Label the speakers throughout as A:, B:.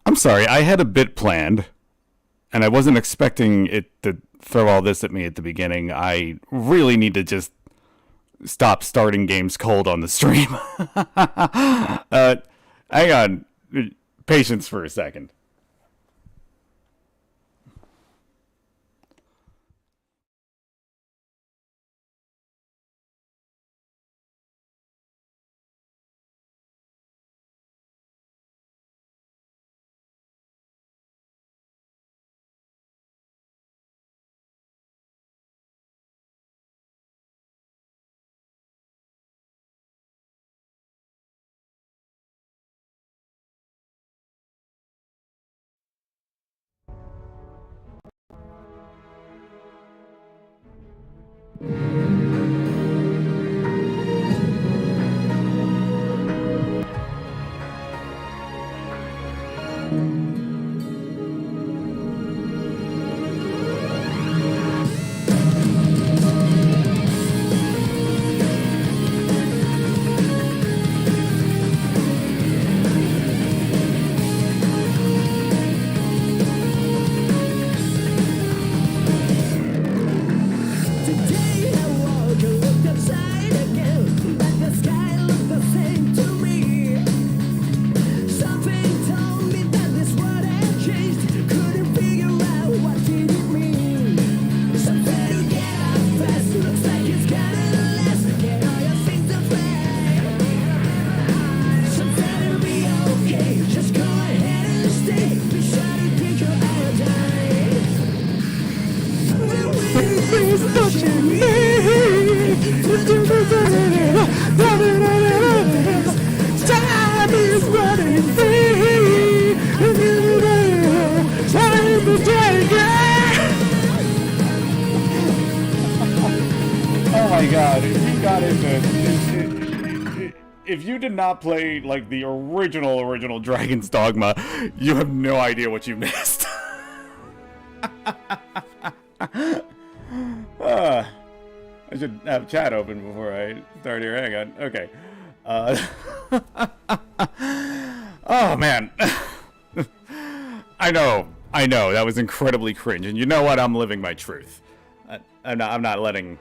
A: I'm sorry, I had a bit planned, and I wasn't expecting it to throw all this at me at the beginning. I really need to just stop starting games cold on the stream. Hang on. Patience for a second. Oh my god, you got into... If you did not play, like, the original Dragon's Dogma, you have no idea what you missed. I should have chat open before I start here. Hang on. Okay. Oh, man. I know. That was incredibly cringe. And you know what? I'm living my truth. I'm not letting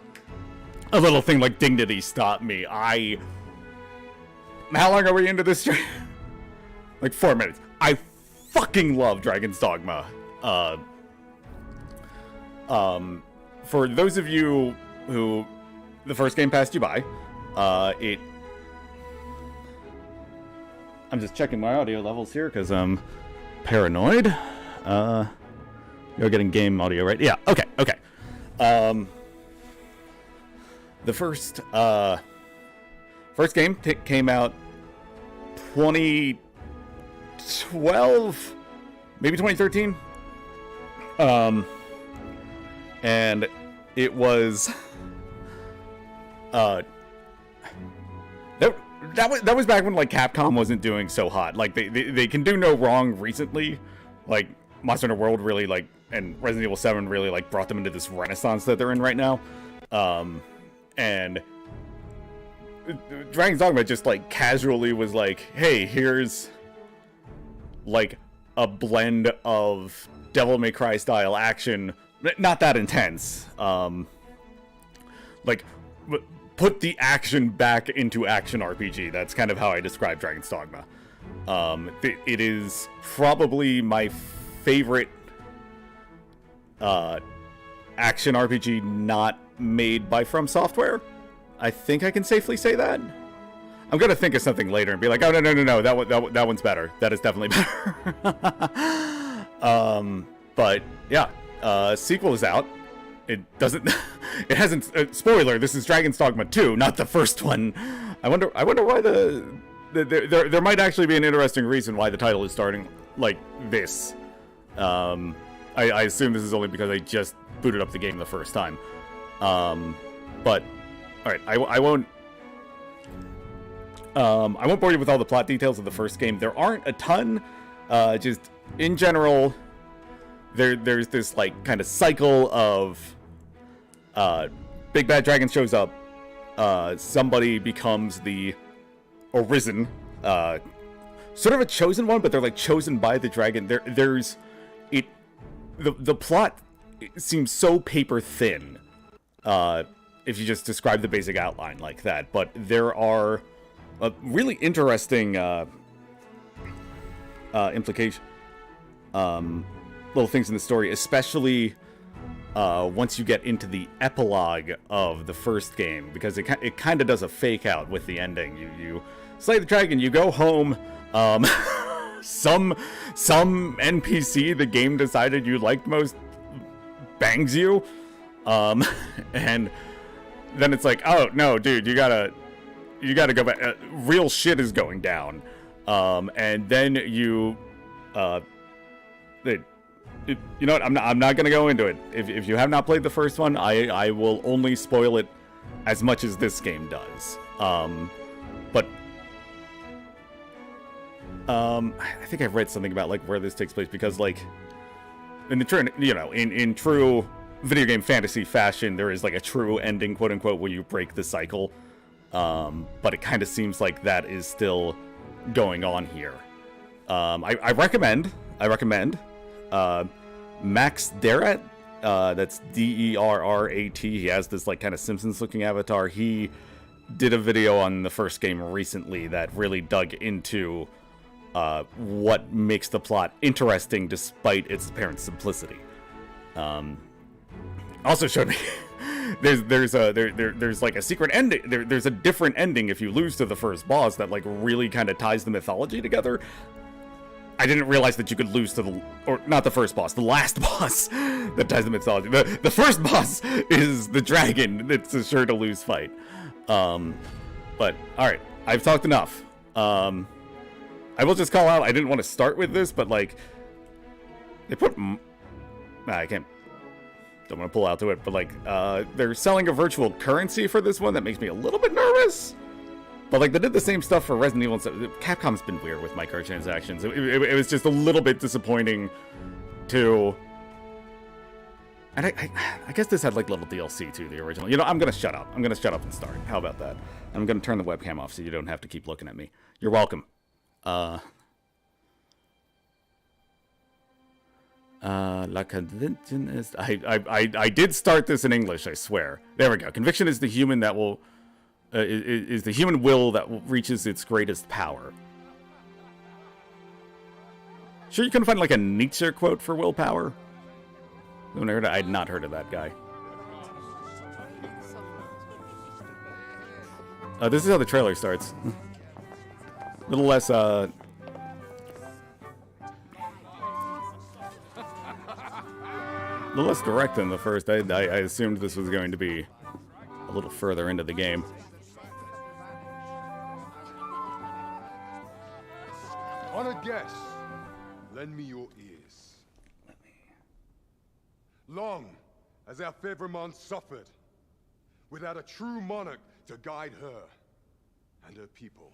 A: a little thing like dignity stop me. How long are we into this stream? Like 4 minutes. I fucking love Dragon's Dogma. For those of you who the first game passed you by, I'm just checking my audio levels here because I'm paranoid. You're getting game audio, right? Yeah, okay. The first game came out 2012, maybe 2013. And it was that was back when like Capcom wasn't doing so hot. Like they can do no wrong recently. Like Monster Hunter World really like and Resident Evil 7 really like brought them into this renaissance that they're in right now. And Dragon's Dogma just like casually was like, hey, here's like a blend of Devil May Cry style action, not that intense. Like put the action back into action RPG. That's kind of how I describe Dragon's Dogma. It is probably my favorite action RPG not made by From Software. I think I can safely say that. I'm gonna think of something later and be like, oh no, that one's better. That is definitely better. But yeah, sequel is out. It doesn't. It hasn't. Spoiler: this is Dragon's Dogma 2, not the first one. I wonder why there might actually be an interesting reason why the title is starting like this. I assume this is only because I just booted up the game the first time. But all right, I won't bore you with all the plot details of the first game. There aren't a ton. Just in general, there's this like kind of cycle of big bad dragon shows up. Somebody becomes the Arisen. sort of a chosen one, but they're like chosen by the dragon. The plot seems so paper thin, if you just describe the basic outline like that. But there are really interesting implications, little things in the story, especially once you get into the epilogue of the first game, because it kind of does a fake out with the ending. You slay the dragon, you go home. Some NPC the game decided you liked most bangs you, and then it's like, oh no, dude, you gotta go back. Real shit is going down, and then you know what? I'm not gonna go into it. If you have not played the first one, I will only spoil it as much as this game does. But I think I've read something about like where this takes place, because like in the true, in true video game fantasy fashion, there is like a true ending, quote unquote, where you break the cycle. But it kind of seems like that is still going on here. I recommend Max Derrat, that's Derrat. He has this like kind of Simpsons looking avatar. He did a video on the first game recently that really dug into what makes the plot interesting despite its apparent simplicity. Also showed me there's like a secret ending. There's a different ending if you lose to the first boss that like really kind of ties the mythology together. I didn't realize that you could lose to not the first boss, the last boss that ties the mythology. The first boss is the dragon. It's a sure to lose fight. But alright, I've talked enough. I will just call out, I didn't want to start with this, but like, they put, I can't, don't want to pull out to it, but like, they're selling a virtual currency for this one that makes me a little bit nervous. But like, they did the same stuff for Resident Evil. Capcom's been weird with microtransactions. It was just a little bit disappointing to, and I guess this had like little DLC to the original. You know, I'm gonna shut up. I'm gonna shut up and start. How about that? I'm gonna turn the webcam off so you don't have to keep looking at me. You're welcome. La conviction is... I did start this in English, I swear. There we go. Conviction is the human that will... is the human will that reaches its greatest power. Sure you couldn't find like a Nietzsche quote for willpower? I'd not heard of that guy. This is how the trailer starts. A little less, a little less direct than the first. I assumed this was going to be a little further into the game.
B: Honored guests, lend me your ears. Long as our Fevrimon suffered, without a true monarch to guide her and her people.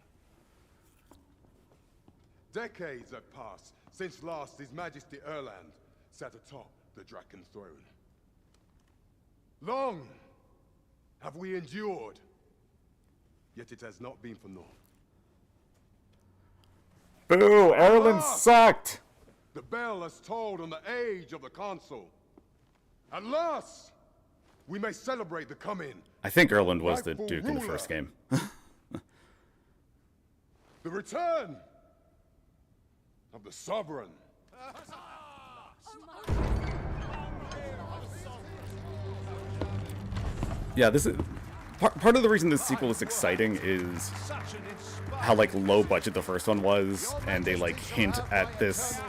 B: Decades have passed since last His Majesty Erland sat atop the Draken throne. Long have we endured, yet it has not been for naught.
A: Boo! Erland sucked!
B: The bell has tolled on the age of the console. At last, we may celebrate the coming.
A: I think Erland was the Duke in the first game.
B: The return of the Sovereign.
A: Yeah, this is... Part of the reason this sequel is exciting is how, like, low budget the first one was, and they, like, hint at this,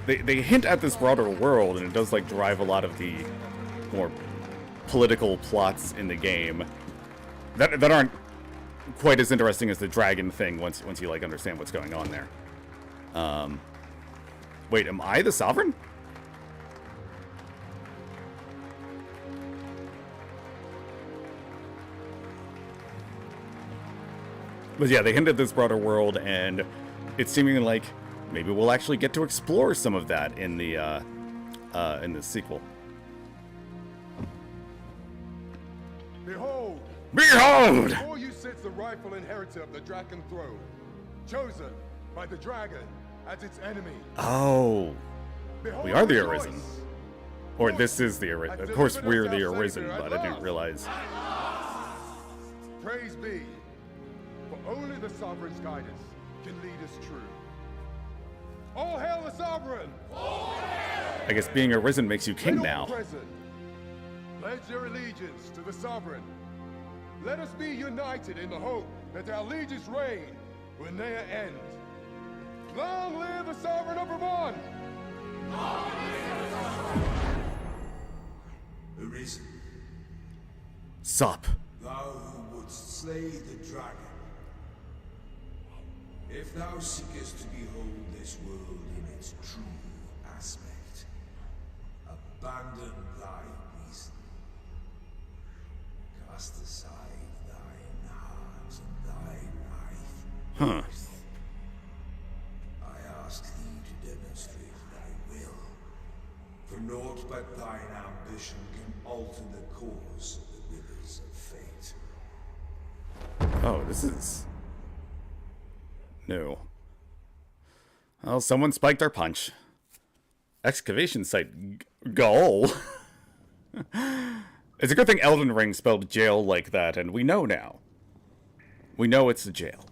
A: They hint at this broader world, and it does, like, drive a lot of the more political plots in the game that aren't quite as interesting as the dragon thing once you, like, understand what's going on there. Wait, am I the Sovereign? But yeah, they hint at this broader world, and it's seeming like maybe we'll actually get to explore some of that in the sequel.
B: Behold!
A: Behold!
B: Before you sits the rightful inheritor of the Draken throne, chosen by the dragon as its enemy.
A: Oh,
B: Behold
A: we are the
B: your
A: Arisen.
B: choice.
A: Or this is the Arisen. Of course, we're the Arisen, but I didn't realize.
B: Praise be, for only the Sovereign's guidance can lead us true. All hail the Sovereign!
A: I guess being Arisen makes you king
B: Let all
A: now.
B: present pledge their allegiance to the Sovereign. Let us be united in the hope that our allegiance reign will ne'er end. Long live the Sovereign of Vermont!
C: Arisen,
A: Sup.
C: thou who wouldst slay the dragon. If thou seekest to behold this world in its true aspect, abandon thy reason. Cast aside thine heart and thy life.
A: Huh.
C: I ask thee to demonstrate thy will. For naught but thine ambition can alter the course of the rivers of fate.
A: Oh, this is new. Well, someone spiked our punch. Excavation site goal. It's a good thing Elden Ring spelled jail like that, and we know now. We know it's a jail.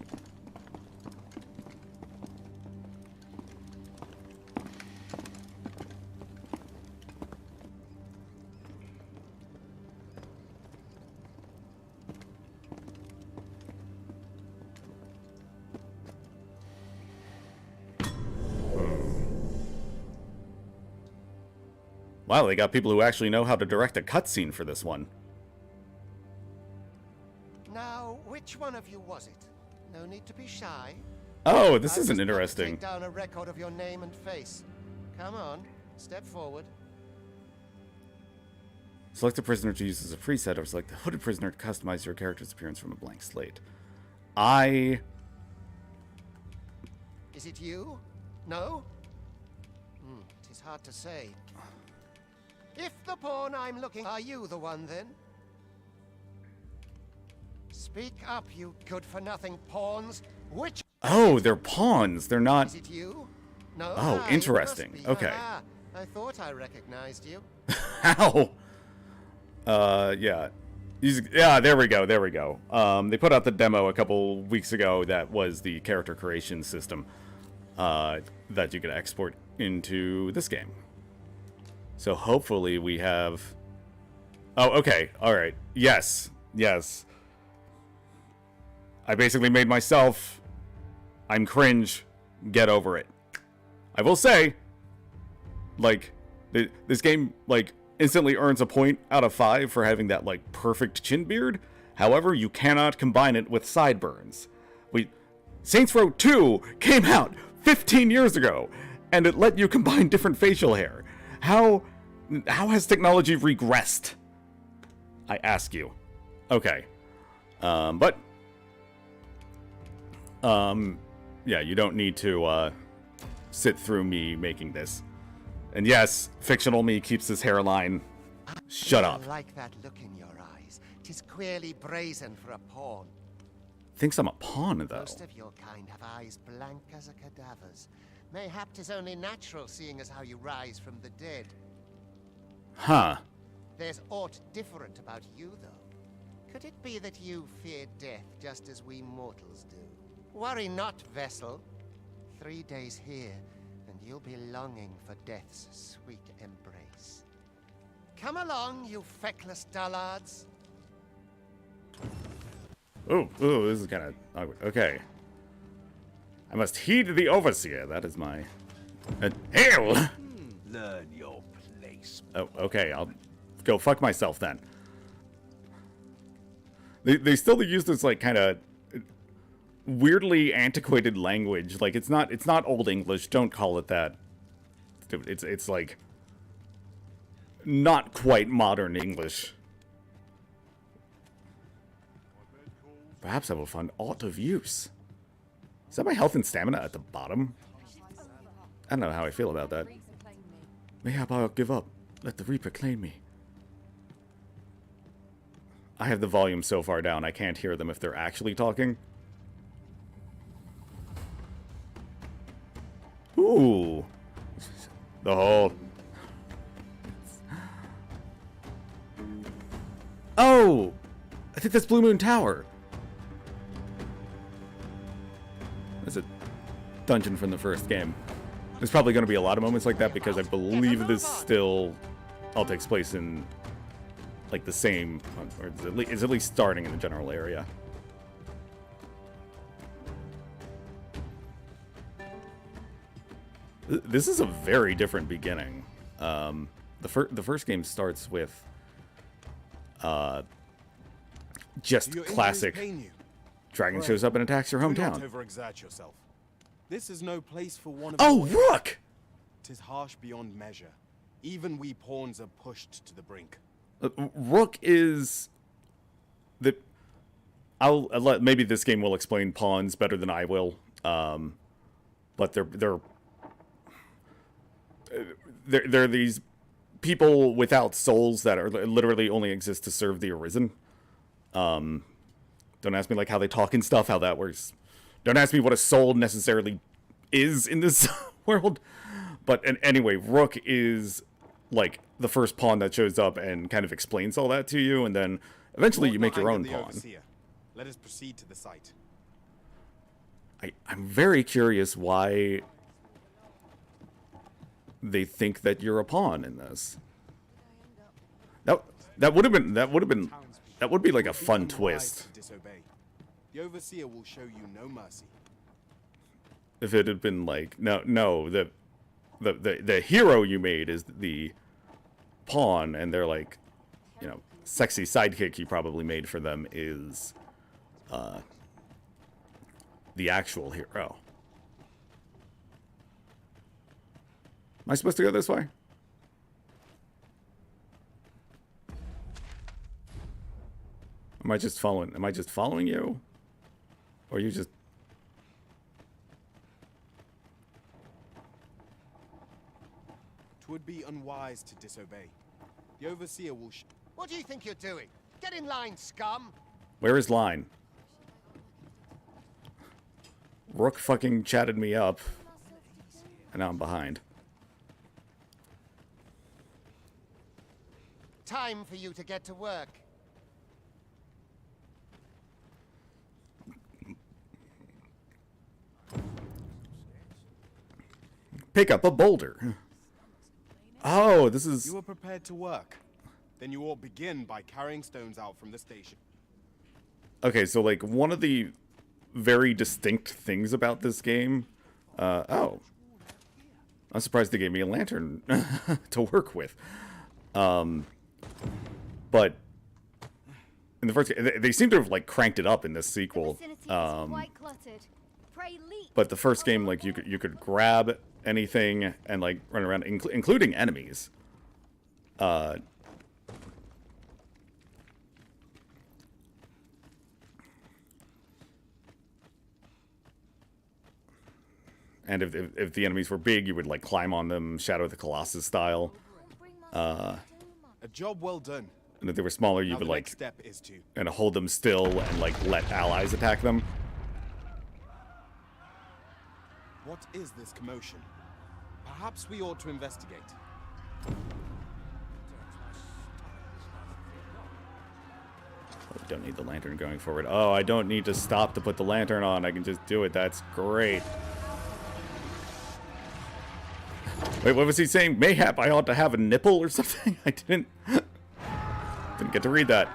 A: Wow, they got people who actually know how to direct a cutscene for this one.
D: Now, which one of you was it? No need to be shy.
A: Oh, this
D: I
A: isn't
D: just want to
A: interesting.
D: Take down a record of your name and face. Come on, step forward.
A: Select a prisoner to use as a preset, or select the hooded prisoner to customize your character's appearance from a blank slate.
D: Is it you? No? It is hard to say. If the pawn I'm looking, are you the one then? Speak up, you good-for-nothing pawns. Which?
A: Oh, they're pawns. They're not.
D: Is it you? No.
A: Oh,
D: it must
A: interesting.
D: be.
A: Okay.
D: Ah, I thought I recognized you.
A: How? Yeah. Yeah, there we go. There we go. They put out the demo a couple weeks ago. That was the character creation system that you could export into this game. So hopefully we have... Oh, okay. All right. Yes. Yes. I basically made myself... I'm cringe. Get over it. I will say, like, this game, like, instantly earns a point out of 5 for having that, like, perfect chin beard. However, you cannot combine it with sideburns. Saints Row 2 came out 15 years ago, and it let you combine different facial hair. How has technology regressed? I ask you. Okay. Yeah, you don't need to, sit through me making this. And yes, fictional me keeps his hairline. Shut up.
D: I like that look in your eyes. 'Tis queerly brazen for a pawn.
A: Thinks I'm a pawn, though.
D: Most of your kind have eyes blank as a cadaver's. Mayhap 'tis only natural, seeing as how you rise from the dead.
A: Huh.
D: There's aught different about you, though. Could it be that you fear death just as we mortals do? Worry not, vessel. 3 days here, and you'll be longing for death's sweet embrace. Come along, you feckless dullards.
A: Ooh, this is kind of awkward. Okay. I must heed the overseer. That is my... Hail!
E: Learn your place.
A: Oh, okay. I'll go fuck myself then. They still use this, like, kind of weirdly antiquated language. Like, it's not Old English. Don't call it that. It's like not quite modern English. Perhaps I will find aught of use. Is that my health and stamina at the bottom? I don't know how I feel about that. Mayhap I'll give up. Let the Reaper claim me. I have the volume so far down I can't hear them if they're actually talking. Ooh. The whole... Oh! I think that's Blue Moon Tower. That's a dungeon from the first game. There's probably going to be a lot of moments like that because I believe this still all takes place in like the same, or is at least starting in the general area. This is a very different beginning. The first game starts with just classic. Dragon shows up and attacks your hometown.
F: Do not overexert yourself. This is no place for one of
A: Oh,
F: your...
A: Rook!
F: 'Tis harsh beyond measure. Even we pawns are pushed to the brink.
A: Rook is the. I'll let maybe this game will explain pawns better than I will. But they're these people without souls that are literally only exist to serve the Arisen. Don't ask me like how they talk and stuff, how that works. Don't ask me what a soul necessarily is in this world. But anyway, Rook is like the first pawn that shows up and kind of explains all that to you, and then eventually you make your own pawn.
F: Let us proceed to the site.
A: I'm very curious why they think that you're a pawn in this. That would be like a fun twist.
F: The Overseer will show you no mercy.
A: If it had been like no, the hero you made is the pawn, and they're like, you know, sexy sidekick you probably made for them is the actual hero. Am I supposed to go this way? Am I just following you? Or you just...
F: Twould be unwise to disobey. The Overseer will
D: What do you think you're doing? Get in line, scum!
A: Where is line? Rook fucking chatted me up. And now I'm behind.
D: Time for you to get to work.
A: Pick up a boulder. Oh, this is...
F: You are prepared to work. Then you ought begin by carrying stones out from the station. Okay,
A: so like one of the very distinct things about this game... oh. I'm surprised they gave me a lantern to work with. But in the first game, they seem to have like cranked it up in this sequel. But the first game, like you could grab anything and like run around, including enemies. And if the enemies were big, you would like climb on them, Shadow of the Colossus style.
F: A job well done.
A: And if they were smaller, you would like and hold them still and like let allies attack them.
F: What is this commotion? Perhaps we ought to investigate.
A: I don't need the lantern going forward. Oh, I don't need to stop to put the lantern on. I can just do it. That's great. Wait, what was he saying? Mayhap I ought to have a nipple or something? I didn't get to read that.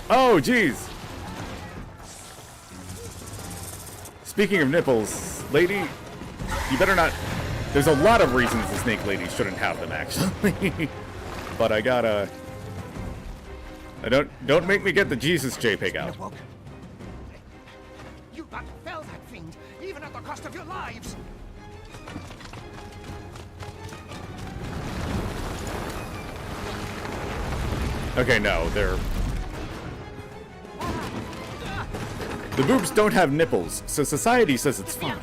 A: Oh, jeez. Speaking of nipples, lady, you better not... There's a lot of reasons the snake lady shouldn't have them, actually. But I gotta... Don't make me get the Jesus JPEG out.
D: You but fell that fiend, even at the cost of your lives.
A: Okay, no, they're... The boobs don't have nipples, so society says it's fine.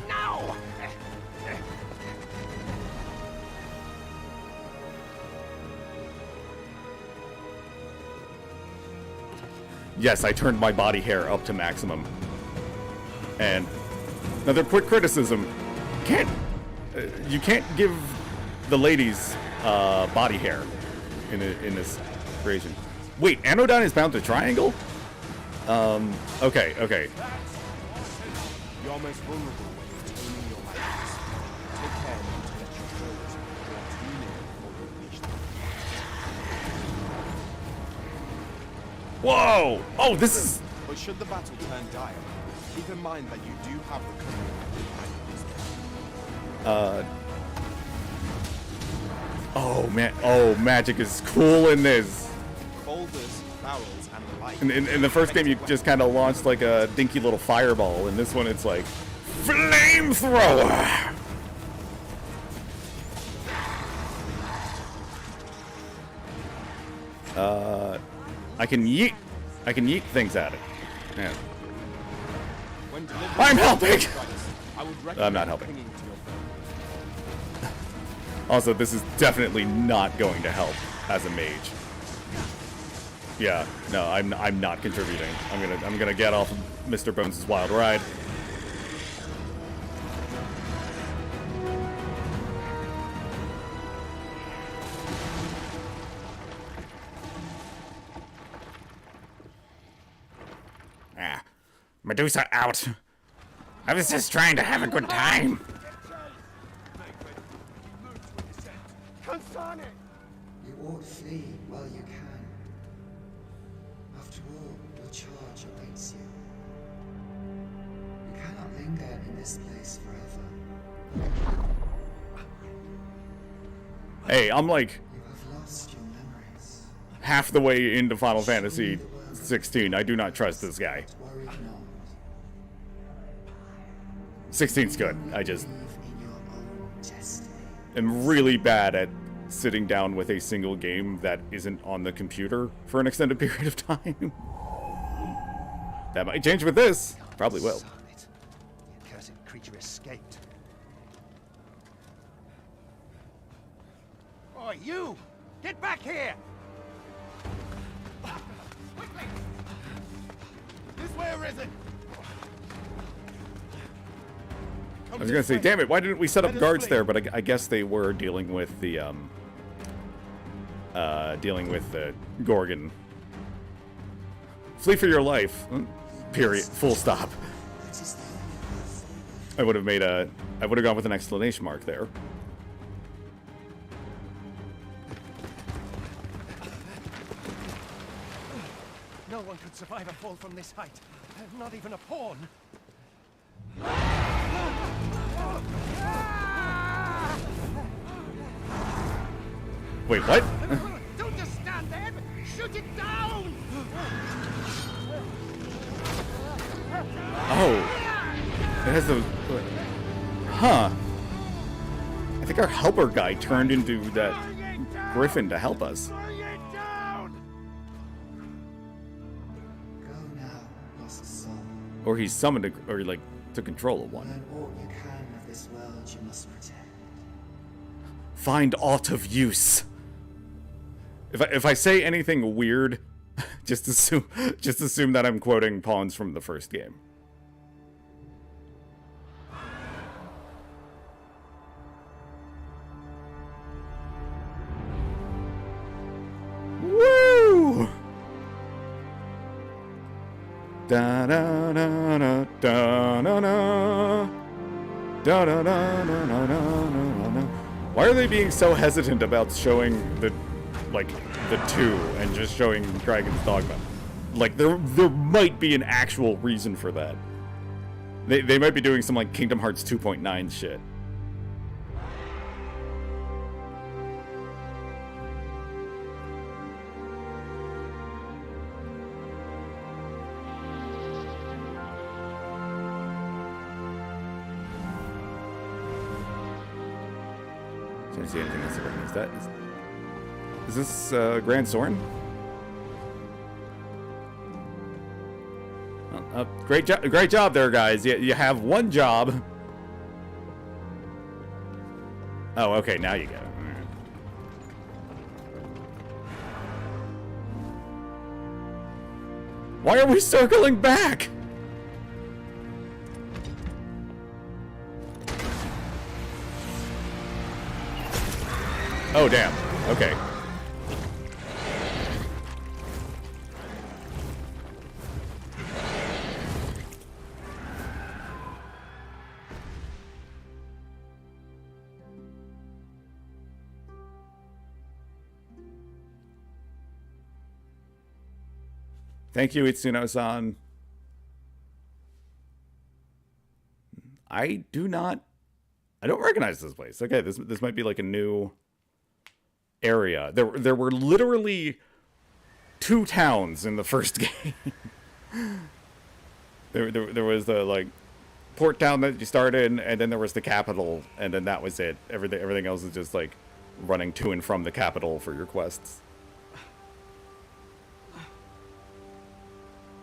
D: Now!
A: Yes, I turned my body hair up to maximum. And Another quick criticism. You can't give the ladies body hair in this creation. Wait, Anodyne is bound to triangle? Okay.
F: You're most vulnerable when you're taming your lightness. Take care not to let your foes draw too near before you unleash them.
A: Whoa! Oh, this is...
F: But should the battle turn dire, keep in mind that you do have recovery behind this.
A: Oh, man. Oh, magic is cool in this.
F: Boulders, barrels, and the like.
A: In the first game, you just kind of launched like a dinky little fireball. In this one, it's like... Flamethrower! I can yeet things at it. Yeah.
F: When delivering
A: I'm helping!
F: strikes, I would
A: I'm not
F: recommend
A: helping.
F: clinging to your foe.
A: Also, this is definitely not going to help as a mage. Yeah, no, I'm not contributing. I'm gonna get off of Mr. Bones' wild ride. Medusa out. I was just trying to have a good time.
G: You ought flee while you can. After all, your charge awaits you. You cannot linger in this place forever.
A: Hey, I'm like
G: You have lost your memories.
A: half the way into Final Fantasy 16. I do not trust this guy.
G: Worry not.
A: 16's good. I just
G: Believe in your own destiny.
A: am really bad at sitting down with a single game that isn't on the computer for an extended period of time. That might change with this. Probably will.
D: Son, it. The accursed creature escaped.
E: Oh, you! Get back here!
F: This way arisen!
A: I was gonna say, damn it, why didn't we set up guards there? But I guess they were dealing with the Gorgon. Flee for your life. Period. Full stop. I would have gone with an exclamation mark there.
D: No one could survive a fall from this height. Not even a pawn.
A: Wait, what?
D: Don't just stand there, but shoot it down!
A: Oh. It has the... Huh. I think our helper guy turned into that griffin to help us.
G: Go now, lost soul.
A: Or he summoned a... Or like, took control of one.
G: Learn all you can of this world you must protect.
A: Find aught of use. If I say anything weird, just assume that I'm quoting pawns from the first game. Woo! Da da da da da da da da da da da da da. Why are they being so hesitant about showing the two and just showing Dragon's Dogma? Like there might be an actual reason for that. They might be doing some like Kingdom Hearts 2.9 shit. Can't see anything else around. Is this Grand Soren? Great job there, guys. You have one job. Oh, okay, now you get it. All right. Why are we circling back? Oh, damn. Okay. Thank you, Itsuno-san. I don't recognize this place. Okay, this might be like a new area. There were literally 2 towns in the first game. there was the like port town that you started in, and then there was the capital, and then that was it. Everything else is just like running to and from the capital for your quests.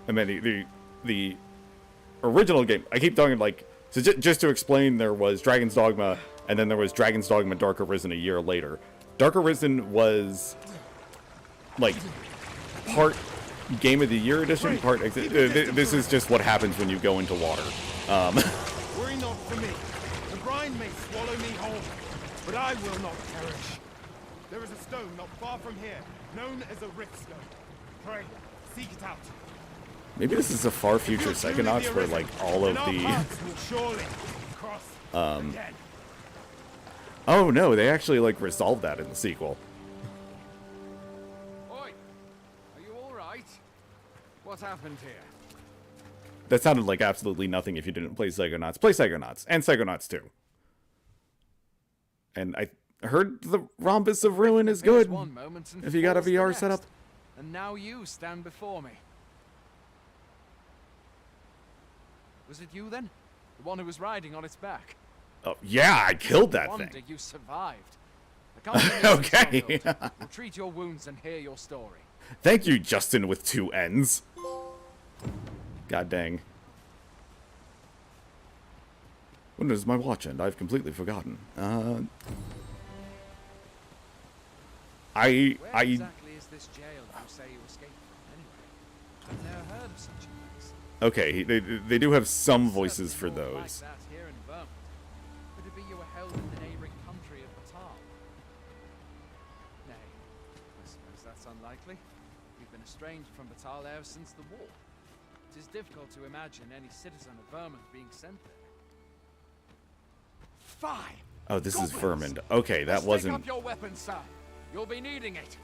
A: And then the original game, I keep talking like, so just to explain, there was Dragon's Dogma, and then there was Dragon's Dogma Dark Arisen a year later. Dark Arisen was like part Game of the Year edition, part this is just what happens when you go into water.
F: Worry not for me. The brine may swallow me whole, but I will not perish. There is a stone not far from here, known as a rift stone. Pray, seek it out.
A: Maybe this is a far future Psychonauts where like all of the oh no, they actually like resolved that in the sequel.
E: Oi! Are you alright? What happened here?
A: That sounded like absolutely nothing if you didn't play Psychonauts. Play Psychonauts and Psychonauts 2. And I heard the Rhombus of Ruin is good if you got a VR setup.
E: And now you stand before me. Was it you then? The one who was riding on its back?
A: Oh, yeah, I killed that thing.
E: Wonder you survived. I can't
A: okay.
E: We'll treat your wounds and hear your story.
A: Thank you, Justin with 2 N's. God dang. When does my watch end? I've completely forgotten.
E: Where
A: I
E: exactly is this jail you say you escaped from, anyway? I've never heard of such a place.
A: Okay, they do have some voices for those.
E: Like that here in Vermont. Could it be you were held in the neighboring country of Batal? Nay, I suppose that's unlikely. We've been estranged from Batal ever since the war. It is difficult to imagine any citizen of Vermont being sent there. Fine.
A: Oh, this is Vermont. Okay, that wasn't.
E: Take up your weapon, sir. You'll be needing it.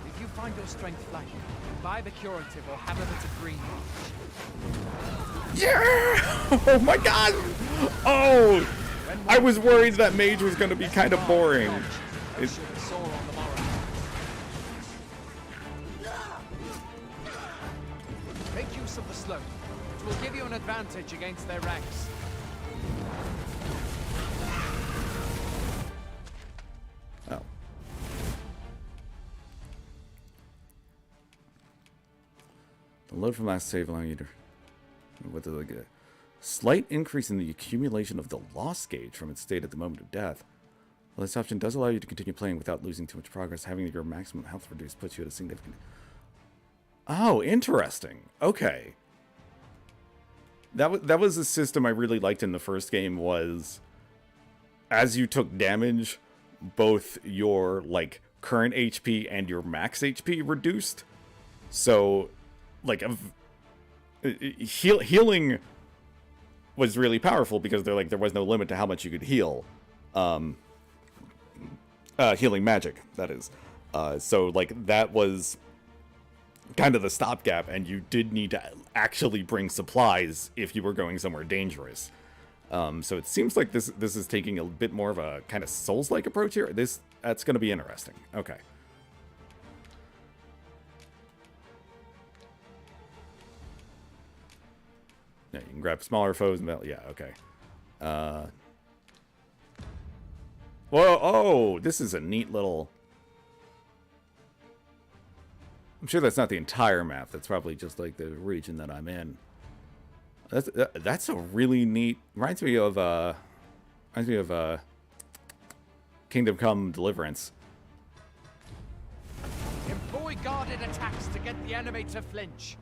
E: If you find your strength flagging, buy the curative or have a bit of green march.
A: Yeah! Oh my god! Oh! I was worried that mage was going to be kind of boring.
E: Make use of the slope. It will give you an advantage against their ranks.
A: Oh. The load from last save allowing you to... What did I get? Slight increase in the accumulation of the loss gauge from its state at the moment of death. While this option does allow you to continue playing without losing too much progress, having your maximum health reduced puts you at a significant... Oh, interesting. Okay. That was a system I really liked in the first game, was as you took damage, both your like current HP and your max HP reduced. So like healing was really powerful because there was no limit to how much you could heal. Healing magic, that is. So like that was kind of the stopgap, and you did need to actually bring supplies if you were going somewhere dangerous. So it seems like this is taking a bit more of a kind of Souls-like approach here. That's going to be interesting. Okay. Yeah, you can grab smaller foes and yeah, okay. Whoa, oh, this is a neat little... I'm sure that's not the entire map. That's probably just like the region that I'm in. That's a really neat... Reminds me of Kingdom Come Deliverance.
E: Employ guarded attacks to get the enemy to flinch.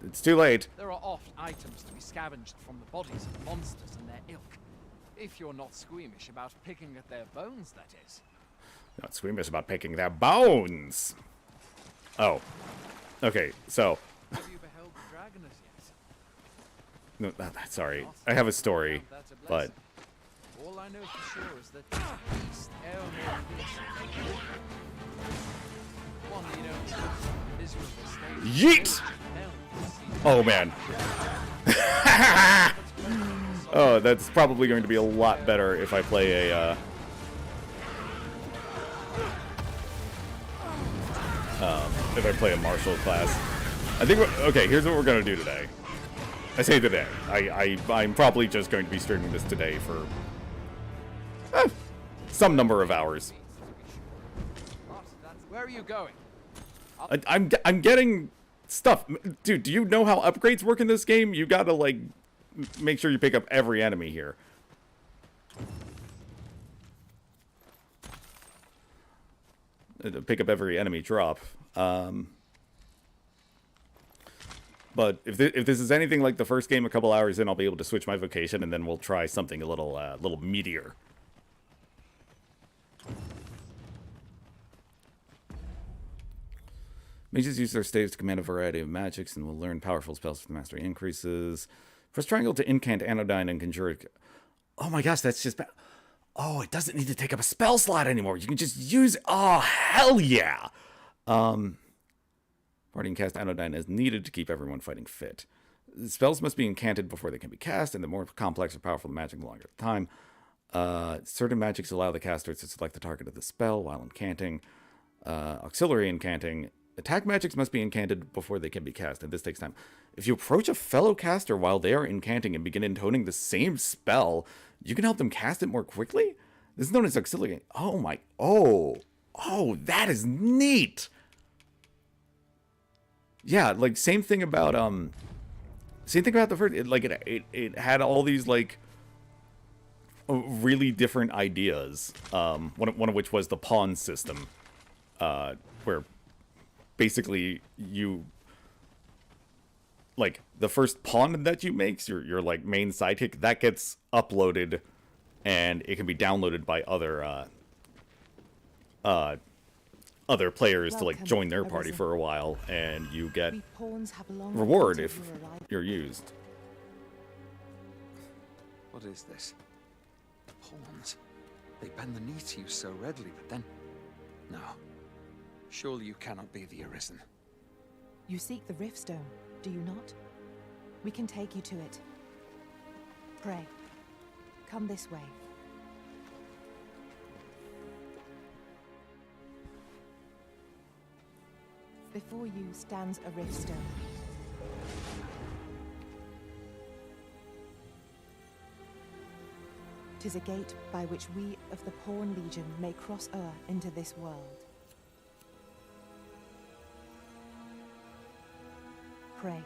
A: It's too late.
E: There are oft items to be scavenged from the bodies of monsters and their ilk. If you're not squeamish about picking at their bones, that is.
A: Not squeamish about picking their bones. Oh. Okay, so.
E: Have you beheld the dragoness yet?
A: No, sorry. I have a story,
E: That's a
A: but.
E: blessing. All I know for sure is that East Airmore one, you know, miserable state.
A: Yeet! Oh, man. Oh, that's probably going to be a lot better if I play a, if I play a martial class. I think, okay, here's what we're going to do today. I say today. I'm probably just going to be streaming this today for some number of hours.
E: Where are you going?
A: I'm getting stuff. Dude, do you know how upgrades work in this game? You gotta, like, make sure you pick up every enemy here. Pick up every enemy drop. But if this is anything like the first game, a couple hours in, I'll be able to switch my vocation, and then we'll try something a little meatier. Mages use their staves to command a variety of magics and will learn powerful spells for the mastery increases. Press triangle to incant anodyne and conjure it. Oh my gosh, that's just bad. Oh, it doesn't need to take up a spell slot anymore. You can just use it. Oh, hell yeah. Party and cast anodyne as needed to keep everyone fighting fit. Spells must be incanted before they can be cast, and the more complex or powerful the magic, the longer the time. Certain magics allow the caster to select the target of the spell while incanting. Auxiliary incanting. Attack magics must be incanted before they can be cast, and this takes time. If you approach a fellow caster while they are incanting and begin intoning the same spell, you can help them cast it more quickly? This is known as auxiliary. Oh my... Oh, that is neat! Yeah, like, same thing about the first... It had all these, like, really different ideas. One of which was the pawn system, where... basically you like the first pawn that you make your like main sidekick that gets uploaded and it can be downloaded by other players to like join their party for a while, and you get reward if you're used.
H: What is this? Pawns. They bend the knee to you so readily, but then no. Surely you cannot be the Arisen.
I: You seek the Riftstone, do you not? We can take you to it. Pray. Come this way. Before you stands a Riftstone. Tis a gate by which we of the Pawn Legion may cross into this world. Pray.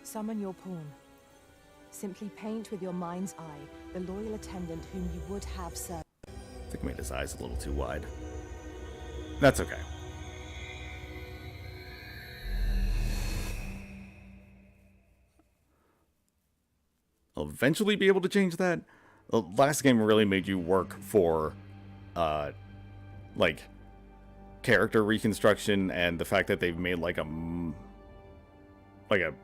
I: Summon your pawn. Simply paint with your mind's eye the loyal attendant whom you would have served.
A: I think I made his eyes a little too wide. That's okay. I'll eventually be able to change that. The last game really made you work for, like, character reconstruction, and the fact that they've made, like a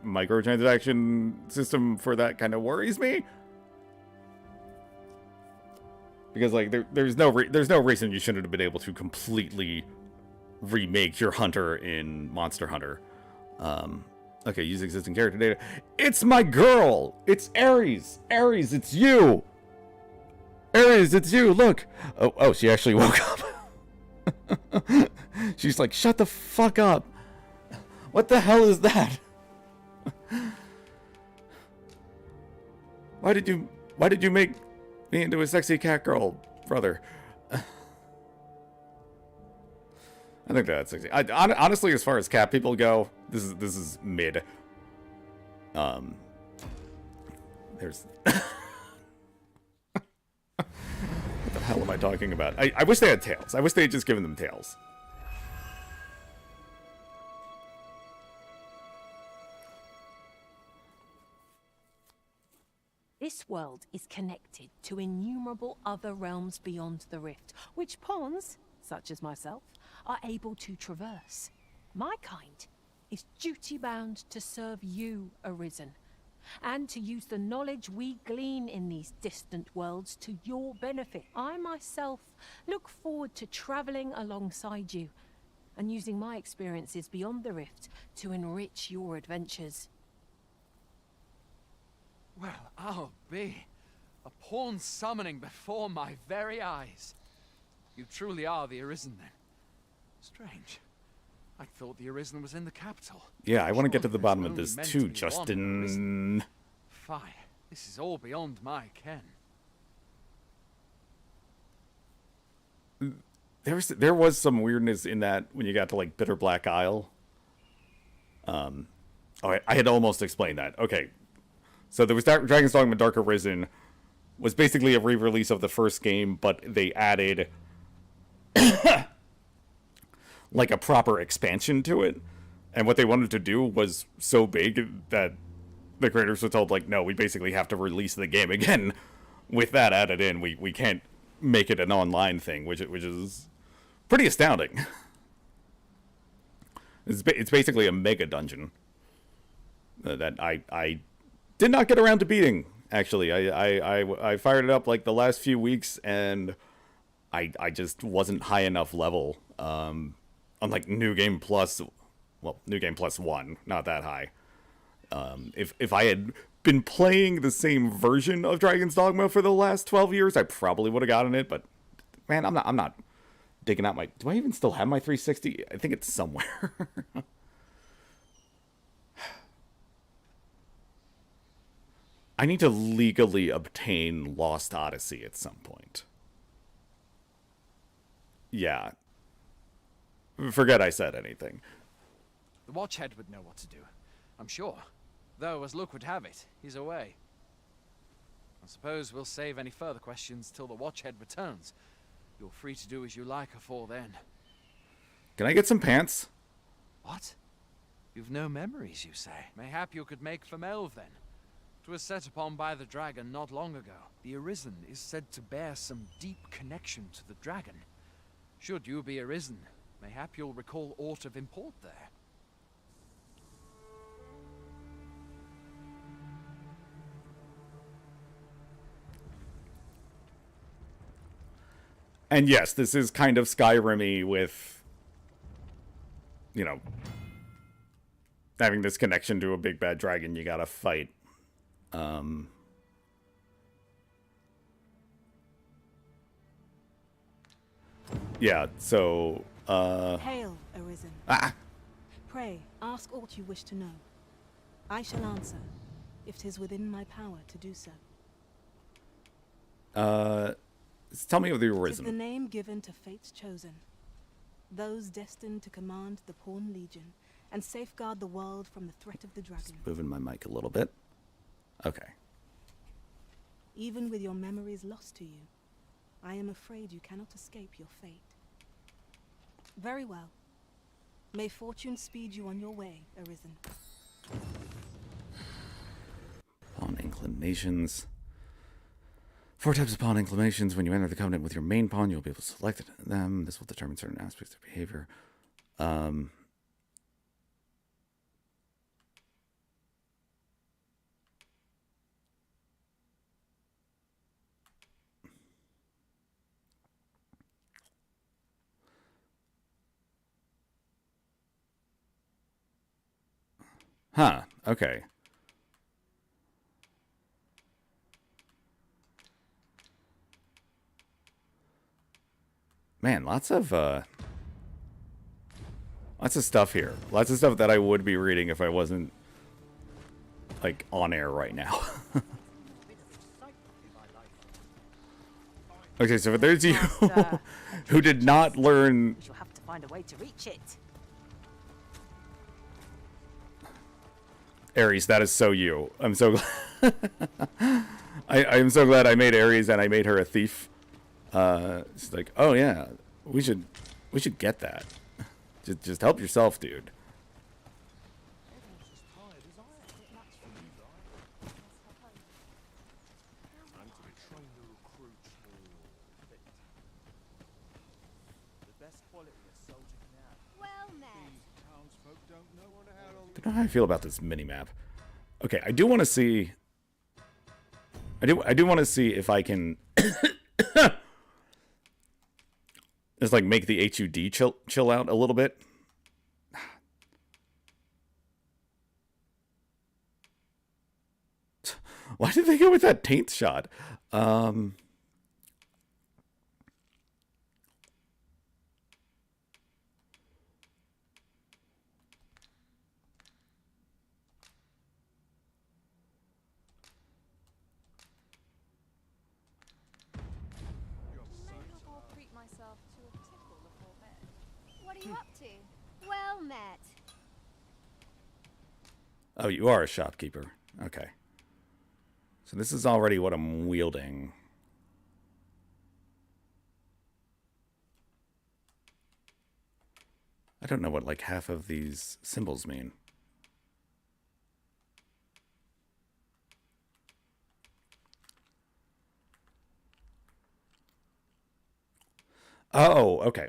A: microtransaction system for that kind of worries me. Because, like, there's no reason you shouldn't have been able to completely remake your hunter in Monster Hunter. Okay, use existing character data. It's my girl! It's Ares! Ares, it's you! Ares, it's you! Look! Oh, she actually woke up. She's like, shut the fuck up! What the hell is that? Why did you make me into a sexy cat girl, brother? I think that's sexy. Honestly, as far as cat people go, this is mid. There's what the hell am I talking about? I wish they had tails. I wish they had just given them tails.
J: This world is connected to innumerable other realms beyond the rift, which pawns, such as myself, are able to traverse. My kind is duty-bound to serve you, Arisen, and to use the knowledge we glean in these distant worlds to your benefit. I myself look forward to traveling alongside you and using my experiences beyond the rift to enrich your adventures.
E: Well, I'll be. A pawn summoning before my very eyes. You truly are the Arisen, then. Strange. I thought the Arisen was in the capital.
A: Yeah, I want to get to the
E: Surely
A: bottom
E: there's
A: of this
E: only meant
A: too,
E: to be one Arisen.
A: Justin.
E: Fie. This is all beyond my ken.
A: There was some weirdness in that when you got to like Bitter Black Isle. Oh, I had almost explained that. Okay, so there was Dragon's Dogma Dark Arisen was basically a re-release of the first game, but they added like a proper expansion to it, and what they wanted to do was so big that the creators were told, like, no, we basically have to release the game again with that added in. We can't make it an online thing, which is pretty astounding. It's basically a mega dungeon that I did not get around to beating. Actually, I fired it up like the last few weeks, and I just wasn't high enough level. On like New Game Plus, well, New Game Plus 1, not that high. If I had been playing the same version of Dragon's Dogma for the last 12 years, I probably would have gotten it. But man, I'm not digging out my. Do I even still have my 360? I think it's somewhere. I need to legally obtain Lost Odyssey at some point. Yeah. Forget I said anything.
E: The Watchhead would know what to do, I'm sure. Though, as luck would have it, he's away. I suppose we'll save any further questions till the Watchhead returns. You're free to do as you like afore then.
A: Can I get some pants?
E: What? You've no memories, you say? Mayhap you could make for Melve, then. 'Twas set upon by the dragon not long ago. The Arisen is said to bear some deep connection to the dragon. Should you be Arisen, mayhap you'll recall aught of import there.
A: And yes, this is kind of Skyrim-y with, you know, having this connection to a big bad dragon you gotta fight. Yeah, so,
I: Hail, Arisen. Pray, ask aught you wish to know. I shall answer, if 'tis within my power to do so.
A: tell me of the
I: 'Tis
A: Arisen.
I: the name given to fates chosen. Those destined to command the Pawn Legion and safeguard the world from the threat of the dragon.
A: Moving my mic a little bit. Okay.
I: Even with your memories lost to you, I am afraid you cannot escape your fate. Very well. May fortune speed you on your way, Arisen.
A: Pawn inclinations. 4 types of pawn inclinations. When you enter the covenant with your main pawn, you'll be able to select them. This will determine certain aspects of behavior. Huh, okay. Man, lots of stuff here. Lots of stuff that I would be reading if I wasn't, like, on air right now. Okay, so for those of you who did not learn...
J: You'll have to find a way to reach it.
A: Ares, that is so you. I'm so glad. I am so glad I made Ares and I made her a thief. It's like, oh yeah, we should get that. Just help yourself, dude. Don't know how I feel about this mini-map. Okay, I do want to see... I do want to see if I can... just, like, make the HUD chill out a little bit. Why did they go with that taint shot?
K: What are you up to? Well met.
A: Oh, you are a shopkeeper. Okay. So this is already what I'm wielding. I don't know what, like, half of these symbols mean. Oh, okay.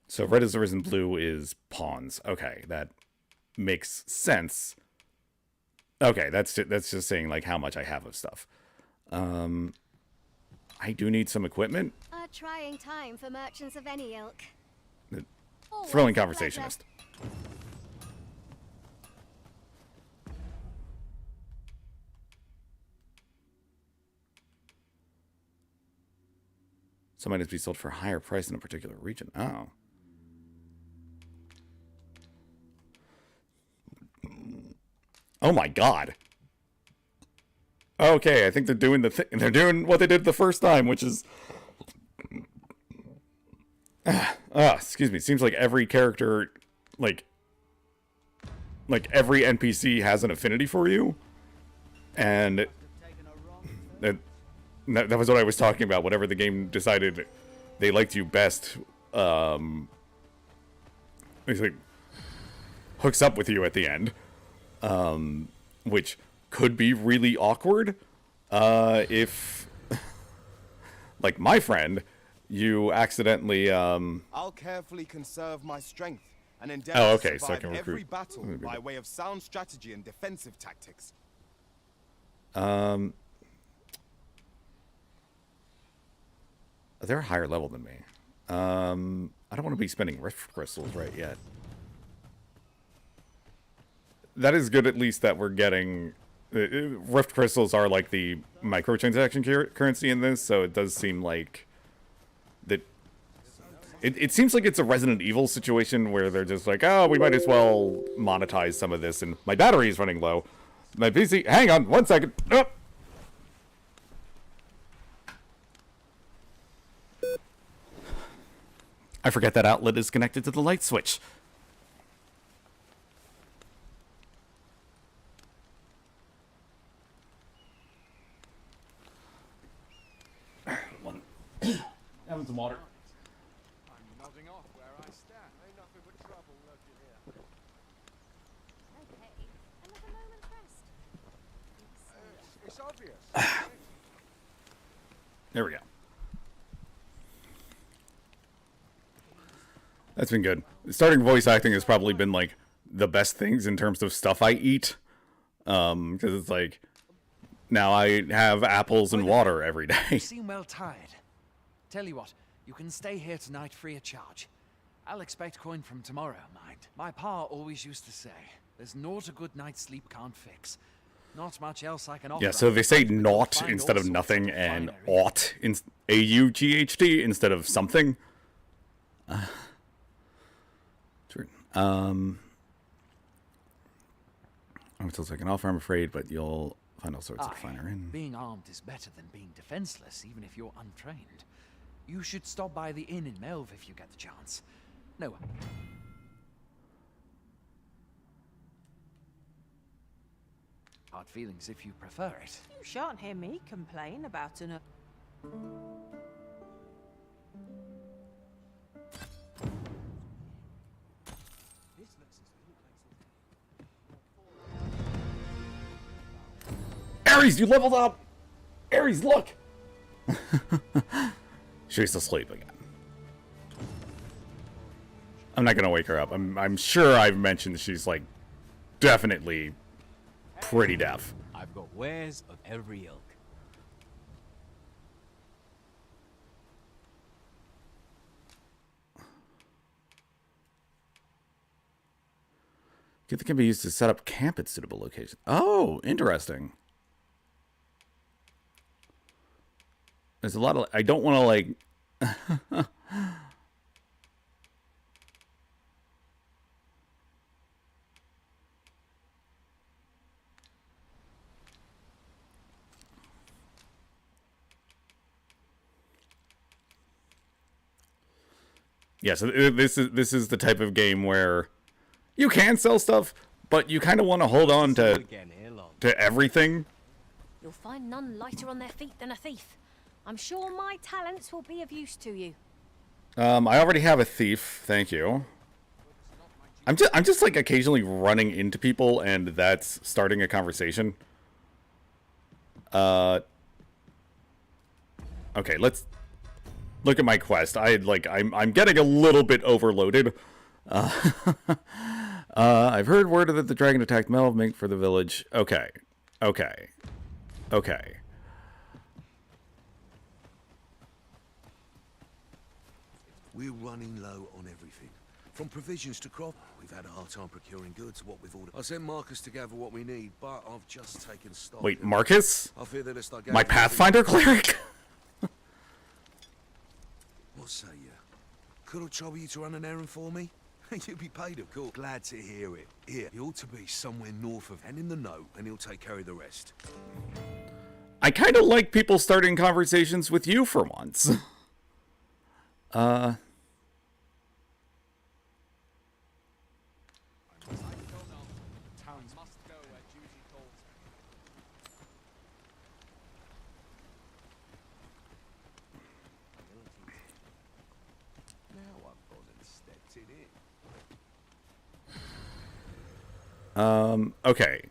A: So red is the risen, blue is pawns. Okay, that makes sense. Okay, that's just saying, like, how much I have of stuff. I do need some equipment.
K: A trying time for merchants of any ilk.
A: Thrilling conversationist. Some items be sold for a higher price in a particular region. Oh. Oh my god. Okay, I think they're doing they're doing what they did the first time, which is excuse me. Seems like every character, like every NPC has an affinity for you. And that was what I was talking about. Whatever the game decided they liked you best, basically hooks up with you at the end. Which could be really awkward, if, like my friend, you accidentally,
F: I'll carefully conserve my strength and endeavor
A: oh, okay,
F: to
A: so I
F: survive
A: can recruit.
F: every battle by way of sound strategy and defensive tactics.
A: They're a higher level than me. I don't want to be spending rift crystals right yet. That is good, at least, that we're getting... rift crystals are like the microtransaction currency in this, so it does seem like... that. It seems like it's a Resident Evil situation where they're just like, oh, we might as well monetize some of this, and my battery is running low. My PC... Hang on, 1 second. Oh. I forget that outlet is connected to the light switch. Having some water.
E: I'm nodding off where I stand. Ain't nothing but trouble lurking here.
K: Okay, another moment's rest.
E: It's obvious.
A: There we go. That's been good. Starting voice acting has probably been, like, the best things in terms of stuff I eat. Because it's like, now I have apples and water every day.
L: You seem well tired. Tell you what, you can stay here tonight free of charge. I'll expect coin from tomorrow, mind. My pa always used to say, there's naught a good night's sleep can't fix. Not much else I can offer.
A: Yeah, so they say naught instead of nothing, and ought, A-U-G-H-T, instead of something. True. I'm still taking off, I'm afraid, but you'll find all sorts of finer in.
L: Being armed is better than being defenseless, even if you're untrained. You should stop by the inn in Melve if you get the chance. No. Hard feelings if you prefer it.
J: You shan't hear me complain about an...
A: Ares, you leveled up! Ares, look! She's asleep again. I'm not gonna wake her up. I'm sure I've mentioned she's like definitely pretty deaf.
M: I've got wares of every ilk.
A: Kit that can be used to set up camp at suitable locations. Oh, interesting. There's a lot of... I don't want to, like... Yeah, so this is the type of game where you can sell stuff, but you kind of want to hold on to everything.
J: You'll find none lighter on their feet than a thief. I'm sure my talents will be of use to you.
A: I already have a thief, thank you. I'm just like occasionally running into people, and that's starting a conversation. Okay, let's look at my quest. I'm getting a little bit overloaded. I've heard word that the dragon attacked Metal Mink for the village. Okay.
N: We're running low on everything. From provisions to crop, we've had a hard time procuring goods, what we've ordered. I sent Marcus to gather what we need, but I've just taken stock.
A: Wait, Marcus?
N: I fear that it's like
A: my Pathfinder cleric?
N: What say you? Could I trouble you to run an errand for me? You'll be paid, of course. Glad to hear it. Here, he ought to be somewhere north of and in the know, and he'll take care of the rest.
A: I kind of like people starting conversations with you for once. Okay.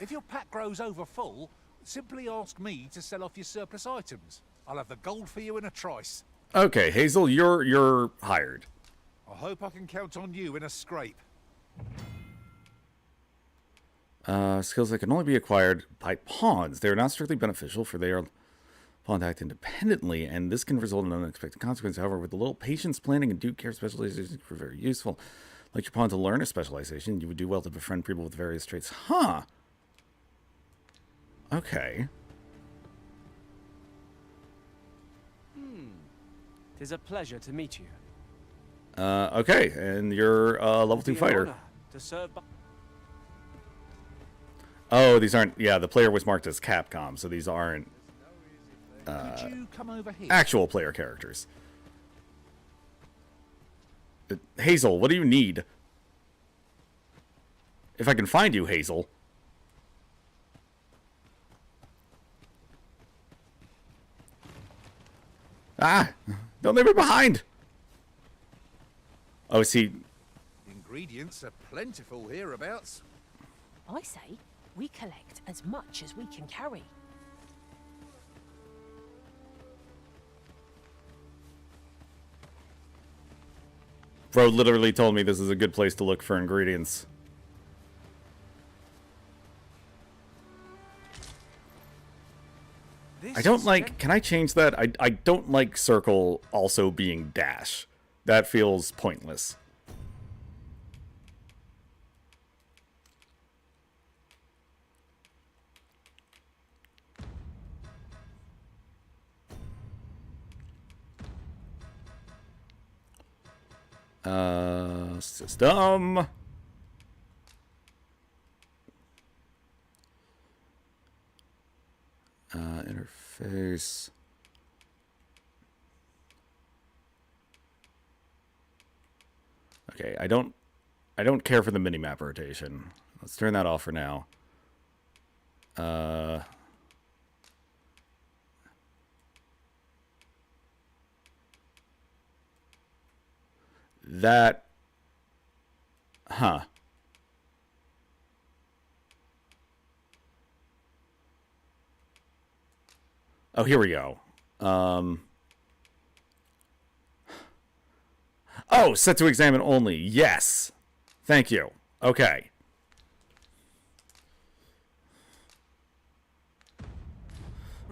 O: If your pack grows over full, simply ask me to sell off your surplus items. I'll have the gold for you in a trice.
A: Okay, Hazel, you're hired.
O: I hope I can count on you in a scrape.
A: Skills that can only be acquired by pawns. They are not strictly beneficial, for they are pawns act independently, and this can result in unexpected consequences. However, with a little patience, planning, and due care, specializations are very useful. Like your pawn to learn a specialization, you would do well to befriend people with various traits. Huh. Okay.
M: Tis a pleasure to meet you.
A: Okay, and you're a level 2 fighter.
M: To serve
A: Oh, these aren't... Yeah, the player was marked as Capcom, so these aren't
O: Could you come over here?
A: actual player characters. Hazel, what do you need? If I can find you, Hazel. Ah! Don't leave me behind! Oh, see...
O: Ingredients are plentiful hereabouts.
J: I say, we collect as much as we can carry.
A: Bro literally told me this is a good place to look for ingredients. I don't like... Can I change that? I don't like circle also being dash. That feels pointless. System. Interface. Okay, I don't care for the minimap rotation. Let's turn that off for now. That... Huh. Oh, here we go. Oh, set to examine only. Yes. Thank you. Okay.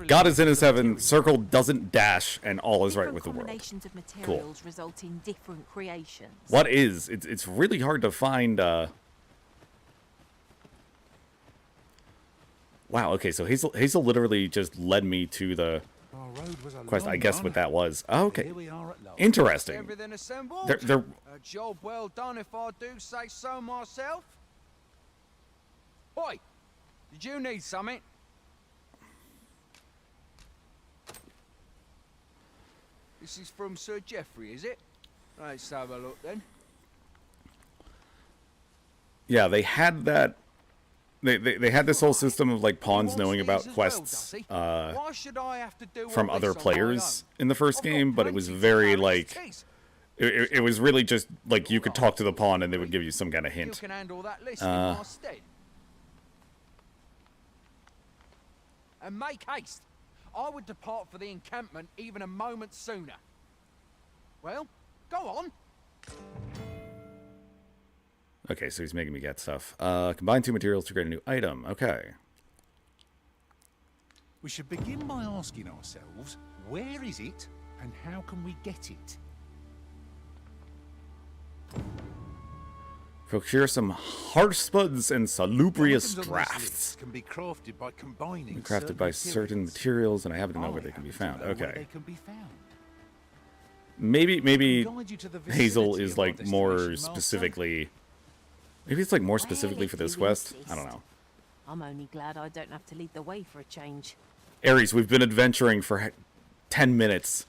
A: God is in his heaven, circle doesn't dash, and all is right with the world.
J: Combinations of
A: Cool.
J: materials result in different creations.
A: What is? It's really hard to find, Wow, okay, so Hazel literally just led me to the quest. I guess what that was. Oh, okay. Interesting.
L: Everything assembled?
A: They're
L: A job well done if I do say so myself. Oi! Did you need something? This is from Sir Geoffrey, is it? Let's have a look then.
A: Yeah, they had that. They had this whole system of like pawns knowing about quests
L: Why should I have to do
A: from
L: all
A: other
L: this on my
A: players
L: own?
A: in the first game, but it was very like it was really just like you could talk to the pawn and they would give you some kind of
L: You
A: hint.
L: can handle that list in my stead. And make haste. I would depart for the encampment even a moment sooner. Well, go on.
A: Okay, so he's making me get stuff. Combine two materials to create a new item. Okay.
O: We should begin by asking ourselves, where is it and how can we get it?
A: Procure some HardCoded and salubrious drafts.
O: Can be crafted by combining
A: Crafted by certain materials, and I happen to know where they can be found.
O: where
A: Okay.
O: they can be found.
A: Maybe
O: Guide you to the
A: Hazel
O: vicinity
A: is
O: of our
A: like more
O: destination, Master.
A: specifically. Maybe it's like more specifically for this quest. I don't know.
J: I'm only glad I don't have to lead the way for a change.
A: Ares, we've been adventuring for 10 minutes.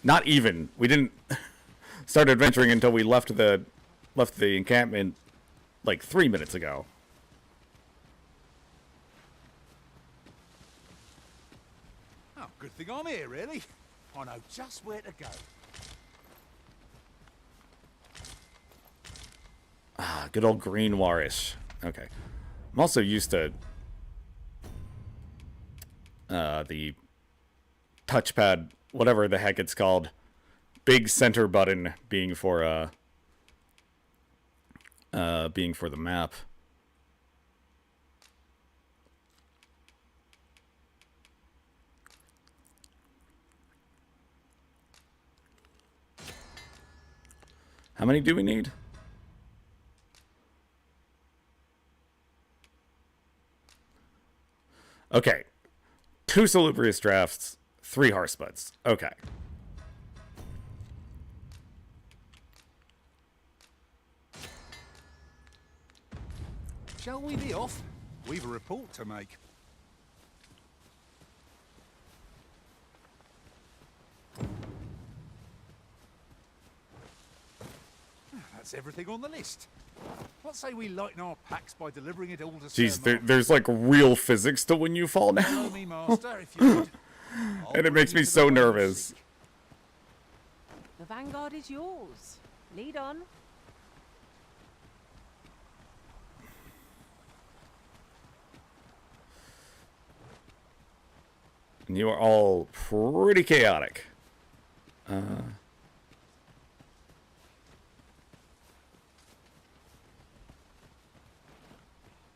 A: Not even. We didn't start adventuring until we left the encampment like 3 minutes ago.
O: Oh, good thing I'm here, really. I know just where to go.
A: Ah, good old green warish. Okay. I'm also used to the touchpad, whatever the heck it's called, big center button being for the map. How many do we need? Okay. 2 salubrious drafts, 3 HardCoded. Okay.
O: Shall we be off? We've a report to make. That's everything on the list. What say we lighten our packs by delivering it all to Sir
A: Jeez, there's like real physics to when you fall now.
O: Follow me, Master, if you would.
A: And it makes me so nervous.
J: The vanguard is yours. Lead on.
A: And you are all pretty chaotic.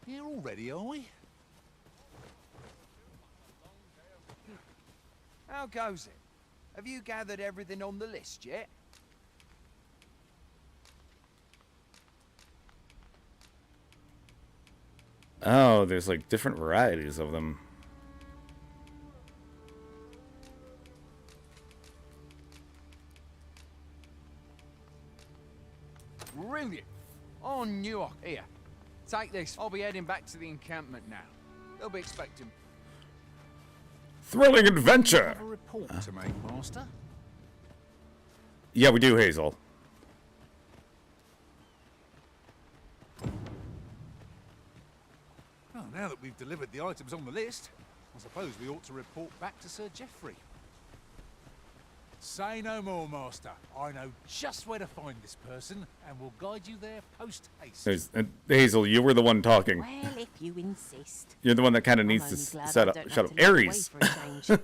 O: Here already, are we?
L: How goes it? Have you gathered everything on the list yet?
A: Oh, there's like different varieties of them.
L: Brilliant. I knew I... Here, take this. I'll be heading back to the encampment now. They'll be expecting...
A: Thrilling adventure!
O: Have a report to make, Master.
A: Yeah, we do, Hazel.
O: Well, now that we've delivered the items on the list, I suppose we ought to report back to Sir Geoffrey. Say no more, Master. I know just where to find this person, and will guide you there post-haste.
A: Hazel, you were the one talking.
J: Well, if you insist.
A: You're the one that kind of
J: I'm
A: needs
J: only
A: to
J: glad
A: set
J: I
A: up.
J: don't
A: Shut
J: have
A: up,
J: to lead the way
A: Ares.
J: for a change.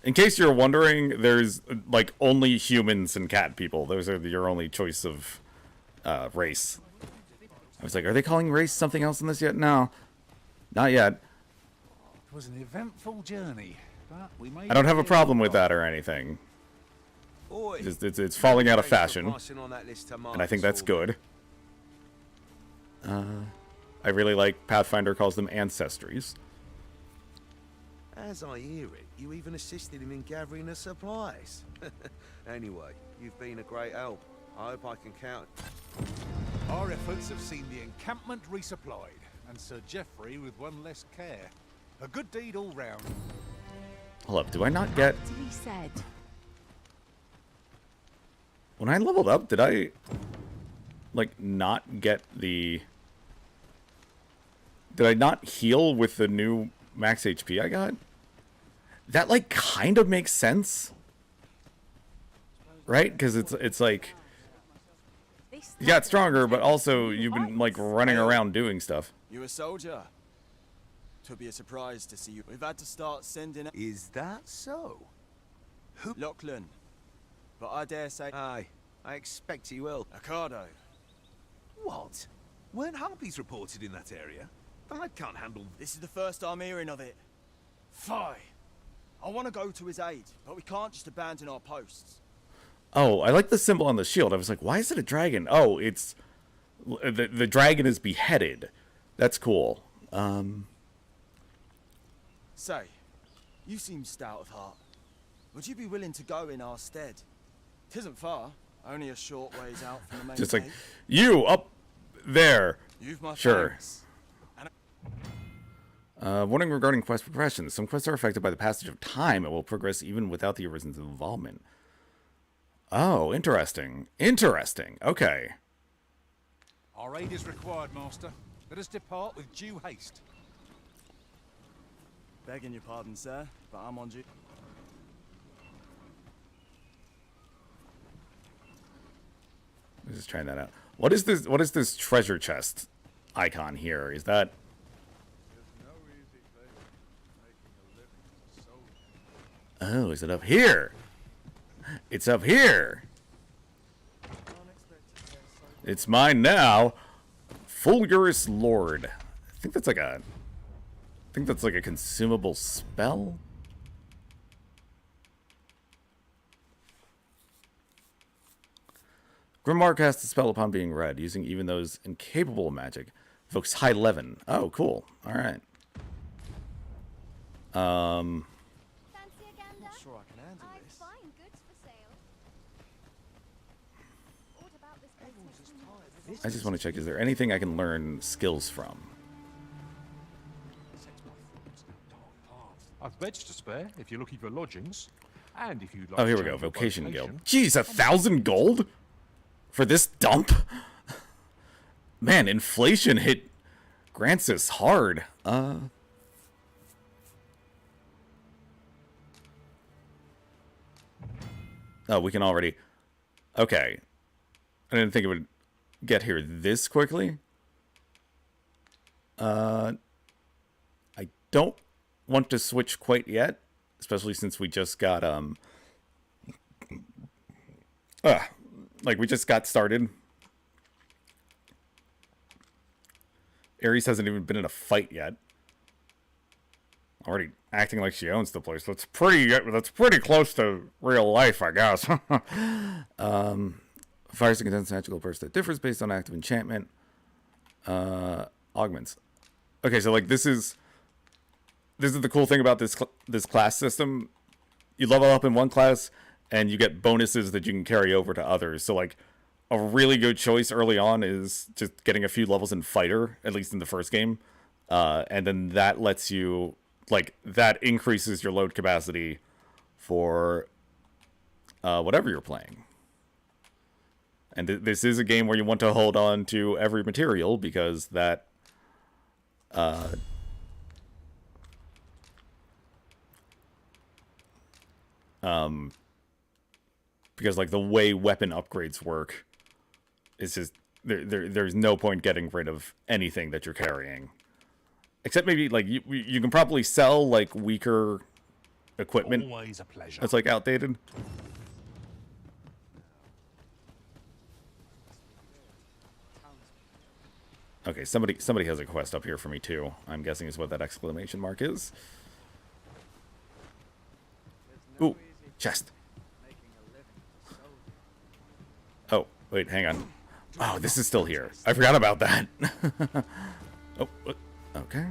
A: In case you're wondering, there's like only humans and cat people. Those are your only choice of race. I was like, are they calling race something else in this yet? No, not yet.
O: It was an eventful journey, but we made
A: I don't have a problem with that or anything. It's falling out of fashion, and I think that's good. I really like Pathfinder calls them ancestries.
N: As I hear it, you even assisted him in gathering the supplies. Anyway, you've been a great help. I hope I can count.
O: Our efforts have seen the encampment resupplied, and Sir Geoffrey with one less care. A good deed all round.
A: Hold up, do I not get...
J: He said.
A: When I leveled up, did I, like, not get the... Did I not heal with the new max HP I got? That, like, kind of makes sense. Right? Because it's like... You got stronger, but also you've been, like, running around doing stuff.
P: You a soldier? Twould be a surprise to see you. We've had to start sending...
N: Is that so?
P: Who? Lachlan. But I dare say...
N: Aye, I expect he will.
P: Ricardo.
N: What? Weren't harpies reported in that area? I can't handle...
P: This is the first I'm hearing of it. Fie. I want to go to his aid, but we can't just abandon our posts.
A: Oh, I like the symbol on the shield. I was like, why is it a dragon? Oh, it's... The dragon is beheaded. That's cool.
P: Say, you seem stout of heart. Would you be willing to go in our stead? 'Tisn't far, only a short ways out from the main
A: Just like,
P: gate.
A: you up there.
P: You've my
A: sure.
P: thanks.
A: Warning regarding quest progression. Some quests are affected by the passage of time and will progress even without the Arisen's involvement. Oh, interesting. Interesting. Okay.
O: Our aid is required, Master. Let us depart with due haste.
P: Begging your pardon, sir, but I'm on duty.
A: Let's just try that out. What is this? What is this treasure chest icon here? Is that? Oh, is it up here? It's up here. It's mine now. Fulgurous Lord. I think that's like a consumable spell. Grimoire casts a spell upon being read, using even those incapable of magic. Evokes high leaven. Oh, cool. All right.
K: Fancy a gander?
P: Not sure I can handle
K: I've
P: this.
K: fine goods for sale. What about this place?
A: I just want to check, is there anything I can learn skills from?
Q: I've beds to spare if you're looking for lodgings. And if you'd like
A: Oh, here
Q: to
A: we go.
Q: change your
A: Vocation
Q: vocation.
A: Guild. Jeez, 1,000 gold? For this dump? Man, inflation hit Grancis hard. Oh, we can already... Okay. I didn't think it would get here this quickly. I don't want to switch quite yet, especially since we just got, like, we just got started. Ares hasn't even been in a fight yet. Already acting like she owns the place. That's pretty close to real life, I guess. Fires to condense magical burst that differs based on active enchantment. Augments. Okay, so like this is the cool thing about this class system. You level up in one class and you get bonuses that you can carry over to others. So like a really good choice early on is just getting a few levels in fighter, at least in the first game. And then that lets you, like, that increases your load capacity for whatever you're playing. And this is a game where you want to hold on to every material because that because like the way weapon upgrades work is just there's no point getting rid of anything that you're carrying, except maybe like you can probably sell like weaker equipment
O: Always a pleasure.
A: that's like outdated. Okay, somebody has a quest up here for me too. I'm guessing is what that exclamation mark is. Ooh, chest. Oh, wait, hang on. Oh, this is still here. I forgot about that. Oh, okay.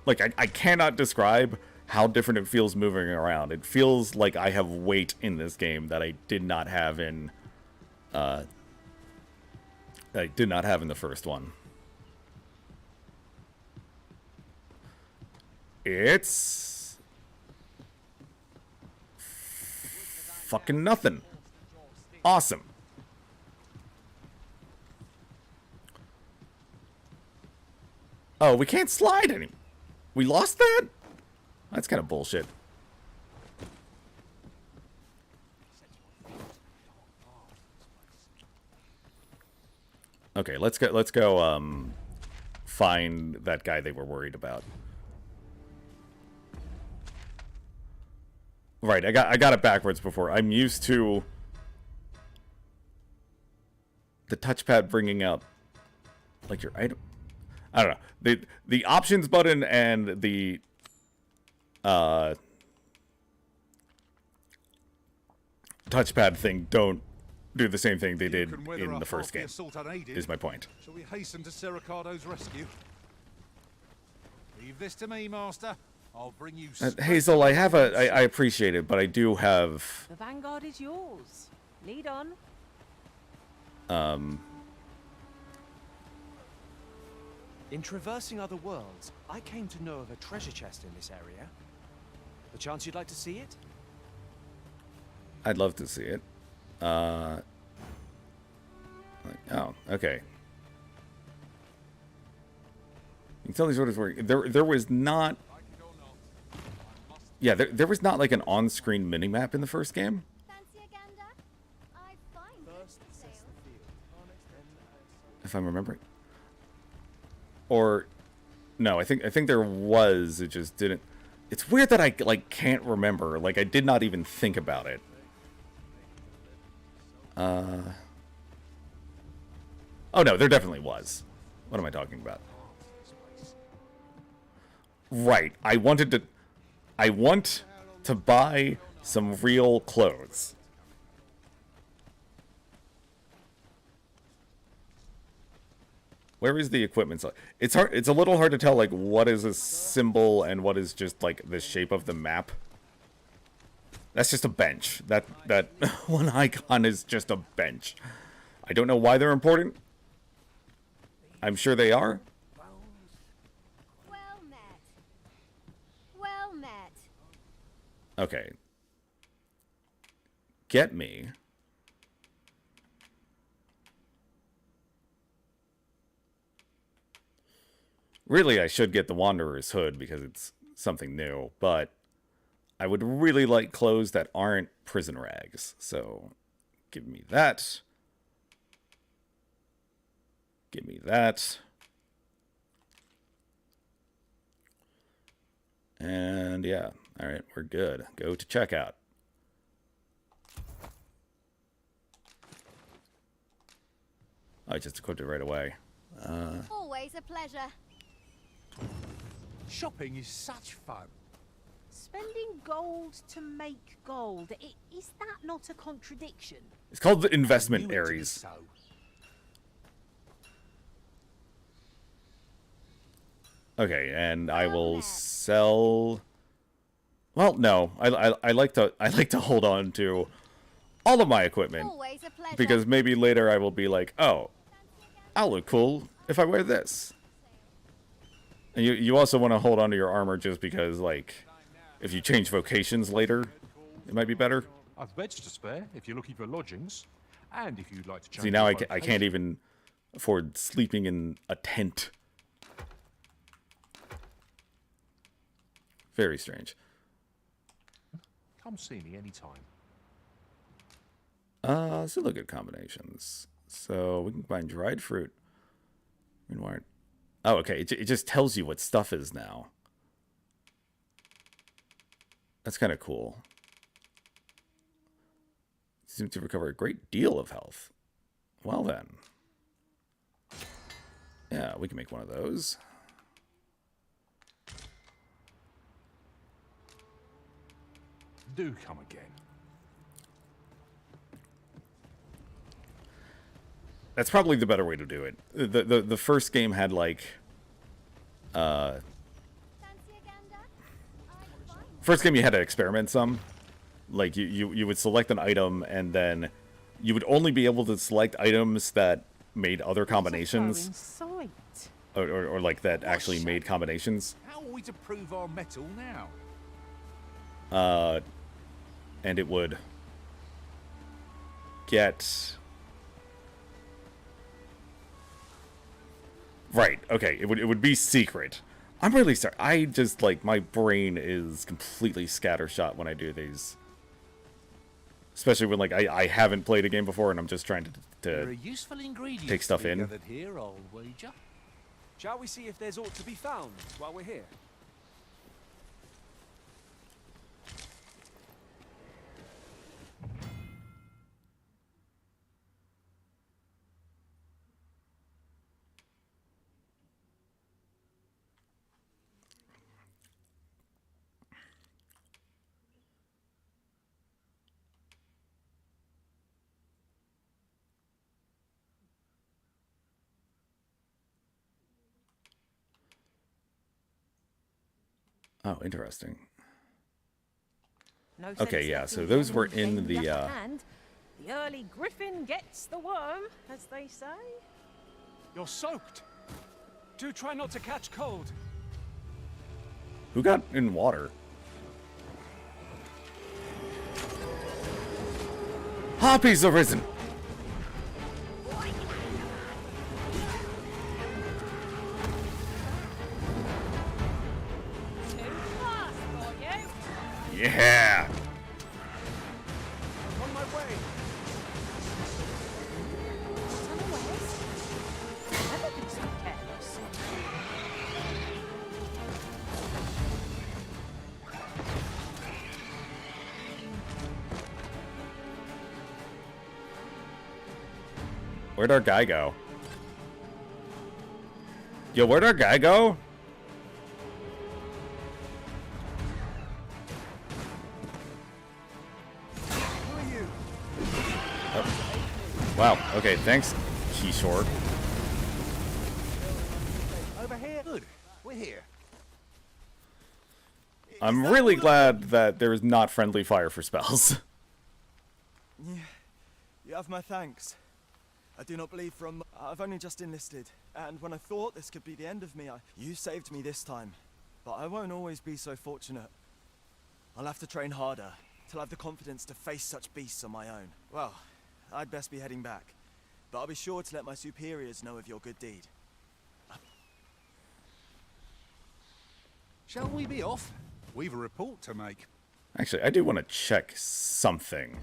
A: Like, I cannot describe how different it feels moving around. It feels like I have weight in this game that I did not have in, the first one. It's fucking nothing. Awesome. Oh, we can't slide anymore. We lost that? That's kind of bullshit. Okay, let's go find that guy they were worried about. Right, I got it backwards before. I'm used to the touchpad bringing up like your item. I don't know. The options button and the touchpad thing don't do the same thing they did in the first game. Is my point.
O: Shall we hasten to Sir Ricardo's rescue? Leave this to me, Master. I'll bring you.
A: Hazel, I appreciate it, but I do have.
J: The Vanguard is yours. Lead on.
M: In traversing other worlds, I came to know of a treasure chest in this area. The chance you'd like to see it?
A: I'd love to see it. Oh, okay. You can tell these orders were there was not. Yeah, there was not like an on-screen minimap in the first game. If I'm remembering. Or no, I think there was, it just didn't. It's weird that I like can't remember. Like I did not even think about it. Oh no, there definitely was. What am I talking about? Right. I want to buy some real clothes. Where is the equipment? It's hard. It's a little hard to tell, like, what is a symbol and what is just, like, the shape of the map. That's just a bench. That one icon is just a bench. I don't know why they're important. I'm sure they are.
K: Well met. Well met.
A: Okay. Get me. Really, I should get the Wanderer's Hood because it's something new, but I would really like clothes that aren't prison rags. So, give me that. Give me that. And yeah, all right, we're good. Go to checkout. I just equipped it right away.
K: Always a pleasure.
O: Shopping is such fun.
J: Spending gold to make gold. Is that not a contradiction?
A: It's called the investment, Ares. Okay, and I will sell. Well, no, I like to hold on to all of my equipment because maybe later I will be like, oh, I'll look cool if I wear this. And you also want to hold on to your armor just because, like, if you change vocations later, it might be better.
Q: I've beds to spare if you're looking for lodgings, and if you'd like to change.
A: See, now I can't even afford sleeping in a tent. Very strange.
Q: Come see me anytime.
A: Still look good combinations. So we can combine dried fruit. Green wine. Oh, okay. It just tells you what stuff is now. That's kind of cool. Seems to recover a great deal of health. Well then. Yeah, we can make one of those.
Q: Do come again.
A: That's probably the better way to do it. The first game had like first game you had to experiment some. Like you would select an item and then you would only be able to select items that made other combinations. Or like that actually made combinations.
O: How are we to prove our metal now?
A: And it would get... Right, okay, it would be secret. I'm really sorry. I just, like, my brain is completely scattershot when I do these. Especially when, like, I haven't played a game before and I'm just trying to take stuff in.
M: Here, old wager. Shall we see if there's aught to be found while we're here?
A: Oh, interesting.
J: No
A: okay, yeah, so those were in the,
J: The early griffin gets the worm, as they say.
M: You're soaked. Do try not to catch cold.
A: Who got in water? Harpy's arisen! Yeah!
M: I'm on my way.
J: Never been so careless.
A: Where'd our guy go? Yo, where'd our guy go? Wow, okay, thanks, Keyshore.
O: Over here. Good. We're here.
A: I'm really glad that there is not friendly fire for spells.
P: Yeah, you have my thanks. I do not believe from... I've only just enlisted, and when I thought this could be the end of me, you saved me this time. But I won't always be so fortunate. I'll have to train harder, till I have the confidence to face such beasts on my own. Well, I'd best be heading back, but I'll be sure to let my superiors know of your good deed.
O: Shall we be off? We've a report to make.
A: Actually, I do want to check something.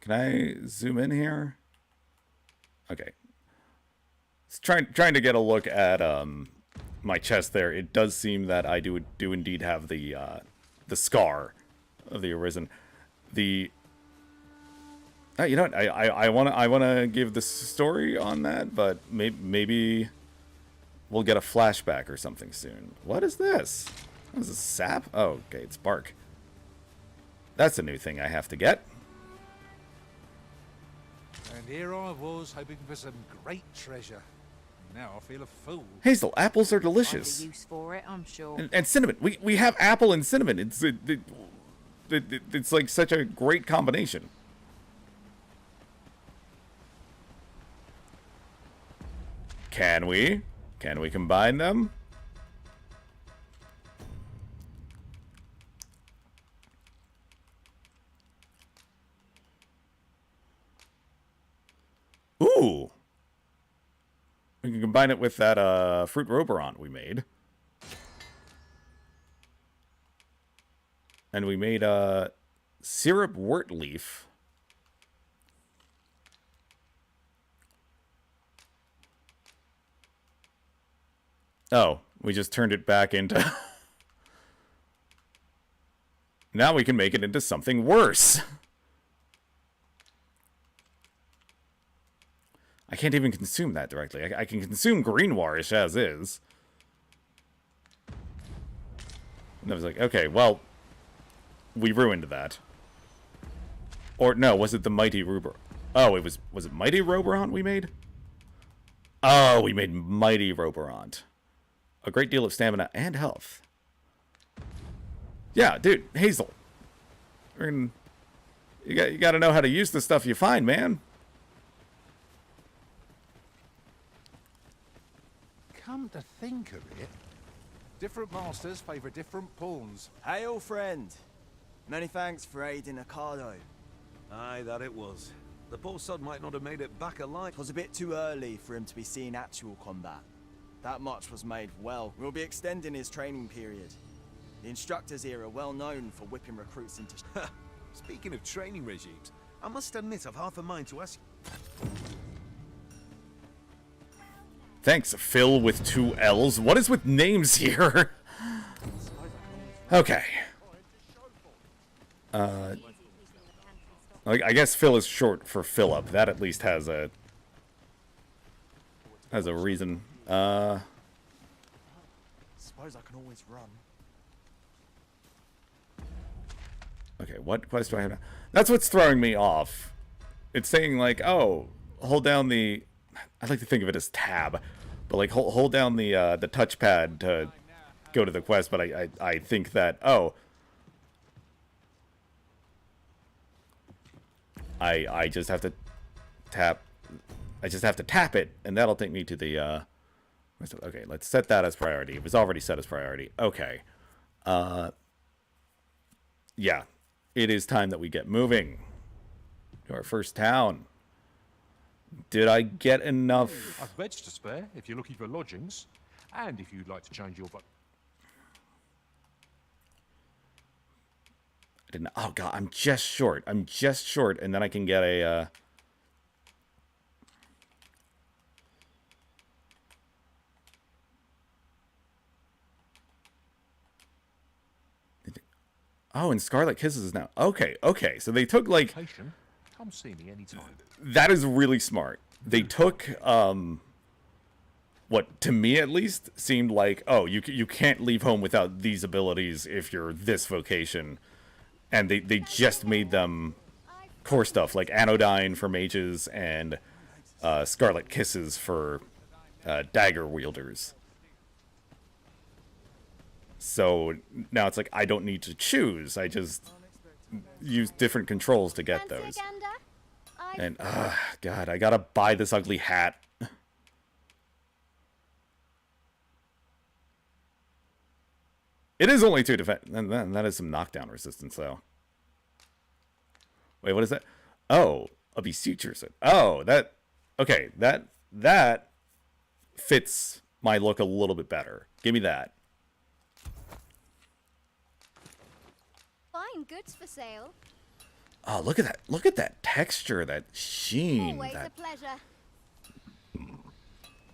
A: Can I zoom in here? Okay. Trying to get a look at my chest there. It does seem that I do indeed have the scar of the Arisen. You know what? I wanna give the story on that, but maybe we'll get a flashback or something soon. What is this? What is this, sap? Oh, okay, it's bark. That's a new thing I have to get.
O: And here I was, hoping for some great treasure. Now I feel a fool.
A: Hazel, apples are delicious.
J: Find a use for it, I'm sure.
A: And cinnamon. We have apple and cinnamon. It's like such a great combination. Can we combine them? Ooh. We can combine it with that fruit roberant we made. And we made a syrup wort leaf. Oh, we just turned it back into... Now we can make it into something worse. I can't even consume that directly. I can consume greenwarish as is. And I was like, okay, well, we ruined that. Or no, was it the Mighty Ruber? Oh, was it Mighty Roborant we made? Oh, we made Mighty Roborant. A great deal of stamina and health. Yeah, dude, Hazel. You got to know how to use the stuff you find, man.
O: Come to think of it, different masters favour different pawns.
P: Hail, friend. Many thanks for aiding Arcado.
N: Aye, that it was. The poor sod might not have made it back alive.
P: It was a bit too early for him to be seeing actual combat. That much was made well. We'll be extending his training period. The instructors here are well known for whipping recruits into...
N: Speaking of training regimes, I must admit I've half a mind to ask you.
A: Thanks, Phil with 2 L's. What is with names here? Okay. I guess Phil is short for Philip. That at least has a reason.
P: Suppose I can always run.
A: Okay, what quest do I have now? That's what's throwing me off. It's saying like, oh, hold down the... I like to think of it as tab, but like hold down the touchpad to go to the quest. But I think that, oh, I just have to tap. I just have to tap it, and that'll take me to the. Okay, let's set that as priority. It was already set as priority. Okay. Yeah, it is time that we get moving to our first town. Did I get enough?
Q: I've beds to spare if you're looking for lodgings, and if you'd like to change your...
A: I didn't. Oh god, I'm just short. I'm just short, and then I can get a. Oh, and Scarlet Kisses is now. Okay, okay. So they took like.
Q: Come see me anytime.
A: That is really smart. They took what to me at least seemed like, oh, you can't leave home without these abilities if you're this vocation, and they just made them core stuff like Anodyne for mages and Scarlet Kisses for dagger wielders. So now it's like I don't need to choose. I just use different controls to get those. And, God, I gotta buy this ugly hat. It is only 2 defense, and that is some knockdown resistance, though. Wait, what is that? Oh, a beseecher set. Oh, that... Okay, that fits my look a little bit better. Give me that.
K: Fine goods for sale.
A: Oh, look at that. Look at that texture, that sheen.
K: Always
A: that...
K: a pleasure.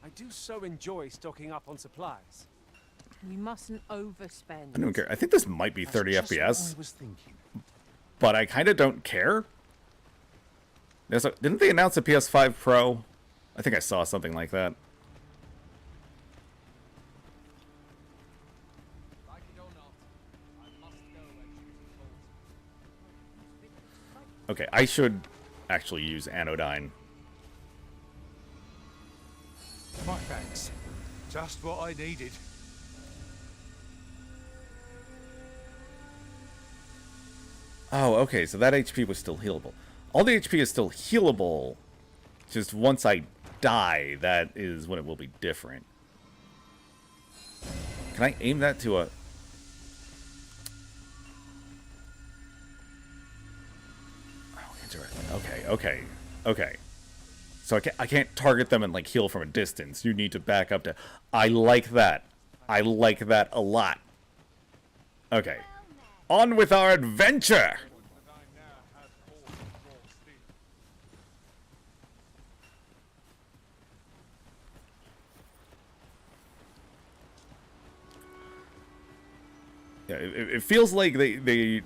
M: I do so enjoy stocking up on supplies.
J: We mustn't overspend.
A: I don't care. I think this might be 30
M: That's just
A: FPS.
M: what I was thinking.
A: But I kind of don't care. Didn't they announce a PS5 Pro? I think I saw something like that. Okay, I should actually use Anodyne.
O: My thanks. Just what I needed.
A: Oh, okay, so that HP was still healable. All the HP is still healable. Just once I die, that is when it will be different. Can I aim that to a... Oh, interesting. Okay. So I can't target them and, like, heal from a distance. You need to back up to... I like that. I like that a lot. Okay. On with our adventure! Yeah, it feels like they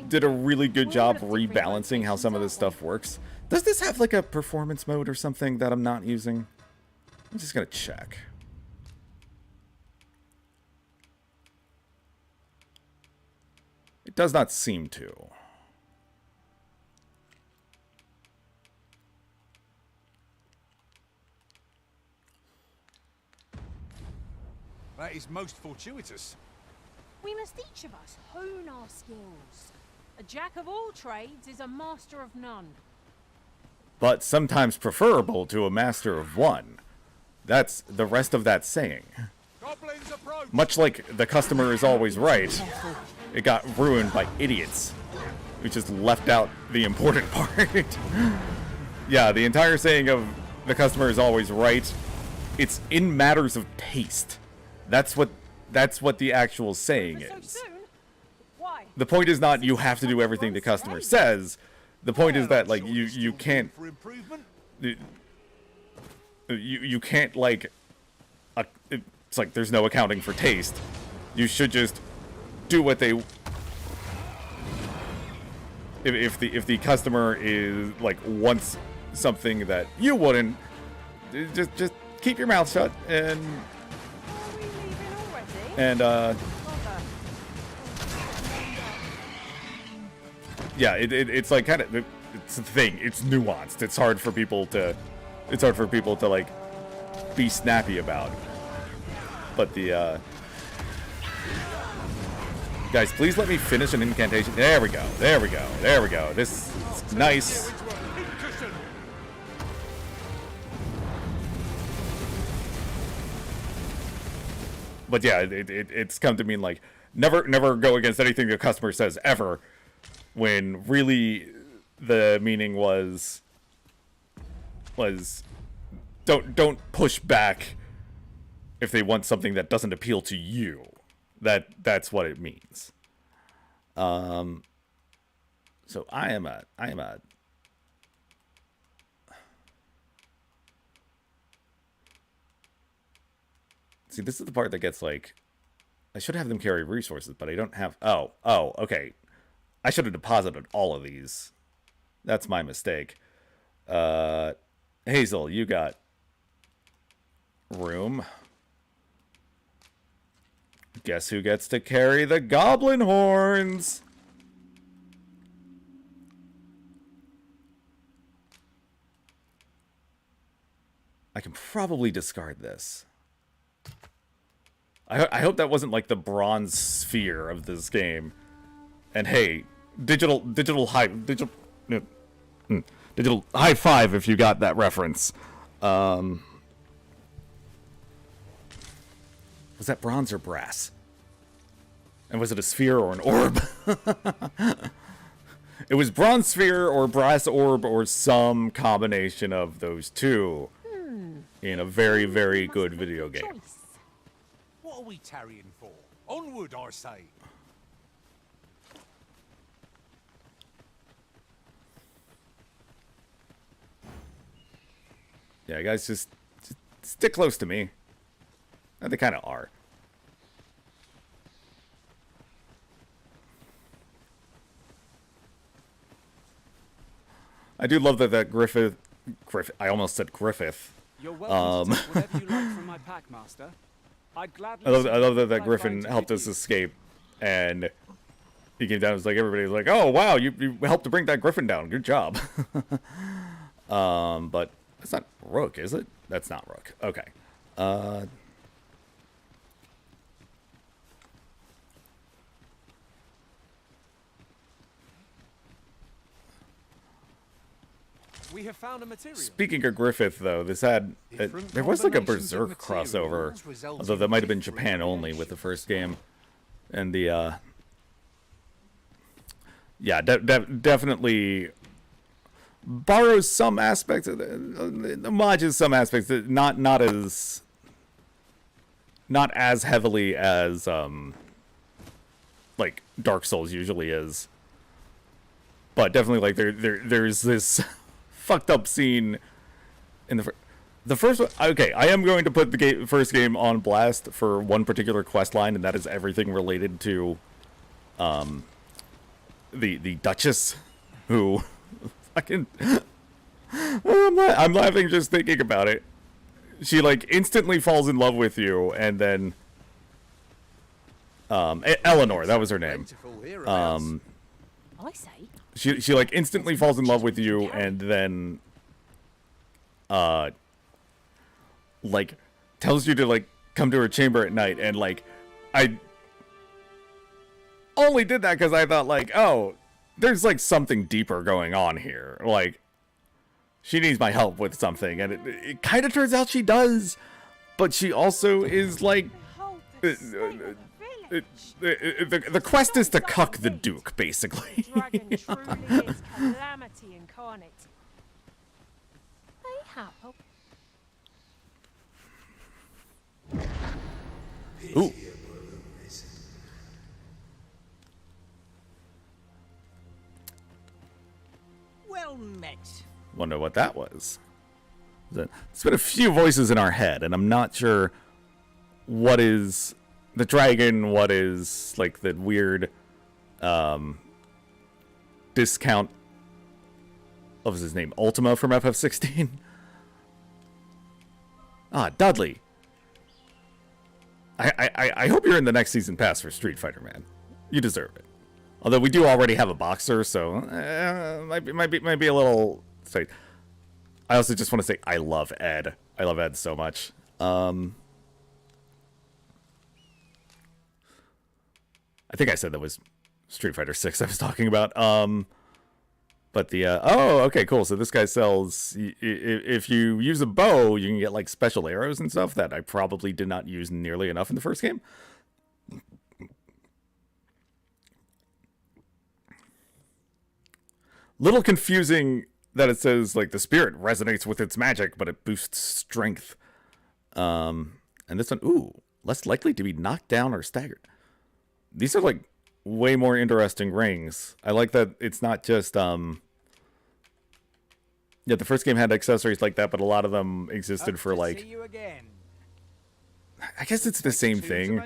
A: did a really good job rebalancing how some of this stuff works. Does this have like a performance mode or something that I'm not using? I'm just gonna check. It does not seem to.
O: That is most fortuitous.
J: We must each of us hone our skills. A jack of all trades is a master of none.
A: But sometimes preferable to a master of one. That's the rest of that saying. Much like the customer is always right, it got ruined by idiots who just left out the important part. Yeah, the entire saying of the customer is always right, it's in matters of taste. That's what the actual saying is. The point is not you have to do everything the customer says. The point is that like you can't you can't like it's like there's no accounting for taste. You should just do what they if the customer is like wants something that you wouldn't, just keep your mouth shut and yeah, it's like kind of it's the thing. It's nuanced. It's hard for people to like be snappy about. But the guys, please let me finish an incantation. There we go. There we go. There we go. This is nice. But yeah, it's come to mean like never go against anything the customer says ever, when really the meaning was don't push back if they want something that doesn't appeal to you. That's what it means. So I am a see, this is the part that gets like, I should have them carry resources, but I don't have, oh, okay. I should have deposited all of these. That's my mistake. Hazel, you got room. Guess who gets to carry the goblin horns? I can probably discard this. I hope that wasn't like the bronze sphere of this game. And hey, digital high five if you got that reference. Was that bronze or brass? And was it a sphere or an orb? It was bronze sphere or brass orb or some combination of those two in a very, very good video game.
O: What are we tarrying for? Onward, I say.
A: Yeah, guys, just stick close to me. And they kind of are. I do love that Griffith. I almost said Griffith.
R: You're welcome to take whatever you like from my pack, Master. I'd gladly.
A: I love that Griffin helped us escape, and he came down. It was like everybody was like, "Oh wow, you helped to bring that Griffin down. Good job." But that's not Rook, is it? That's not Rook. Okay.
M: We have found a material.
A: Speaking of Griffith, though, this had there was like a Berserk crossover, although that might have been Japan only with the first game, and the yeah, definitely borrows some aspects of homages some aspects, not as heavily as like Dark Souls usually is. But definitely, like, there's this fucked up scene in the first one. Okay, I am going to put the first game on blast for one particular quest line, and that is everything related to the Duchess, who fucking I'm laughing just thinking about it. She like instantly falls in love with you, and then Eleanor, that was her name.
J: I say.
A: She like instantly falls in love with you, and then like tells you to like come to her chamber at night, and like I only did that because I thought like, oh, there's like something deeper going on here. Like she needs my help with something, and it kind of turns out she does, but she also is like the quest is to cuck the Duke, basically.
J: Dragon truly is calamity incarnate. Hey, Happle.
A: Ooh.
S: Well met.
A: Wonder what that was. There's been a few voices in our head, and I'm not sure what is the dragon, what is like the weird discount. What was his name? Ultima from FF16. Ah, Dudley. I hope you're in the next season pass for Street Fighter, man. You deserve it. Although we do already have a boxer, so might be a little. Sorry. I also just want to say I love Ed. I love Ed so much. I think I said that was Street Fighter 6 I was talking about. But the oh, okay, cool. So this guy sells. If you use a bow, you can get like special arrows and stuff that I probably did not use nearly enough in the first game. Little confusing that it says like the spirit resonates with its magic, but it boosts strength. And this one, ooh, less likely to be knocked down or staggered. These are like way more interesting rings. I like that it's not just yeah, the first game had accessories like that, but a lot of them existed for like I guess it's the same thing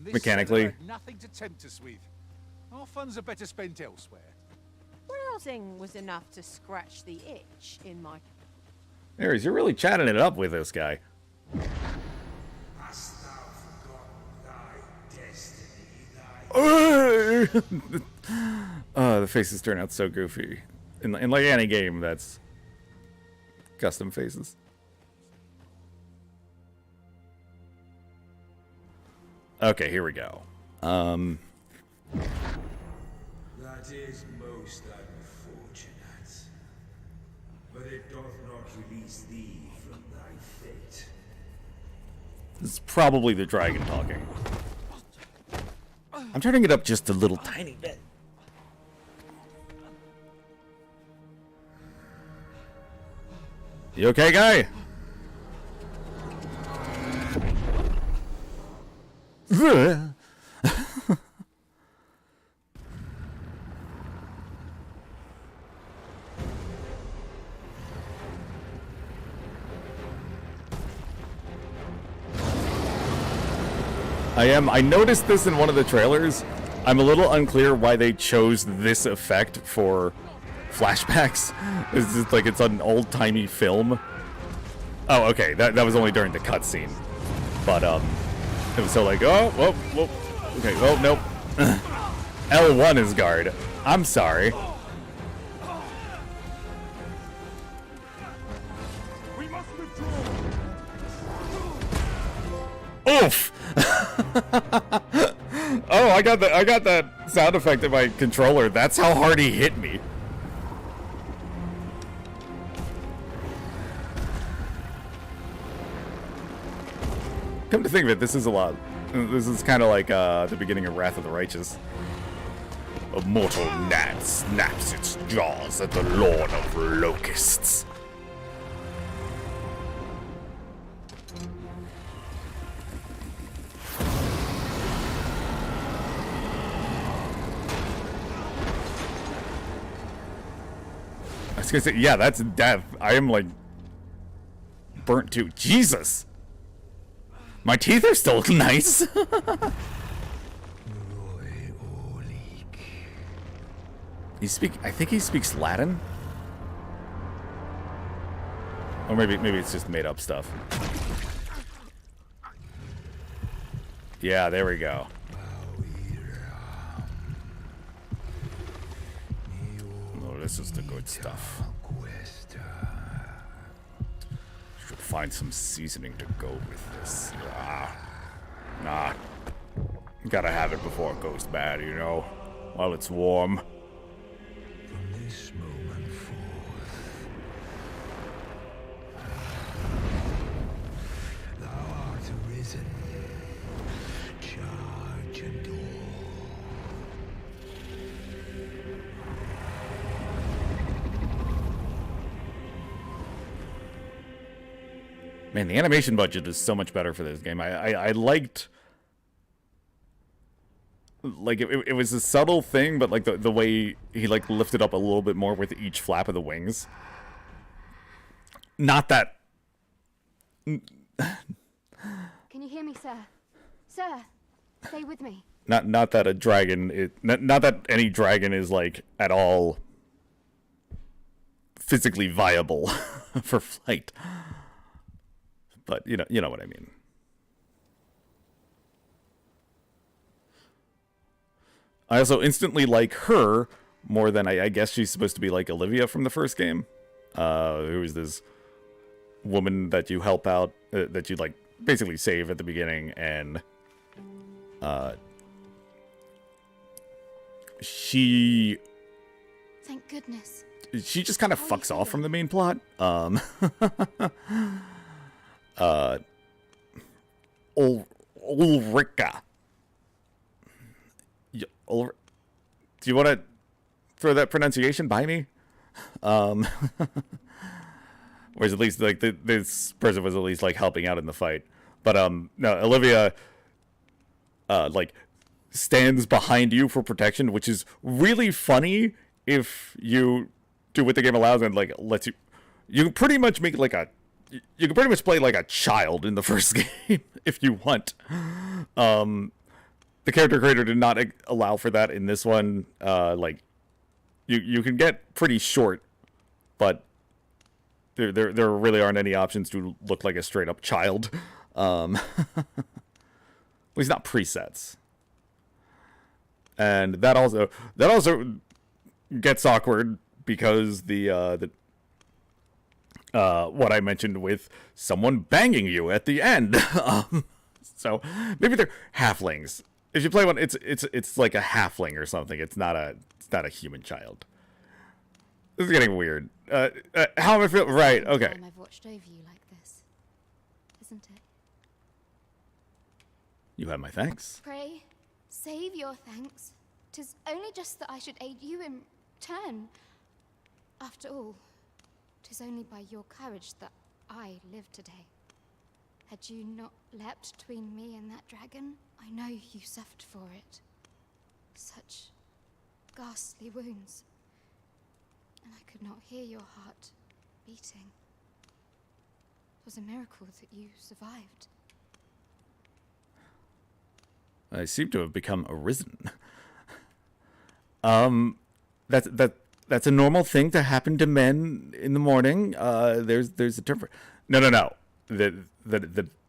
A: mechanically.
O: Nothing to tempt us with. Our funds are better spent elsewhere.
J: Browsing was enough to scratch the itch in my...
A: Ares, you're really chatting it up with this guy.
C: Hast thou forgotten thy destiny,
A: The faces turn out so goofy. In like any game that's custom faces. Okay, here we go.
C: That is most unfortunate, but it doth not release thee from thy fate.
A: This is probably the dragon talking. I'm turning it up just a little tiny bit. You okay, guy? I noticed this in one of the trailers. I'm a little unclear why they chose this effect for flashbacks. It's just like it's an old-timey film. Oh, okay, that was only during the cutscene. But it was so like, oh, whoa, whoa, okay, oh, nope. L1 is guard. I'm sorry.
F: We must withdraw.
A: Oof! Oh, I got that sound effect in my controller. That's how hard he hit me. Come to think of it, this is a lot. This is kind of like the beginning of Wrath of the Righteous. A mortal gnat snaps its jaws at the Lord of Locusts. was gonna say, yeah, that's death. I am like burnt too. Jesus, my teeth are still nice. I think he speaks Latin, or maybe it's just made up stuff. Yeah, there we go. Oh, this is the good stuff. Should find some seasoning to go with this. Nah. Gotta have it before it goes bad, you know? While it's warm.
C: From this moment forth, thou art arisen. Charge and all.
A: Man, the animation budget is so much better for this game. I liked, like, it was a subtle thing, but like the way he like lifted up a little bit more with each flap of the wings. Not that.
K: Can you hear me, sir? Sir, stay with me.
A: Not that a dragon. Not that any dragon is like at all physically viable for flight. But you know what I mean. I also instantly like her more than I guess she's supposed to be like Olivia from the first game, who is this woman that you help out, that you like basically save at the beginning, and she.
K: Thank goodness.
A: She just kind of fucks off from the main plot. Ulrika. Do you want to throw that pronunciation by me? Whereas at least like this person was at least like helping out in the fight. But no, Olivia like stands behind you for protection, which is really funny if you do what the game allows and like lets you. You can pretty much make like you can pretty much play like a child in the first game if you want. The character creator did not allow for that in this one. Like you can get pretty short, but there really aren't any options to look like a straight up child. Well, he's not presets, and that also gets awkward because the what I mentioned with someone banging you at the end. So maybe they're halflings. If you play one, it's like a halfling or something. It's not a human child. This is getting weird. How am I feeling? Right. Okay.
K: I've watched over you like this, isn't it?
A: You have my thanks.
K: Pray, save your thanks. 'Tis only just that I should aid you in turn. After all, 'tis only by your courage that I live today. Had you not leapt between me and that dragon, I know you suffered for it. Such ghastly wounds. And I could not hear your heart beating. It was a miracle that you survived.
A: I seem to have become arisen. That's a normal thing to happen to men in the morning. There's a term for. No. The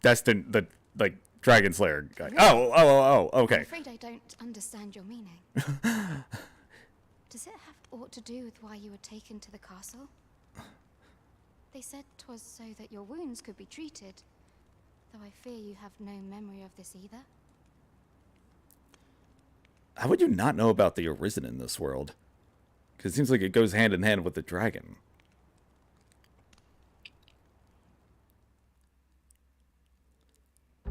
A: destined like Dragon Slayer guy.
K: Really?
A: Oh, okay.
K: I'm afraid I don't understand your meaning. Does it have aught to do with why you were taken to the castle? They said 'twas so that your wounds could be treated, though I fear you have no memory of this either.
A: How would you not know about the Arisen in this world? Because it seems like it goes hand in hand with the dragon.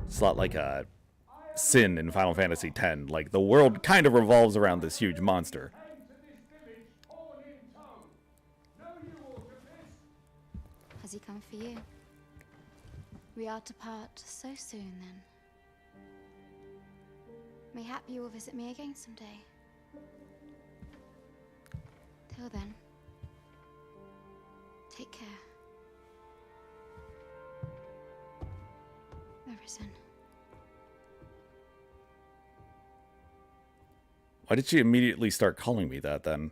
A: It's a lot like a Sin in Final Fantasy X. Like, the world kind of revolves around this huge monster.
K: Has he come for you? We are to part so soon, then. Mayhap you will visit me again someday. Till then, Take care. Arisen.
A: Why did she immediately start calling me that then?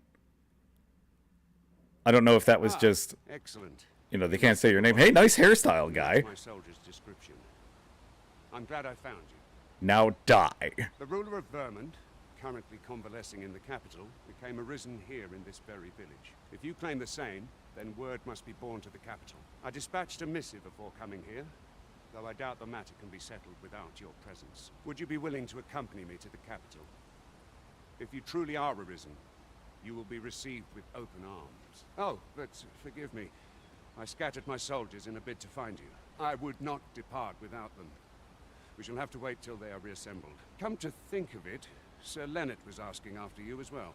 A: I don't know if that was just...
T: Excellent.
A: You know, they can't say your name. Hey, nice hairstyle, guy.
T: My soldier's description. I'm glad I found you.
A: Now die.
T: The ruler of Vermont, currently convalescing in the capital, became arisen here in this very village. If you claim the same, then word must be borne to the capital. I dispatched a missive before coming here, though I doubt the matter can be settled without your presence. Would you be willing to accompany me to the capital? If you truly are arisen, you will be received with open arms. Oh, but forgive me. I scattered my soldiers in a bid to find you. I would not depart without them. We shall have to wait till they are reassembled. Come to think of it, Sir Leonard was asking after you as well.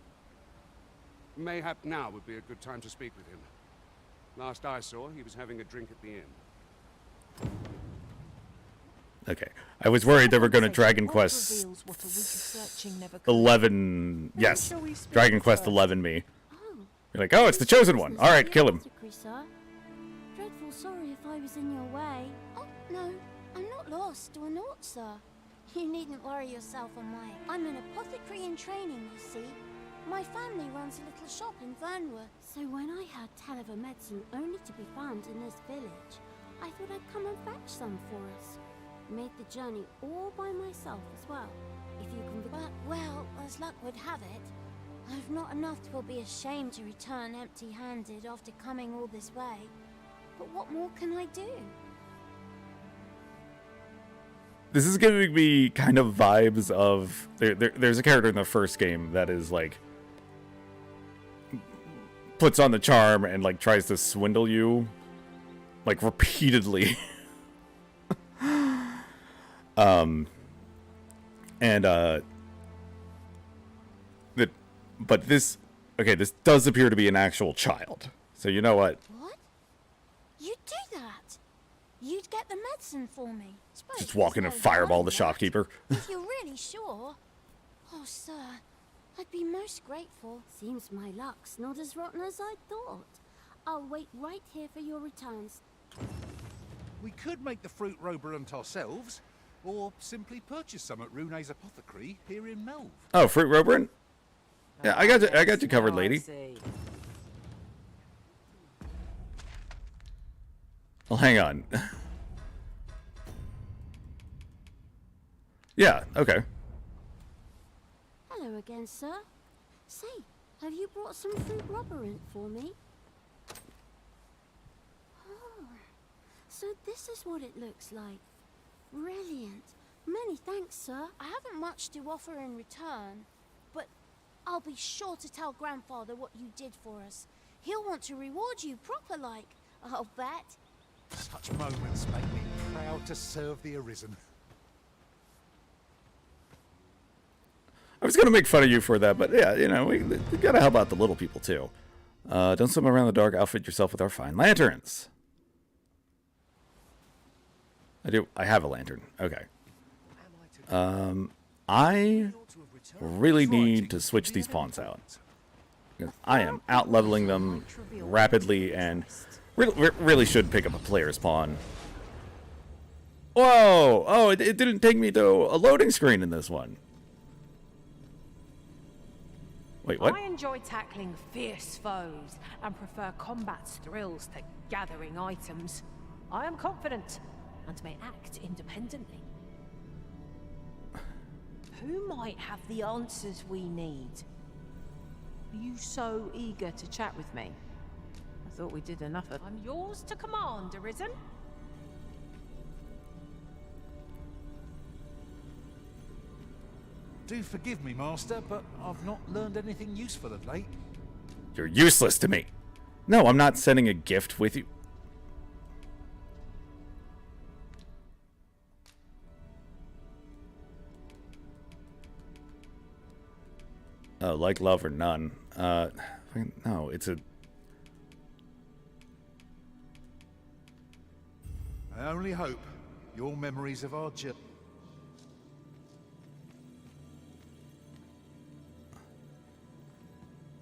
T: Mayhap now would be a good time to speak with him. Last I saw, he was having a drink at the inn.
A: Okay. I was worried they were going to Dragon Quest 11. Yes. Dragon Quest 11 me. You're like, oh, it's the chosen one. All right, kill him.
U: Dreadful sorry if I was in your way. Oh, no. I'm not lost or naught, sir. You needn't worry yourself on my... I'm an apothecary in training, you see. My family runs a little shop in Vernwood. So when I heard tell of a medicine only to be found in this village, I thought I'd come and fetch some for us. Made the journey all by myself as well. If you can... But, well, as luck would have it, I've not enough to be ashamed to return empty-handed after coming all this way. But what more can I do?
A: This is giving me kind of vibes of... There's a character in the first game that is, like... puts on the charm and, like, tries to swindle you. Like, repeatedly. But this... Okay, this does appear to be an actual child. So you know what?
U: What? You'd do that? You'd get the medicine for me?
A: Just walk in and fireball the shopkeeper.
U: If you're really sure. Oh, sir, I'd be most grateful. Seems my luck's not as rotten as I thought. I'll wait right here for your returns.
O: We could make the fruit roberant ourselves, or simply purchase some at Rune's Apothecary here in Melve.
A: Oh, fruit roberant? Yeah, I got you covered, lady. Well, hang on. Yeah, okay.
U: Hello again, sir. Say, have you brought some fruit roberant for me? Oh, so this is what it looks like. Brilliant. Many thanks, sir. I haven't much to offer in return, but I'll be sure to tell Grandfather what you did for us. He'll want to reward you proper like, I'll bet.
O: Such moments make me proud to serve the Arisen.
A: I was going to make fun of you for that, but yeah, you know, we got to help out the little people, too. Don't swim around the dark, outfit yourself with our fine lanterns. I have a lantern. Okay. I really need to switch these pawns out. I am out-leveling them rapidly and really should pick up a player's pawn. Whoa! Oh, it didn't take me to a loading screen in this one. Wait, what?
J: I enjoy tackling fierce foes and prefer combat's thrills to gathering items. I am confident and may act independently. Who might have the answers we need? Are you so eager to chat with me? I thought we did enough of... I'm yours to command, Arisen.
O: Do forgive me, Master, but I've not learned anything useful of late.
A: You're useless to me. No, I'm not sending a gift with you. Oh, like love or none. No, it's a...
O: I only hope your memories of our journey...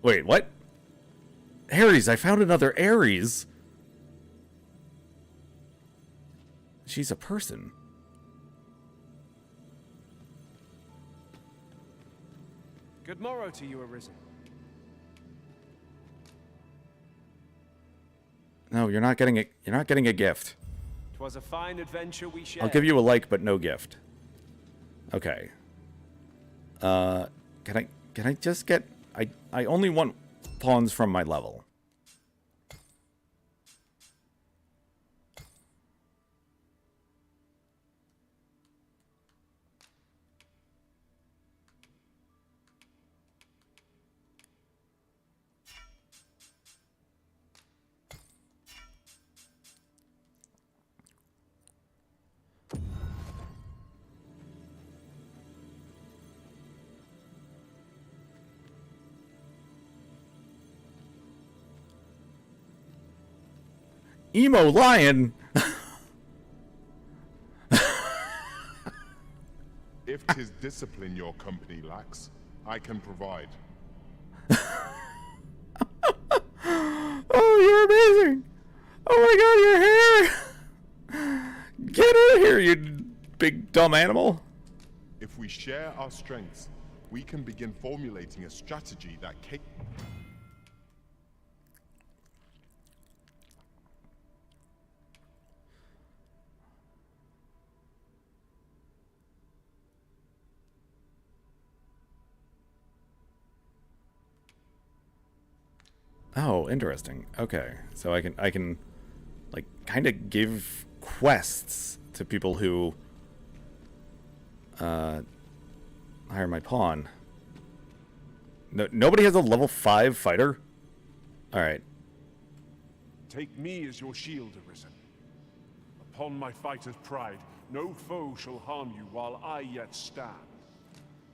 A: Wait, what? Ares, I found another Ares. She's a person.
M: Good morrow to you, Arisen.
A: No, you're not getting it. You're not getting a gift.
M: 'Twas a fine adventure we shared.
A: I'll give you a like, but no gift. Okay. Can I just get... I only want pawns from my level. Emo lion.
B: If 'tis discipline your company lacks, I can provide.
A: Oh, you're amazing. Oh my god, your hair. Get out of here, you big dumb animal.
B: If we share our strengths, we can begin formulating a strategy that
A: Oh, interesting. Okay, so I can, like, kind of give quests to people who, hire my pawn. No, nobody has a level 5 fighter? Alright.
V: Take me as your shield, Arisen. Upon my fighter's pride, no foe shall harm you while I yet stand.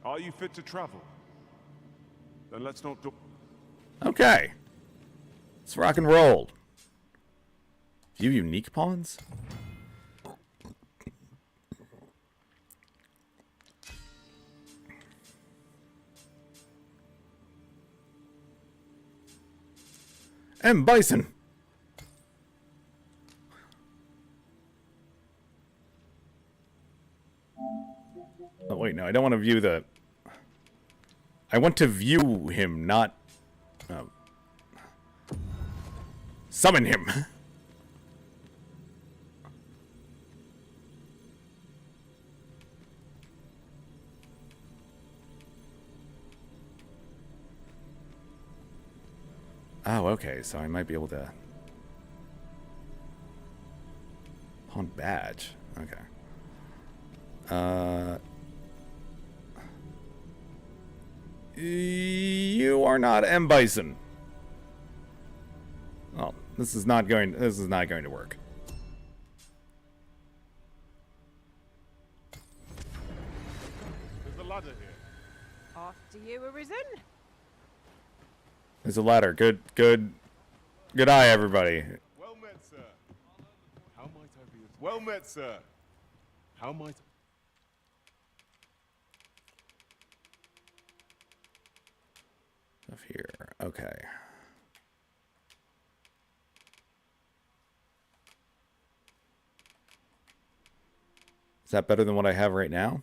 V: Are you fit to travel? Then let's not do...
A: Okay. Let's rock and roll. View unique pawns? M. Bison. Oh, wait, no, I don't want to view the... I want to view him, not... summon him. Oh, okay, so I might be able to... pawn badge. Okay. You are not M. Bison. Oh, this is not going to work.
V: There's a ladder here.
J: After you, Arisen.
A: There's a ladder. Good eye, everybody.
B: Well met, sir. How might I be? Well met, sir. How might?
A: Up here. Okay. Is that better than what I have right now?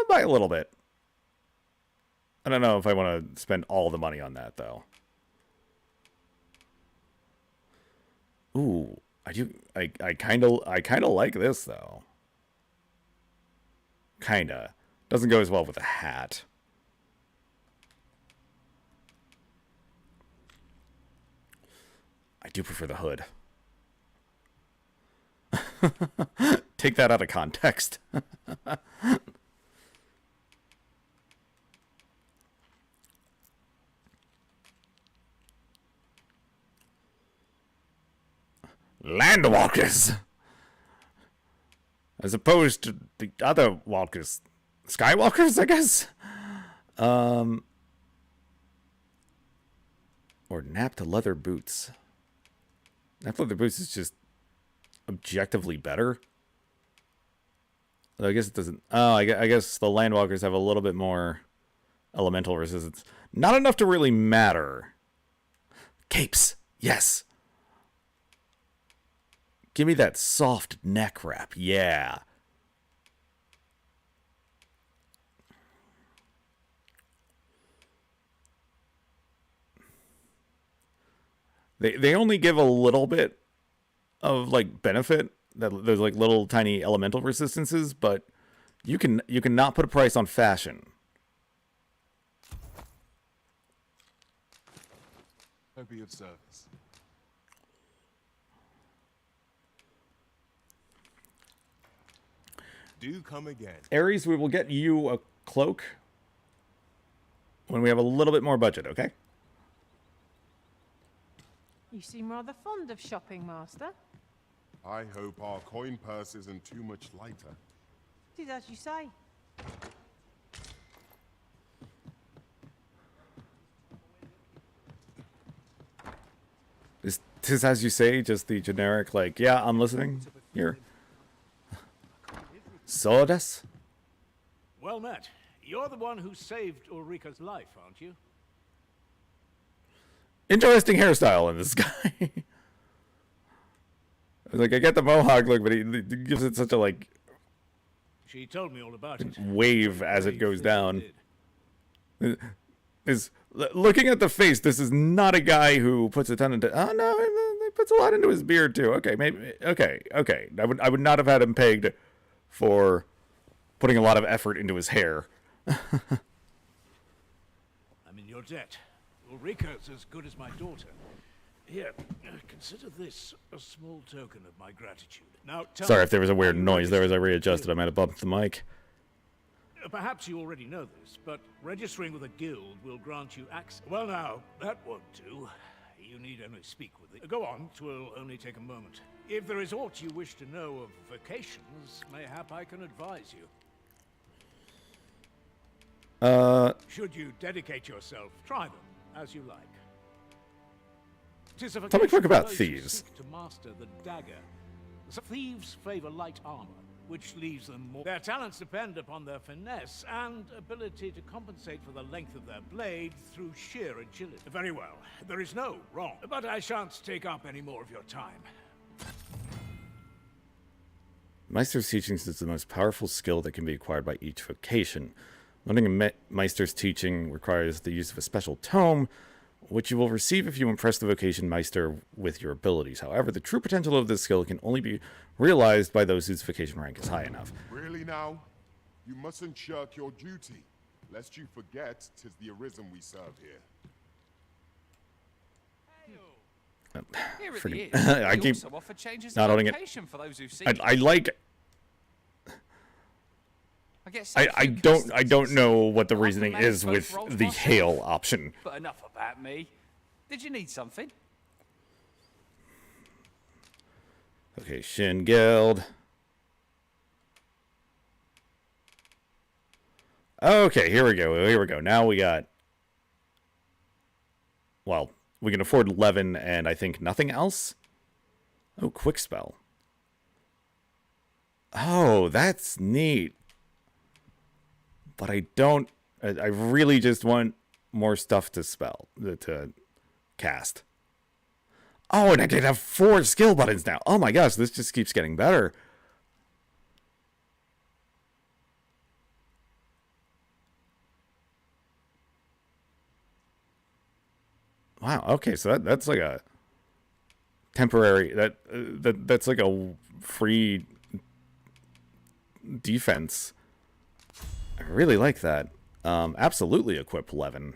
A: By a little bit. I don't know if I want to spend all the money on that, though. Ooh, I kind of like this, though. Kinda. Doesn't go as well with a hat. I do prefer the hood. Take that out of context. Landwalkers! As opposed to the other walkers. Skywalkers, I guess? Or napped leather boots. Napped leather boots is just objectively better. I guess it doesn't... Oh, I guess the Landwalkers have a little bit more elemental resistance. Not enough to really matter. Capes! Yes! Give me that soft neck wrap. Yeah. They only give a little bit of like benefit. That there's like little tiny elemental resistances, but you can not put a price on fashion.
B: I'll be of service. Do come again.
A: Ares, we will get you a cloak when we have a little bit more budget, okay?
J: You seem rather fond of shopping, Master.
B: I hope our coin purse isn't too much lighter.
J: It is as you say.
A: Is this, as you say, just the generic, like, yeah, I'm listening here? Sodas?
O: Well met. You're the one who saved Ulrika's life, aren't you?
A: Interesting hairstyle in this guy. Like, I get the mohawk look, but he gives it such a, like,
O: She told me all about it.
A: wave as it goes down. Looking at the face, this is not a guy who puts a ton into... Oh, no, he puts a lot into his beard, too. Okay, maybe... Okay. I would not have had him pegged for putting a lot of effort into his hair.
O: I'm in your debt. Ulrika's as good as my daughter. Here, consider this a small token of my gratitude. Now,
A: Sorry if there was a weird noise there as I readjusted. I might have bumped the mic.
O: Perhaps you already know this, but registering with a guild will grant you access. Well, now, that won't do. You need only speak with it. Go on, 'twill only take a moment. If there is aught you wish to know of vacations, mayhap I can advise you. Should you dedicate yourself, try them as you like.
A: Tell me quick about thieves.
O: To master the dagger. Some thieves favor light armor, which leaves them more. Their talents depend upon their finesse and ability to compensate for the length of their blade through sheer agility. Very well, there is no wrong, but I shan't take up any more of your time.
A: Meister's teachings is the most powerful skill that can be acquired by each vocation. Learning a Meister's teaching requires the use of a special tome, which you will receive if you impress the vocation Meister with your abilities. However, the true potential of this skill can only be realized by those whose vocation rank is high enough.
B: Really now? You mustn't shirk your duty, lest you forget 'tis the Arisen we serve here.
D: Here it
A: Freaking-
D: is.
A: I
D: He
A: keep
D: also offer changes
A: not
D: of
A: holding it.
D: location for those who seek
A: I like. I don't know what the reasoning is with the hail option.
D: But enough about me. Did you need something?
A: Okay, Shin Guild. Okay, here we go. Now we got... Well, we can afford Levin and I think nothing else? Oh, Quick Spell. Oh, that's neat. But I don't... I really just want more stuff to spell, to cast. Oh, and I did have 4 skill buttons now. Oh my gosh, this just keeps getting better. Wow, okay, so that's like a temporary... That's like a free defense. I really like that. Absolutely equip Levin.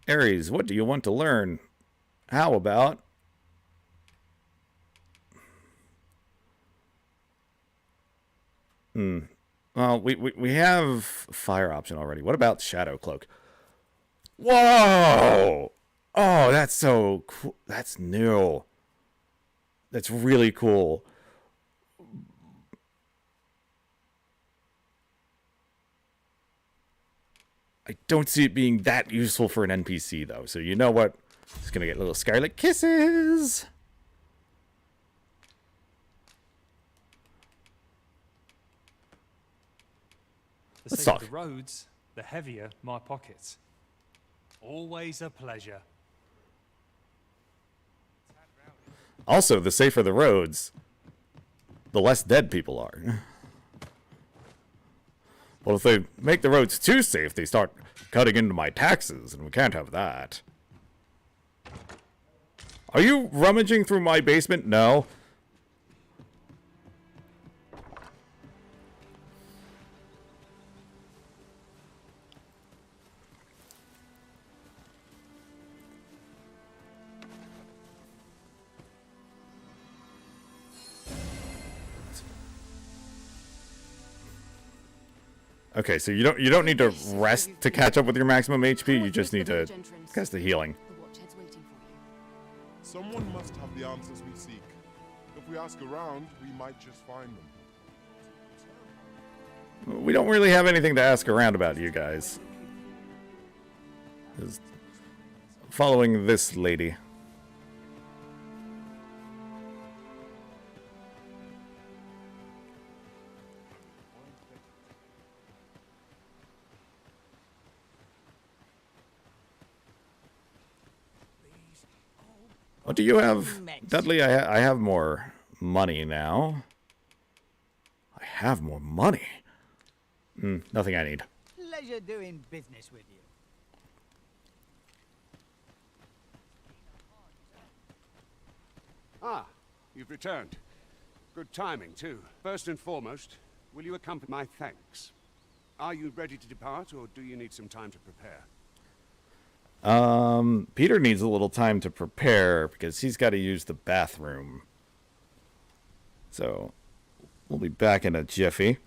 A: Ares, what do you want to learn? How about... Well, we have fire option already. What about Shadow Cloak? Whoa! Oh, that's so cool. That's new. That's really cool. I don't see it being that useful for an NPC, though. So you know what? Just gonna get little Scarlet Kisses.
G: The
A: Let's
G: safer
A: talk.
G: the roads, the heavier my pockets. Always a pleasure.
A: Also, the safer the roads, the less dead people are. Well, if they make the roads too safe, they start cutting into my taxes, and we can't have that. Are you rummaging through my basement? No. Okay, so you don't need to rest to catch up with your maximum HP. You just need to cast the healing.
B: Someone must have the answers we seek. If we ask around, we might just find them.
A: We don't really have anything to ask around about, you guys. Just following this lady. What do you have, Dudley? I have more money now. I have more money. Nothing I need.
S: Pleasure doing business with you.
T: Ah, you've returned. Good timing, too. First and foremost, will you accompany my thanks? Are you ready to depart, or do you need some time to prepare?
A: Peter needs a little time to prepare because he's got to use the bathroom. So, we'll be back in a jiffy.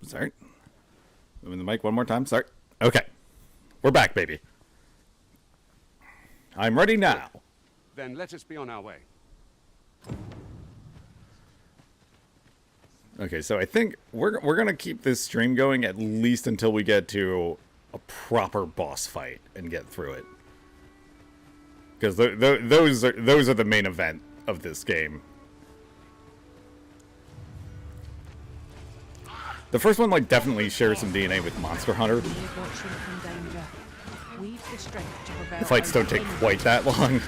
A: Sorry. Moving the mic one more time. Sorry. Okay. We're back, baby. I'm ready now.
T: Then let us be on our way.
A: Okay, so I think we're gonna keep this stream going at least until we get to a proper boss fight and get through it. Because those are the main event of this game. The first one, like, definitely shares some DNA with Monster Hunter. The fights don't take quite that long.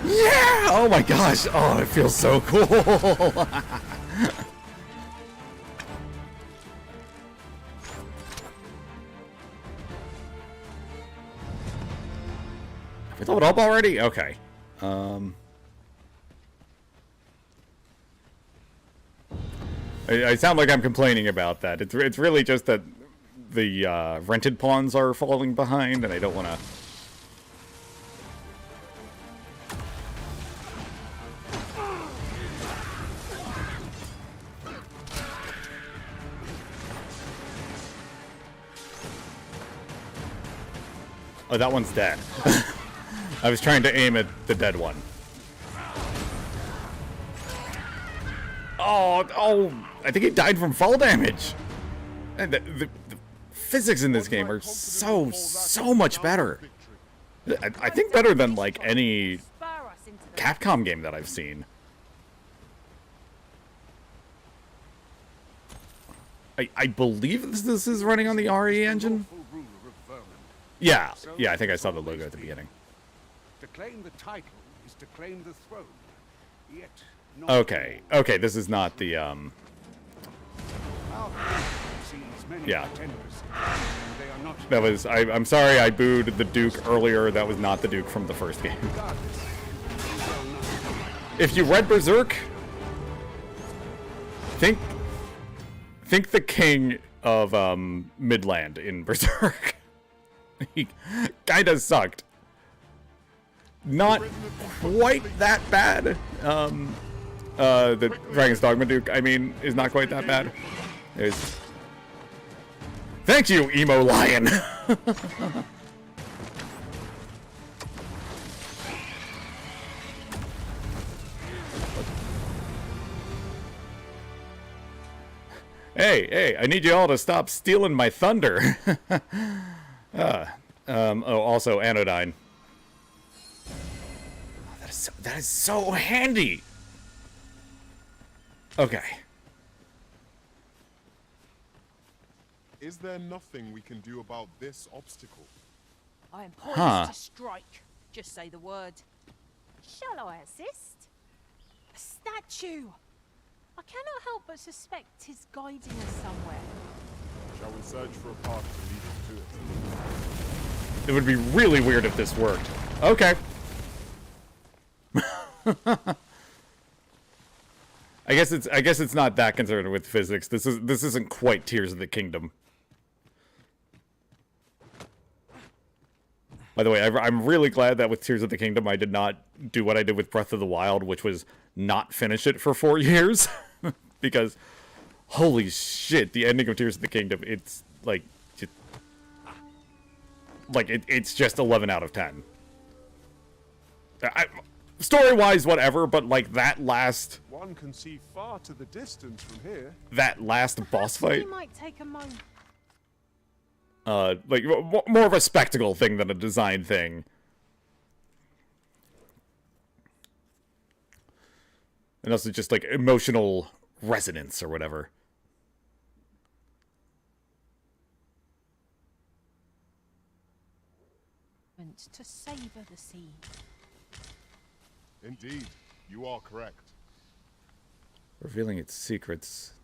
A: Yeah! Oh my gosh! Oh, it feels so cool! We leveled up already? Okay. I sound like I'm complaining about that. It's really just that the rented pawns are falling behind, and I don't want to... Oh, that one's dead. I was trying to aim at the dead one. Oh, I think he died from fall damage. And the physics in this game are so much better. I think better than, like, any Capcom game that I've seen. I believe this is running on the RE engine. Yeah, I think I saw the logo at the beginning.
T: To claim the title is to claim the throne. Yet
A: Okay, this is not the yeah. That was I'm sorry I booed the Duke earlier. That was not the Duke from the first game. If you read Berserk, think the king of Midland in Berserk. He kinda sucked. Not quite that bad. The Dragon's Dogma Duke, I mean, is not quite that bad. There's... Thank you, Emo Lion! Hey, I need you all to stop stealing my thunder. Oh, also Anodyne. Oh, that is so handy. Okay.
B: Is there nothing we can do about this obstacle?
J: I am poised to strike. Just say the word.
U: Shall I assist?
J: A statue! I cannot help but suspect 'tis guiding us somewhere.
B: Shall we search for a path to lead us to it?
A: It would be really weird if this worked. Okay. I guess it's not that concerned with physics. This isn't quite Tears of the Kingdom. By the way, I'm really glad that with Tears of the Kingdom I did not do what I did with Breath of the Wild, which was not finish it for 4 years. Because, holy shit, the ending of Tears of the Kingdom, it's like, it's just 11 out of 10. Story-wise, whatever, but like that last...
B: One can see far to the distance from here.
A: That last boss fight...
J: We might take a moment.
A: Like, more of a spectacle thing than a design thing. And also just, like, emotional resonance or whatever.
J: To savor the scene.
B: Indeed, you are correct.
A: Revealing its secrets.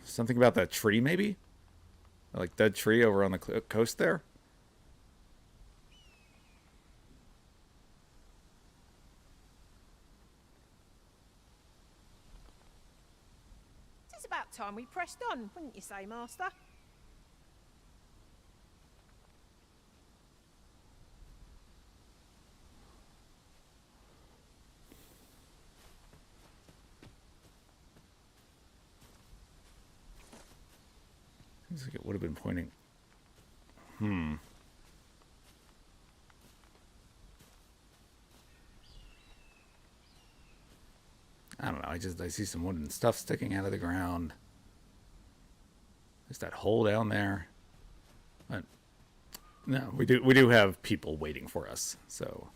A: Something about that tree, maybe? Like, dead tree over on the coast there?
J: It's about time we pressed on, wouldn't you say, Master?
A: Seems like it would have been pointing. I don't know. I see some wooden stuff sticking out of the ground. There's that hole down there. But no, we do have people waiting for us, so.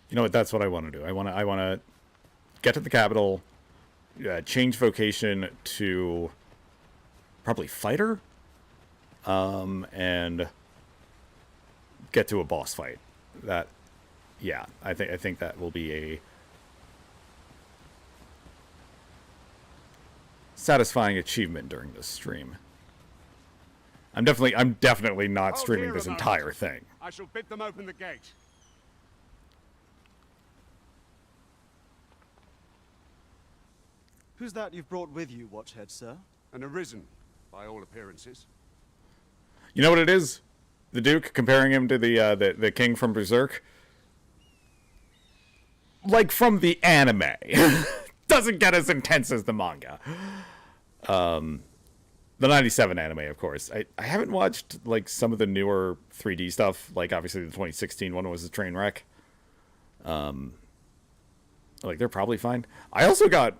A: You know what? That's what I want to do. I want to get to the capital, change vocation to probably fighter, and get to a boss fight. That, yeah, I think that will be a satisfying achievement during this stream. I'm definitely not streaming this entire thing.
T: I shall bid them open the gate.
P: Who's that you've brought with you, Watchhead, sir?
T: An Arisen, by all appearances.
A: You know what it is? The Duke, comparing him to the king from Berserk. Like from the anime. Doesn't get as intense as the manga. The 97 anime, of course. I haven't watched like some of the newer 3D stuff. Like obviously the 2016 one was a train wreck. Like they're probably fine. I also got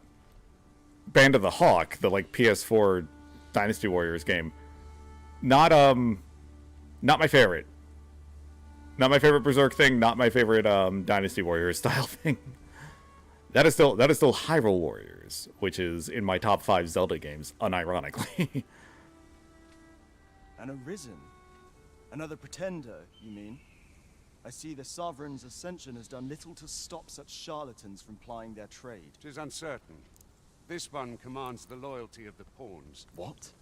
A: Band of the Hawk, the like PS4 Dynasty Warriors game. Not my favorite. Not my favorite Berserk thing, not my favorite Dynasty Warriors style thing. That is still Hyrule Warriors, which is in my top 5 Zelda games, unironically.
P: An Arisen? Another pretender, you mean? I see the Sovereign's ascension has done little to stop such charlatans from plying their trade.
T: 'Tis uncertain. This one commands the loyalty of the pawns.
P: What?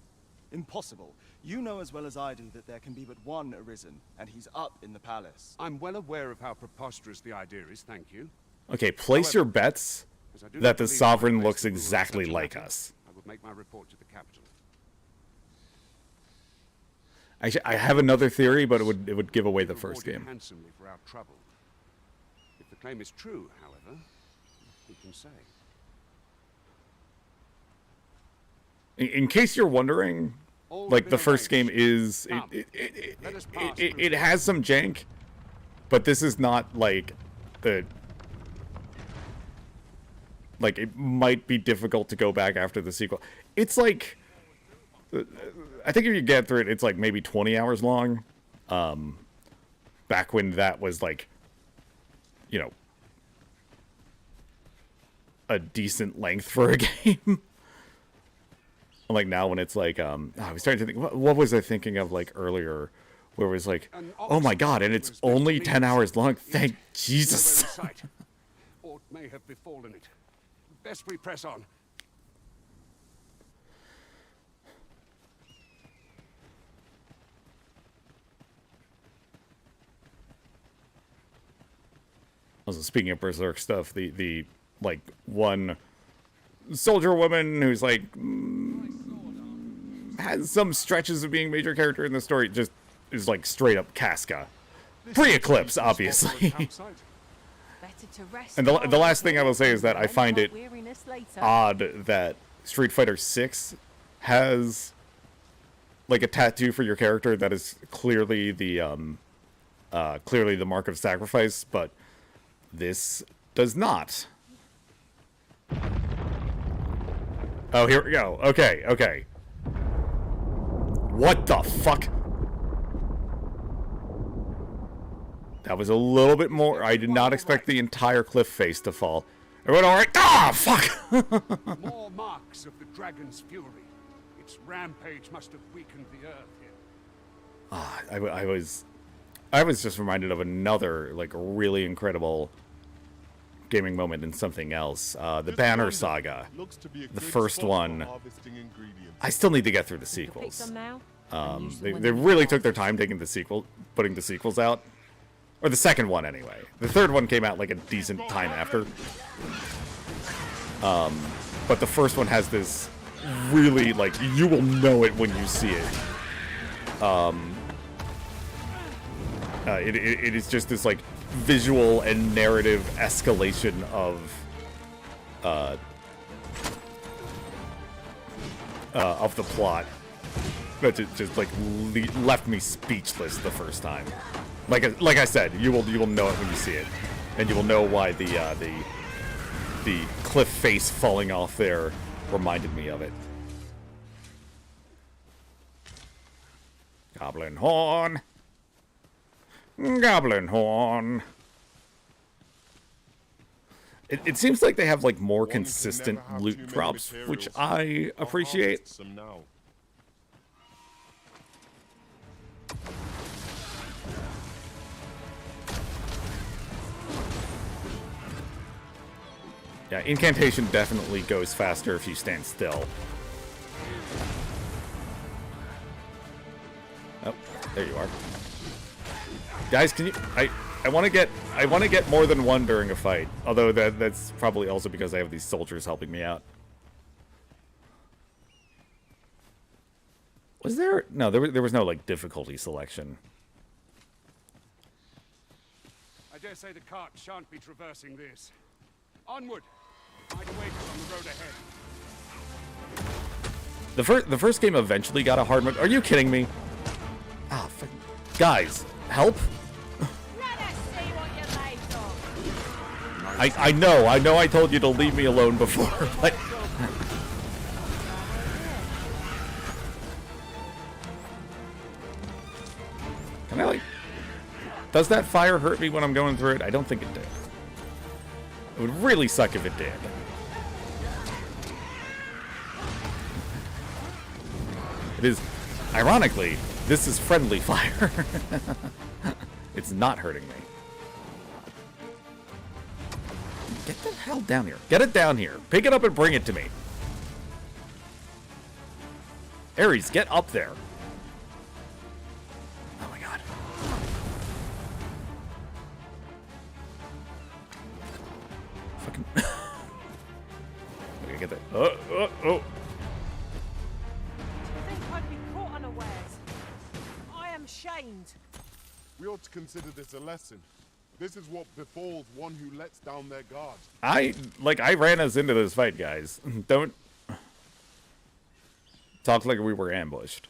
P: Impossible. You know as well as I do that there can be but one Arisen, and he's up in the palace.
T: I'm well aware of how preposterous the idea is, thank you.
A: Okay, place your bets that the Sovereign looks exactly like us.
T: I will make my report to the capital.
A: I have another theory, but it would give away the first game.
T: Handsomely for our trouble. If the claim is true, however, who can say?
A: In case you're wondering, like the first game is it has some jank, but this is not like the like it might be difficult to go back after the sequel. It's like I think if you get through it, it's like maybe 20 hours long. Back when that was like, you know, a decent length for a game. Like now when it's like, I was starting to think, what was I thinking of like earlier, where it was like, oh my god, and it's only 10 hours long. Thank Jesus.
T: Aught may have befallen it. Best we press on.
A: Also, speaking of Berserk stuff, the like one soldier woman who's like has some stretches of being major character in the story just is like straight up Casca. Pre-Eclipse, obviously. And the last thing I will say is that I find it odd that Street Fighter 6 has like a tattoo for your character that is clearly the mark of sacrifice, but this does not. Oh, here we go. Okay, okay. What the fuck? That was a little bit more. I did not expect the entire cliff face to fall. Everyone alright? Ah, fuck!
T: More marks of the dragon's fury. Its rampage must have weakened the earth here.
A: Ah, I was just reminded of another, like, really incredible gaming moment in something else. The Banner Saga. The first one. I still need to get through the sequels. They really took their time putting the sequels out. Or the second one, anyway. The third one came out, like, a decent time after. But the first one has this really, like, you will know it when you see it. It is just this, like, visual and narrative escalation of of the plot that just like left me speechless the first time. Like I said, you will know it when you see it, and you will know why the cliff face falling off there reminded me of it. Goblin horn. Goblin horn. It seems like they have like more consistent loot drops, which I appreciate.
B: Some now.
A: Yeah, incantation definitely goes faster if you stand still. Oh, there you are. Guys, can you I want to get more than one during a fight. Although that's probably also because I have these soldiers helping me out. Was there? No, there was no like difficulty selection.
T: I dare say the cart shan't be traversing this. Onward! Find a way on the road ahead.
A: The first game eventually got a hard mode. Are you kidding me? Ah, guys, help! I know I told you to leave me alone before, but can I like? Does that fire hurt me when I'm going through it? I don't think it did. It would really suck if it did. It is, ironically, this is friendly fire. It's not hurting me. Get the hell down here. Get it down here. Pick it up and bring it to me. Ares, get up there. Oh my god. Fucking. Okay, get that. Oh.
J: I think I'd be caught unawares. I am shamed.
B: We ought to consider this a lesson. This is what befalls one who lets down their guard.
A: I ran us into this fight, guys. Don't talk like we were ambushed.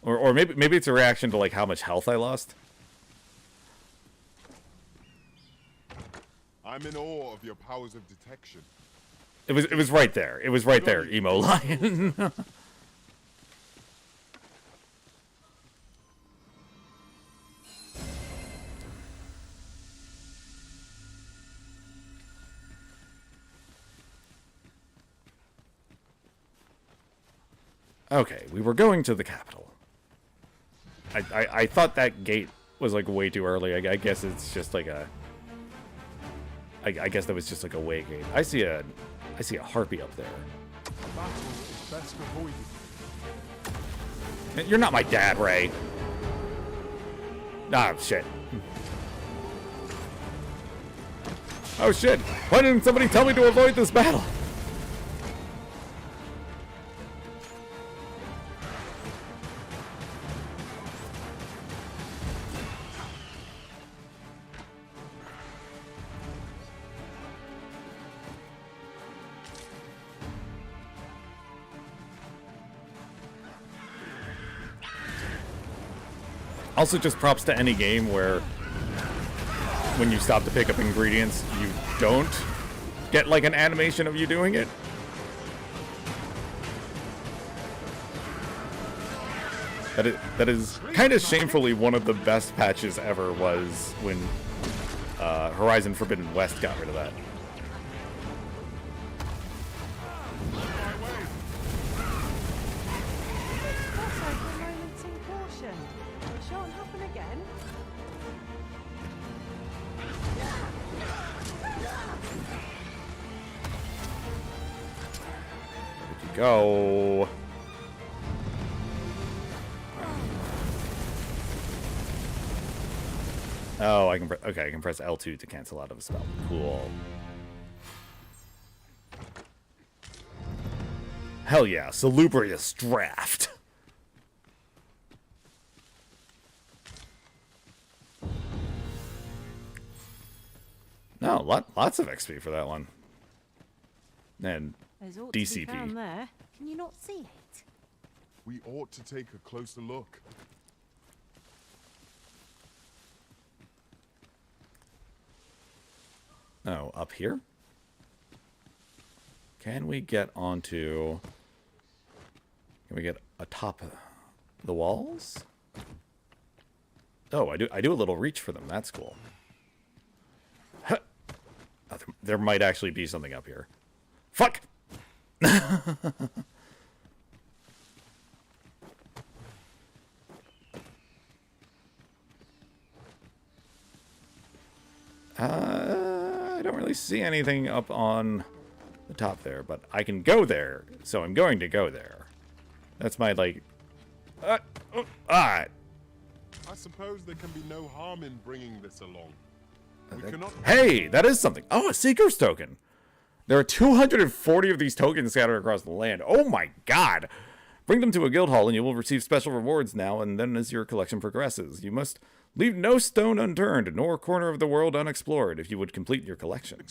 A: Or maybe it's a reaction to like how much health I lost.
B: I'm in awe of your powers of detection.
A: It was right there. It was right there, emo lion. Okay, we were going to the capital. I thought that gate was like way too early. I guess it's just like a. I guess that was just like a way gate. I see a harpy up there.
F: Battle is best avoided.
A: You're not my dad, Ray. Ah, shit. Oh shit! Why didn't somebody tell me to avoid this battle? Also, just props to any game where when you stop to pick up ingredients, you don't get like an animation of you doing it. That is kind of shamefully one of the best patches ever was when Horizon Forbidden West got rid of that. Go. Oh, I can okay, I can press L2 to cancel out of a spell. Cool. Hell yeah, salubrious draft. No, lots of XP for that one. And
J: There's ought to be
A: DCP.
J: found there. Can you not see it?
B: We ought to take a closer look.
A: Oh, up here? Can we get onto... Can we get atop the walls? Oh, I do a little reach for them. That's cool. Huh. Oh, there might actually be something up here. Fuck! I don't really see anything up on the top there, but I can go there, so I'm going to go there. That's my, like...
B: I suppose there can be no harm in bringing this along. We cannot...
A: Hey, that is something. Oh, a Seeker's token. There are 240 of these tokens scattered across the land. Oh my god! Bring them to a guild hall and you will receive special rewards now and then as your collection progresses. You must leave no stone unturned, nor corner of the world unexplored if you would complete your collection.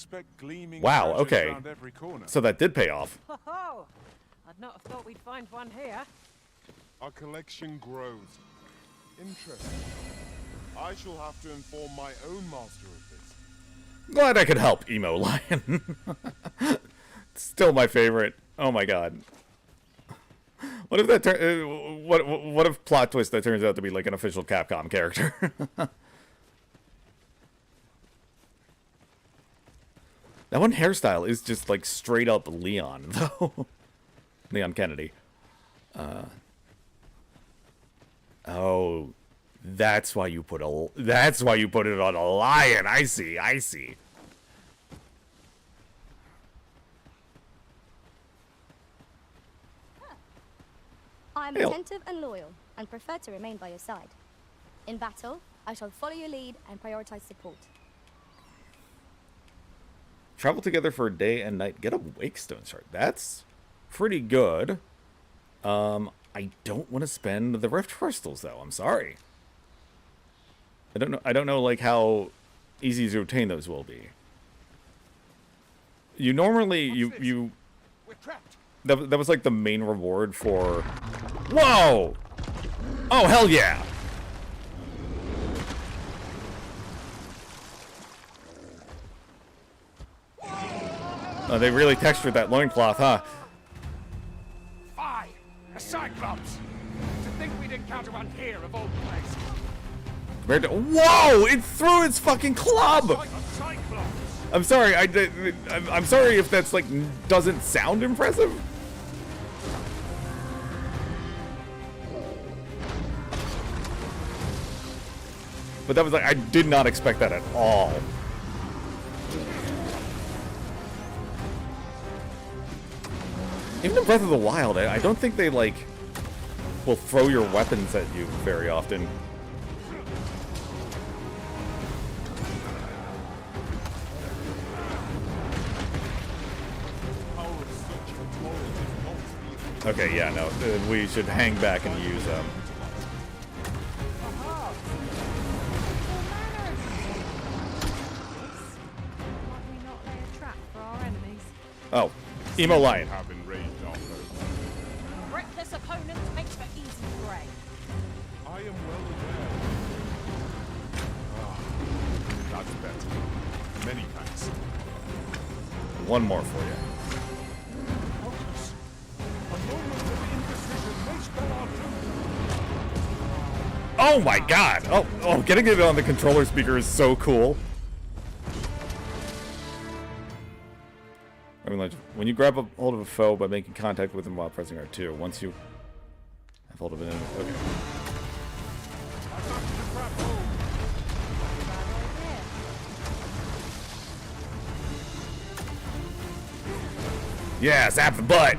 A: Wow, okay. So that did pay off.
J: Oh, I'd not have thought we'd find one here.
B: Our collection grows. Interesting. I shall have to inform my own master of this.
A: Glad I could help, Emo Lion. Still my favorite. Oh my god. What if that what if plot twist that turns out to be like an official Capcom character? That one hairstyle is just like straight up Leon, though. Leon Kennedy. Oh, that's why you put it on a lion. I see.
H: I am attentive and loyal, and prefer to remain by your side. In battle, I shall follow your lead and prioritize support.
A: Travel together for a day and night. Get a Wakestone shard. That's pretty good. I don't want to spend the Rift Crystals, though. I'm sorry. I don't know like how easy to obtain those will be. You normally you that was like the main reward for. Whoa! Oh hell yeah! Oh, they really textured that loincloth, huh?
O: Fie! A Cyclops! To think we'd encounter one here of all places.
A: Compared to, whoa! It threw its fucking club! I'm sorry, I'm sorry if that's like doesn't sound impressive. But that was like, I did not expect that at all. Even in Breath of the Wild, I don't think they like will throw your weapons at you very often. Okay, yeah, no, we should hang back and use them. Oh, Emo Lion.
J: Reckless opponent makes for easy prey.
B: I am well aware. Ah, that's better. Many thanks.
A: One more for you. Oh my god! Oh, getting it on the controller speaker is so cool. I mean, like, when you grab a hold of a foe by making contact with him while pressing R2, once you have hold of an enemy. Okay. Yeah, zap the butt!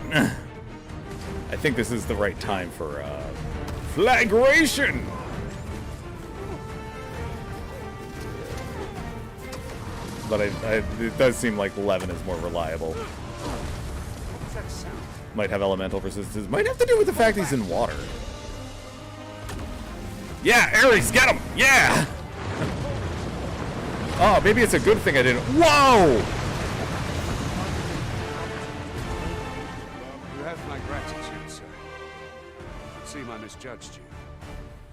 A: I think this is the right time for, flagration! But it does seem like Levin is more reliable. Might have elemental resistance. Might have to do with the fact he's in water. Yeah, Ares, get him! Yeah! Oh, Oh, maybe it's a good thing I didn't. Whoa!
T: You have my gratitude, sir. It seemed I misjudged you.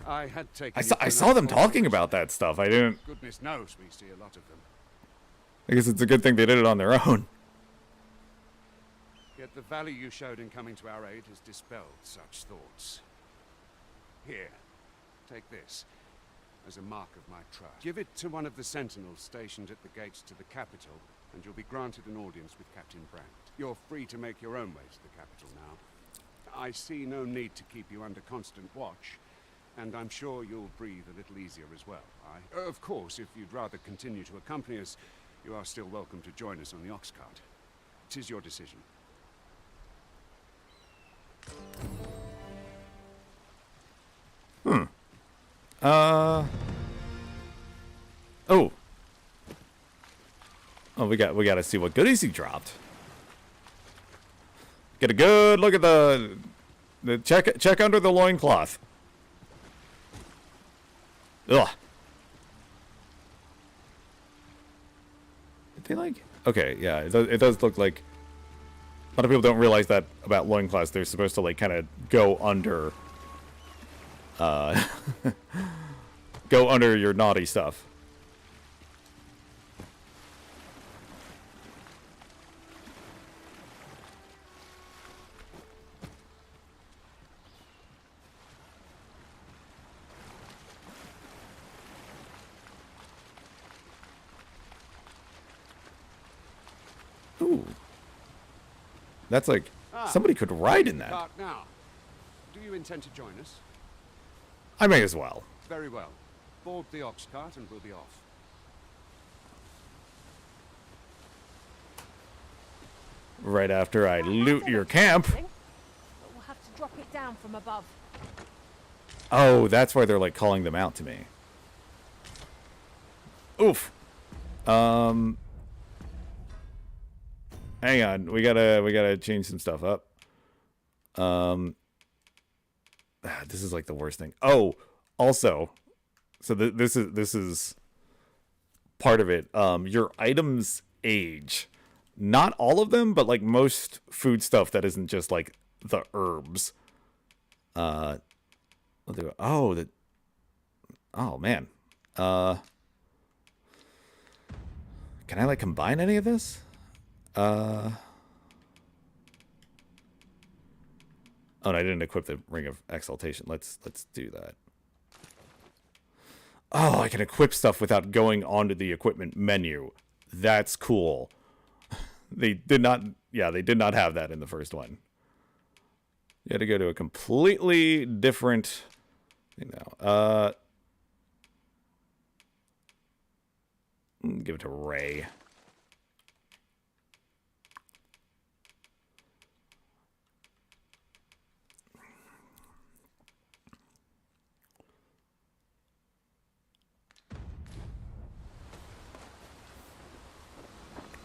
T: I had taken.
A: I saw them talking about that stuff. I didn't.
T: Goodness knows we see a lot of them.
A: I guess it's a good thing they did it on their own.
T: Yet the value you showed in coming to our aid has dispelled such thoughts. Here, take this as a mark of my trust. Give it to one of the sentinels stationed at the gates to the capital, and you'll be granted an audience with Captain Brandt. You're free to make your own way to the capital now. I see no need to keep you under constant watch, and I'm sure you'll breathe a little easier as well. Of course, if you'd rather continue to accompany us, you are still welcome to join us on the ox cart. 'Tis your decision.
A: Oh, we got to see what goodies he dropped. Get a good look at the check under the loincloth. Ugh. Did they like? Okay, yeah, it does look like. A lot of people don't realize that about loincloths. They're supposed to like kind of go under. Go under your naughty stuff. Ooh. That's like somebody could ride in that.
T: Now, do you intend to join us?
A: I may as well.
T: Very well. Board the ox cart and we'll be off.
A: Right after I loot your camp.
J: But we'll have to drop it down from above.
A: Oh, that's why they're like calling them out to me. Oof. Hang on, we gotta change some stuff up. This is like the worst thing. Oh, also, so this is part of it. Your items age, not all of them, but like most food stuff that isn't just like the herbs. We'll do it. Oh, man. Can I like combine any of this? Oh, and I didn't equip the Ring of Exaltation. Let's do that. Oh, I can equip stuff without going onto the equipment menu. That's cool. They did not have that in the first one. You had to go to a completely different thing now. Give it to Ray.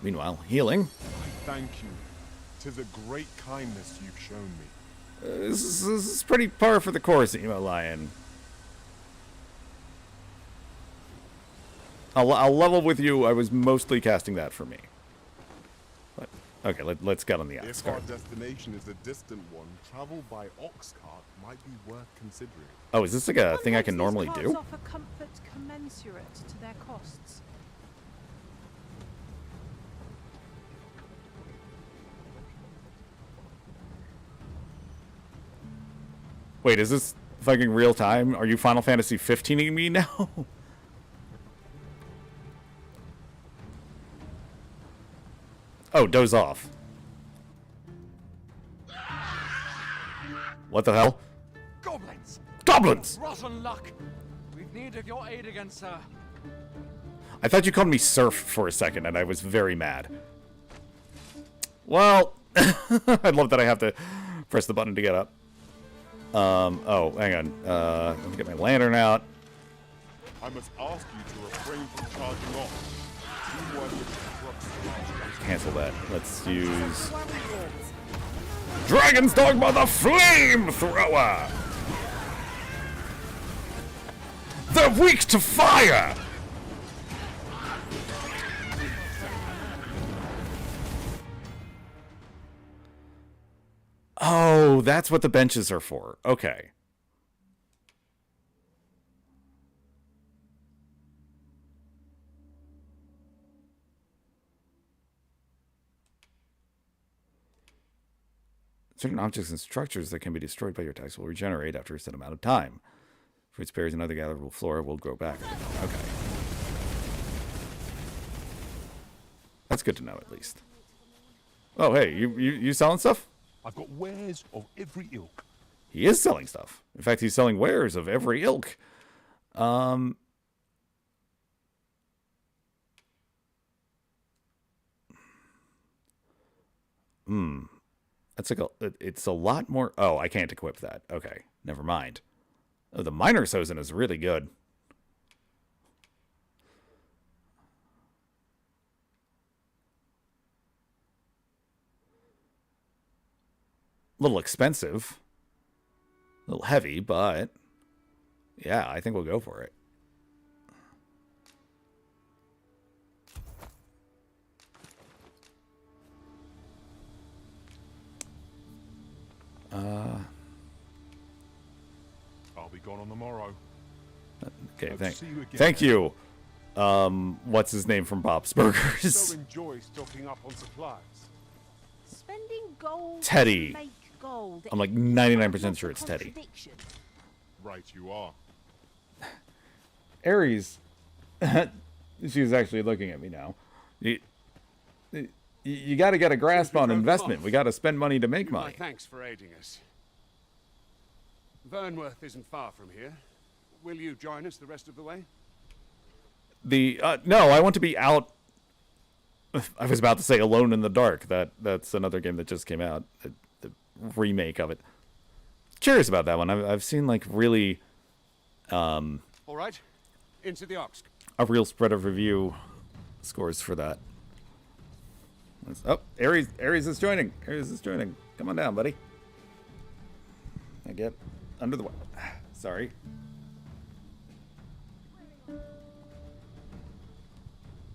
A: Meanwhile, healing.
B: I thank you. 'Tis a great kindness you've shown me.
A: This is pretty par for the course, Emo Lion. I'll level with you. I was mostly casting that for me. But, okay, let's get on the ox
B: If our
A: cart.
B: destination is a distant one, travel by ox cart might be worth considering.
A: Oh, is this like a thing I can normally
J: These
A: do?
J: cars offer comfort commensurate to their costs.
A: Wait, is this fucking real time? Are you Final Fantasy 15ing me now? Oh, doze off. What the hell?
L: Goblins!
A: Goblins!
L: Rotten luck! We've needed your aid again, sir.
A: I thought you called me Surf for a second, and I was very mad. Well, I love that I have to press the button to get up. Oh, hang on. Let me get my lantern out.
B: I must ask you to refrain from charging off. Teamwork disrupts the large.
A: Cancel that. Let's use Dragon's Dogma, the Flamethrower! They're weak to fire! Oh, that's what the benches are for. Okay. Certain objects and structures that can be destroyed by your attacks will regenerate after a set amount of time. Fruits, berries, and other gatherable flora will grow back. Okay. That's good to know, at least. Oh, hey, you selling stuff?
Q: I've got wares of every ilk.
A: He is selling stuff. In fact, he's selling wares of every ilk. That's like it's a lot more. Oh, I can't equip that. Okay, never mind. Oh, the Miner's Hosen is really good. A little expensive. A little heavy, but yeah, I think we'll go for it.
Q: I'll be gone on the morrow.
A: Okay,
Q: Hope to see you again.
A: thank you. What's his name from Bob's Burgers?
B: So enjoy stocking up on supplies.
J: Spending gold
A: Teddy.
J: to make gold.
A: I'm like 99% sure it's Teddy.
B: Right, you are.
A: Ares. She's actually looking at me now. You got to get a grasp on investment. We got to spend money to make
T: My
A: money.
T: thanks for aiding us. Vernworth isn't far from here. Will you join us the rest of the way?
A: No, I want to be out. I was about to say Alone in the Dark. That's another game that just came out. The remake of it. Curious about that one. I've seen like really
T: All right, into the Ox.
A: a real spread of review scores for that. Oh, Ares is joining. Ares is joining. Come on down, buddy. I get under the way. Sorry.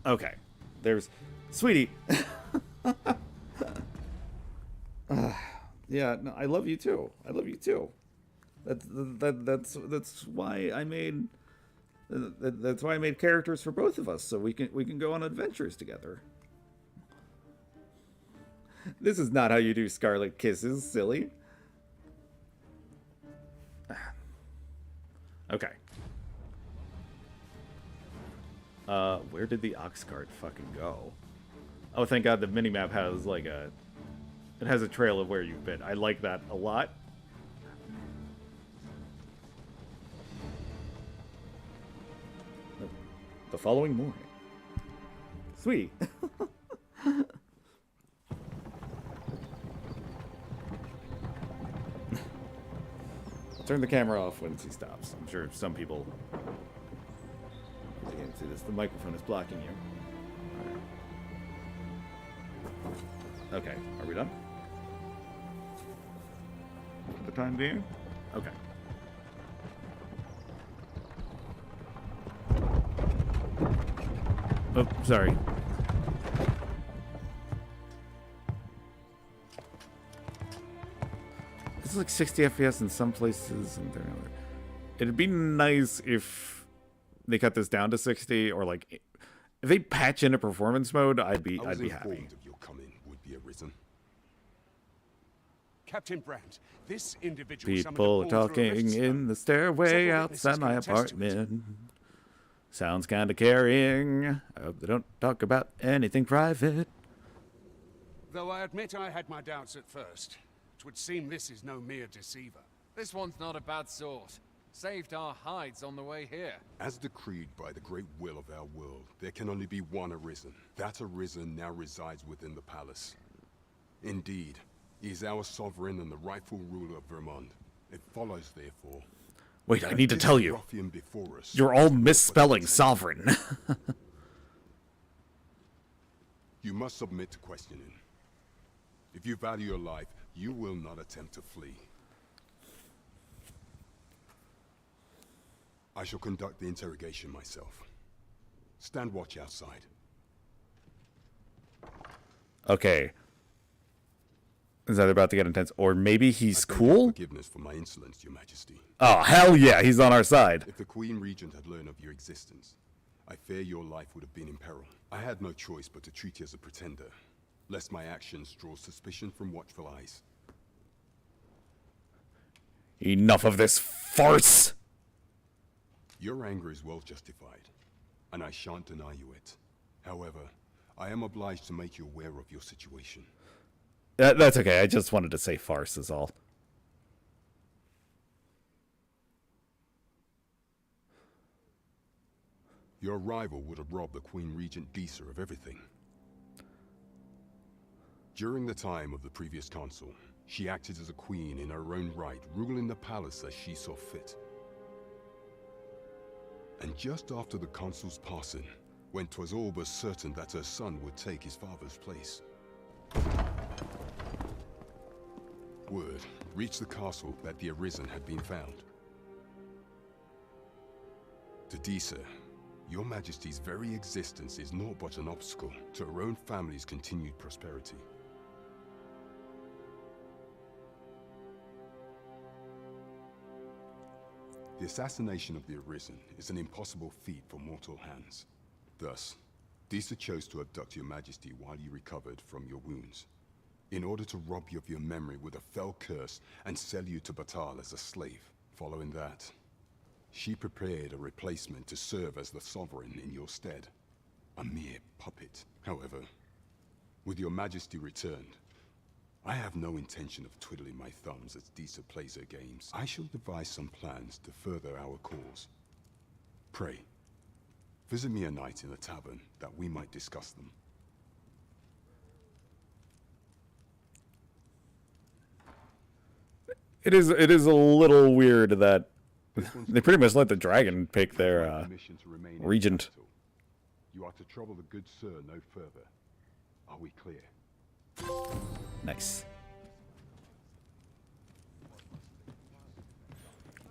A: Okay. There's Sweetie. Yeah, no, I love you too. I love you too. That's why I made that's why I made characters for both of us, so we can go on adventures together. This is not how you do Scarlet Kisses, silly. Okay. Where did the ox cart fucking go? Oh, thank God the minimap has like it has a trail of where you've been. I like that a lot. The following morning. Sweet. Turn the camera off once he stops. I'm sure some people can't see this. The microphone is blocking you. All right. Okay, are we done? For the time being? Okay. Oh, sorry. It's like 60 FPS in some places and there. It'd be nice if they cut this down to 60, or like if they patch into performance mode, I'd be happy.
B: Of your coming would be arisen.
T: Captain Brandt, this individual
A: People talking in the stairway outside my apartment. Sounds kind of carrying. I hope they don't talk about anything private.
T: Though I admit I had my doubts at first. It would seem this is no mere deceiver.
L: This one's not a bad sort. Saved our hides on the way here.
B: As decreed by the great will of our world, there can only be one Arisen. That Arisen now resides within the palace. Indeed, he is our sovereign and the rightful ruler of Vermont. It follows, therefore...
A: Wait, I need to tell you. You're all misspelling sovereign.
B: You must submit to questioning. If you value your life, you will not attempt to flee. I shall conduct the interrogation myself. Stand watch outside.
A: Okay. is either about to get intense, or maybe he's cool?
B: Forgiveness for my insolence, Your Majesty.
A: Oh, hell yeah, he's on our side.
B: If the Queen Regent had learned of your existence, I fear your life would have been in peril. I had no choice but to treat you as a pretender, lest my actions draw suspicion from watchful eyes.
A: Enough of this farce!
B: Your anger is well justified, and I shan't deny you it. However, I am obliged to make you aware of your situation.
A: That's okay, I just wanted to say farce is all.
B: Your rival would have robbed the Queen Regent Disa of everything. During the time of the previous consul, she acted as a queen in her own right, ruling the palace as she saw fit. And just after the consul's passing, when 'twas all but certain that her son would take his father's place, word reached the castle that the Arisen had been found. To Disa, Your Majesty's very existence is naught but an obstacle to her own family's continued prosperity. The assassination of the Arisen is an impossible feat for mortal hands. Thus, Disa chose to abduct Your Majesty while you recovered from your wounds, in order to rob you of your memory with a fell curse and sell you to Batal as a slave. Following that, she prepared a replacement to serve as the sovereign in your stead. A mere puppet. However, with Your Majesty returned, I have no intention of twiddling my thumbs as Disa plays her games. I shall devise some plans to further our cause. Pray, visit me a night in the tavern that we might discuss them.
A: It is a little weird that they pretty much let the dragon pick their regent.
B: You are to trouble the good sir no further. Are we clear?
A: Nice.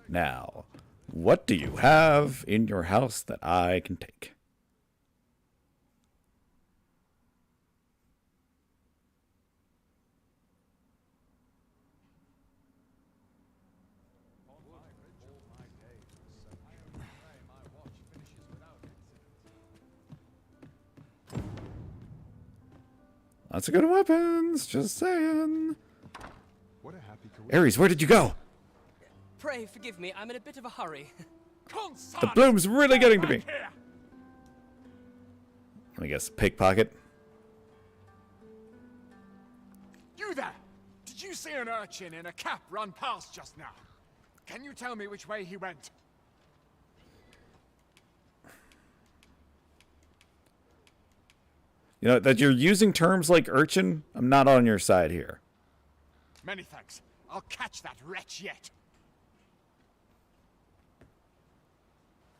A: Now, what do you have in your house that I can take? Lots of good weapons, just saying. Ares, where did you go?
E: Pray forgive me, I'm in a bit of a hurry.
A: The bloom's really getting to me. I guess pickpocket.
I: You there! Did you see an urchin in a cap run past just now? Can you tell me which way he went?
A: You know, that you're using terms like urchin, I'm not on your side here.
I: Many thanks. I'll catch that wretch yet.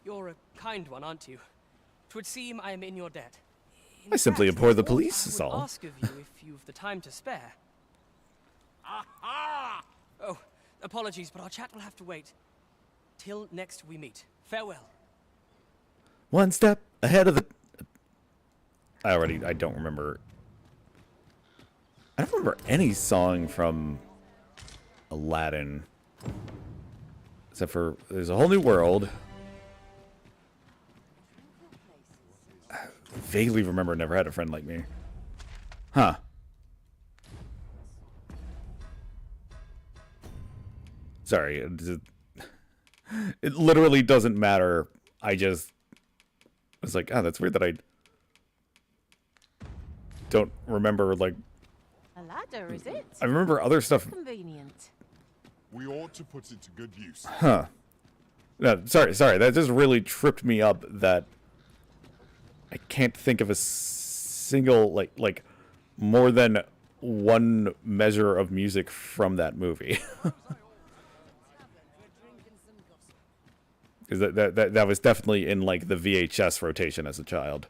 E: You're a kind one, aren't you? 'Twould seem I am in your debt.
A: I simply abhor the police, is
E: I would
A: all.
E: ask of you if you've the time to spare.
I: Aha!
E: Oh, apologies, but our chat will have to wait. Till next we meet. Farewell.
A: One step ahead of the... I don't remember. I don't remember any song from Aladdin. Except for There's a Whole New World. I vaguely remember Never Had a Friend Like Me. Huh. Sorry. It literally doesn't matter. I was like, oh, that's weird that I don't remember, like...
J: A ladder, is it?
A: I remember other stuff.
J: Convenient.
V: We ought to put it to good use.
A: Huh. No, sorry. That just really tripped me up that I can't think of a single, like more than one measure of music from that movie. Because that was definitely in, like, the VHS rotation as a child.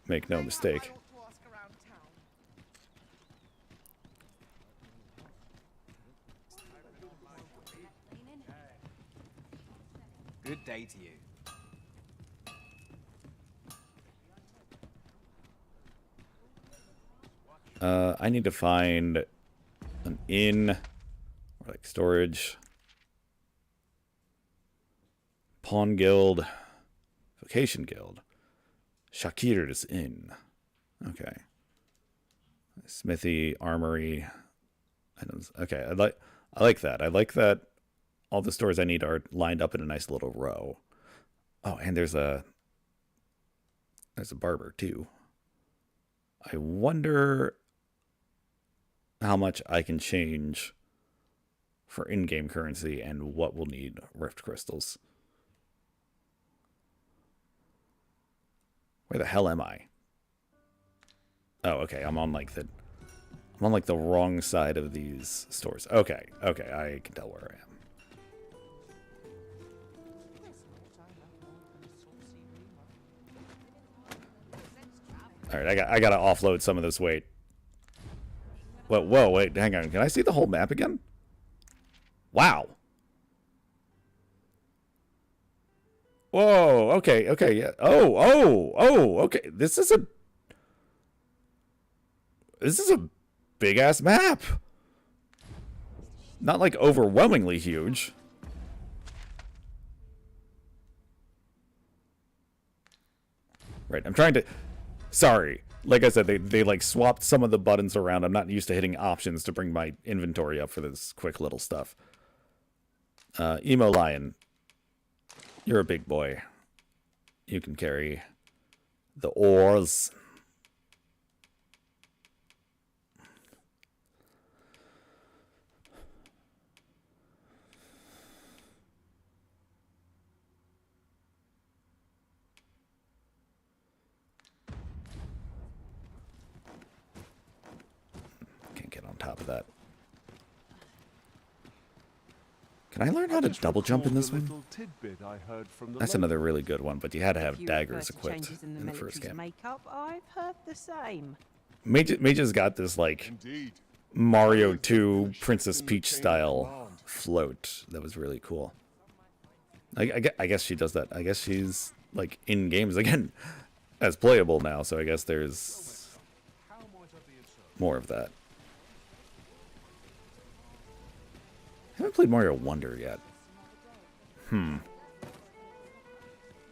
A: Make no mistake.
R: Good day to you.
A: I need to find inn, or like storage, pawn guild, vocation guild, Shakir's inn. Okay. Smithy, armory. Items. Okay, I like that. I like that all the stores I need are lined up in a nice little row. Oh, and there's a barber too. I wonder how much I can change for in-game currency and what will need rift crystals. Where the hell am I? Oh, okay. I'm on like the wrong side of these stores. Okay, I can tell where I am. All right, I gotta offload some of this weight. Whoa, wait, hang on. Can I see the whole map again? Wow. Whoa, okay, yeah. Oh, okay. This is a big ass map. Not like overwhelmingly huge. Right, I'm trying to... Sorry. Like I said, they like swapped some of the buttons around. I'm not used to hitting options to bring my inventory up for this quick little stuff. Emo Lion. You're a big boy. You can carry the ores. Can't get on top of that. Can I learn how to double jump in this one? That's another really good one, but you had to have daggers equipped in the first game.
J: Makeup, I've heard the same.
A: Mage's got this like Mario 2 Princess Peach style float that was really cool. I guess she does that. I guess she's like in games again as playable now, so I guess there's more of that. I haven't played Mario Wonder yet.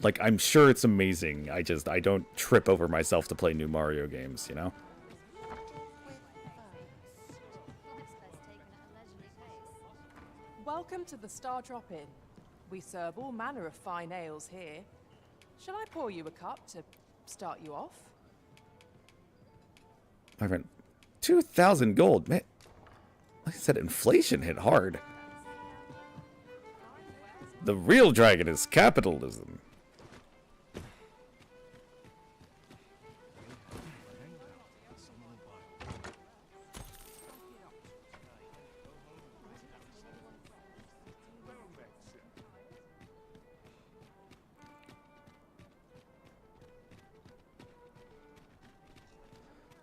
A: Like, I'm sure it's amazing. I don't trip over myself to play new Mario games, you know?
C: Welcome to the Star Drop Inn. We serve all manner of fine ales here. Shall I pour you a cup to start you off?
A: My friend, 2,000 gold, man. Like I said, inflation hit hard. The real dragon is capitalism.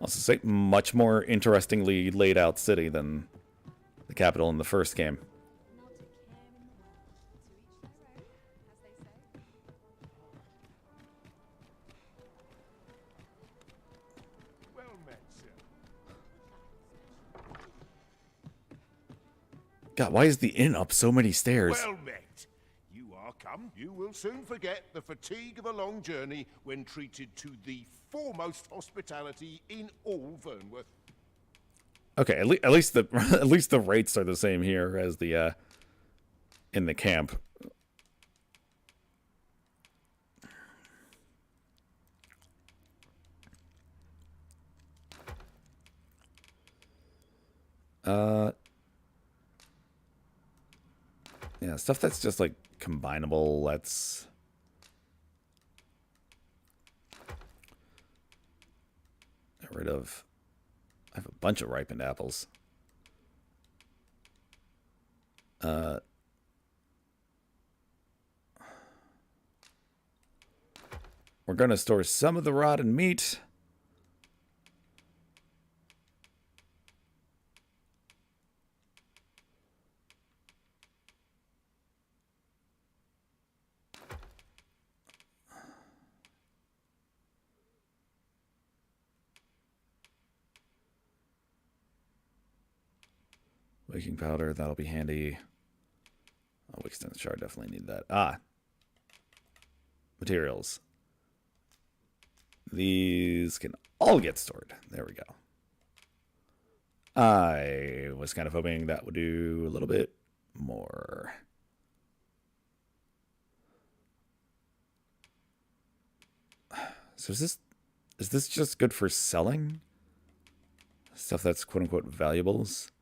A: Also, say much more interestingly laid out city than the capital in the first game. God, why is the inn up so many stairs?
N: Well met. You are come. You will soon forget the fatigue of a long journey when treated to the foremost hospitality in all Vernworth.
A: Okay, at least the rates are the same here as the in the camp. Yeah, stuff that's just like combinable. Let's get rid of. I have a bunch of ripened apples. We're going to store some of the rotten meat. Baking powder, that'll be handy. Oh, extended shard, definitely need that. Ah. Materials. These can all get stored. There we go. I was kind of hoping that would do a little bit more. So is this just good for selling? Stuff that's quote unquote valuables?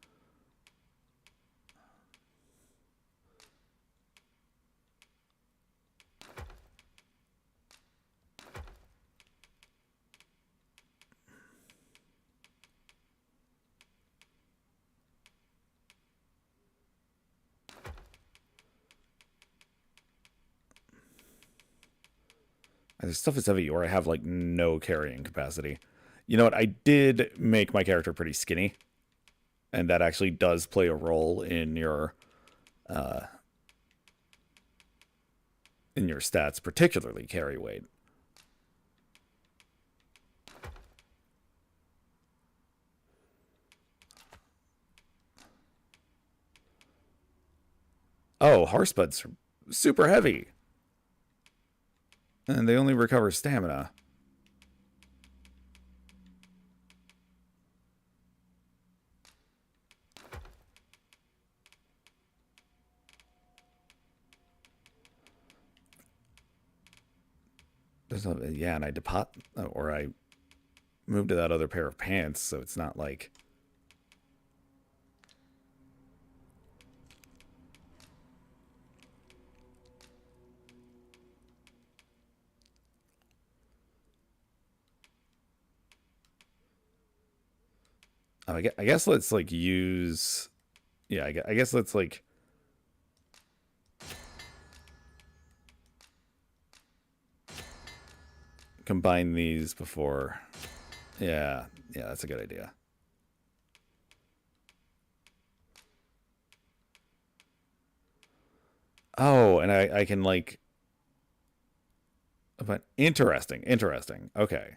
A: This stuff is heavy, or I have like no carrying capacity. You know what? I did make my character pretty skinny, and that actually does play a role in your stats, particularly carry weight. Oh, horsebuds are super heavy. And they only recover stamina. Yeah, and I I moved to that other pair of pants, so it's not like... I guess let's like use... Yeah, I guess let's like... combine these before... Yeah, that's a good idea. Oh, and I can like... But interesting. Okay.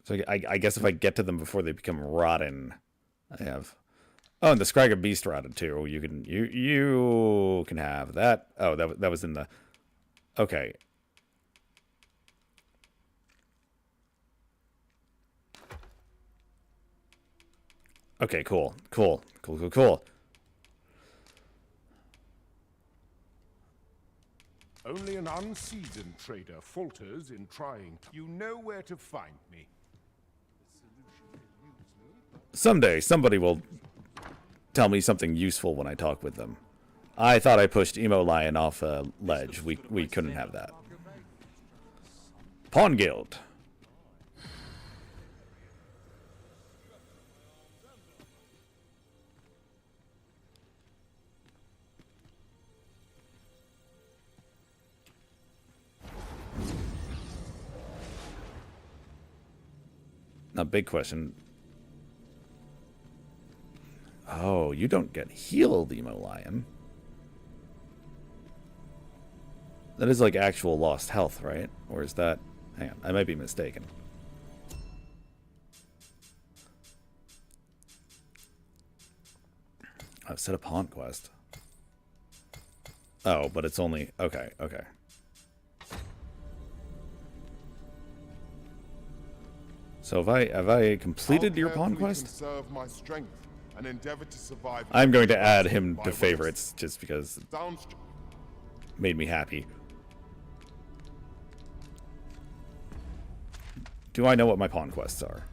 A: So I guess if I get to them before they become rotten, I have... Oh, and the Scragga Beast rotted too. You can have that. Oh, that was in the... Okay. Okay, cool.
N: Only an unseasoned trader falters in trying. You know where to find me.
A: Someday, somebody will tell me something useful when I talk with them. I thought I pushed Emo Lion off a ledge. We couldn't have that. Pawn Guild. Now, big question. Oh, you don't get healed, Emo Lion. That is like actual lost health, right? Or is that... Hang on, I might be mistaken. I've set a pawn quest. Oh, but it's only... Okay. So have I completed your pawn quest?
N: Conserve my strength and endeavor to survive.
A: I'm going to add him to favorites just because it made me happy. Do I know what my pawn quests are?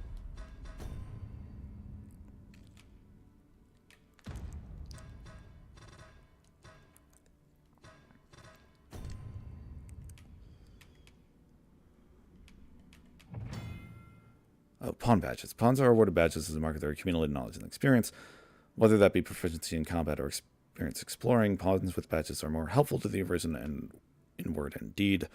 A: Oh, pawn badges. Pawns are awarded badges as a mark of their accumulated knowledge and experience. Whether that be proficiency in combat or experience exploring, pawns with badges are more helpful to the arisen and in word and deed.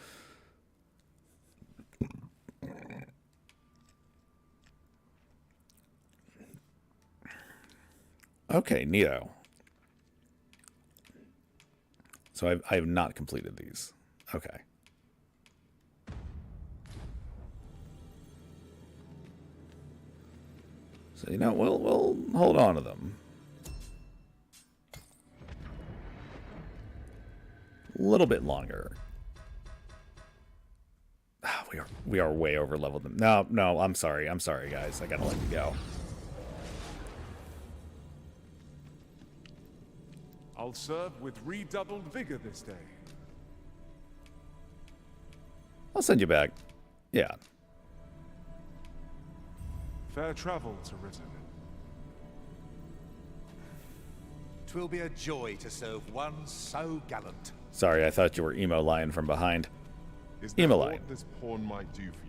A: Okay, neato. So I have not completed these. Okay. So, you know, we'll hold on to them. A little bit longer. We are way over leveled them. No, I'm sorry, guys. I gotta let you go.
V: I'll serve with redoubled vigor this day.
A: I'll send you back. Yeah.
V: Fair travel to Risen.
K: 'Twill be a joy to serve one so gallant.
A: Sorry, I thought you were Emo Lion from behind.
V: Is there
A: Emo
V: what
A: Lion.
V: this pawn might do for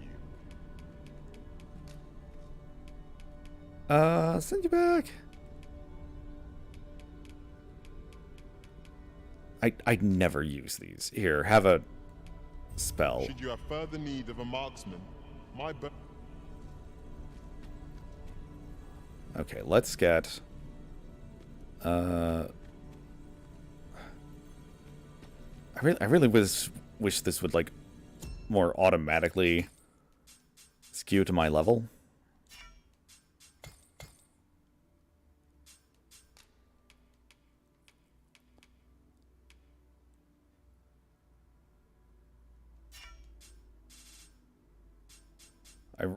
V: you?
A: Send you back. I'd never use these. Here, have a spell.
F: Should you have further need of a marksman, my
A: Okay, let's get I really wish this would like more automatically skew to my level.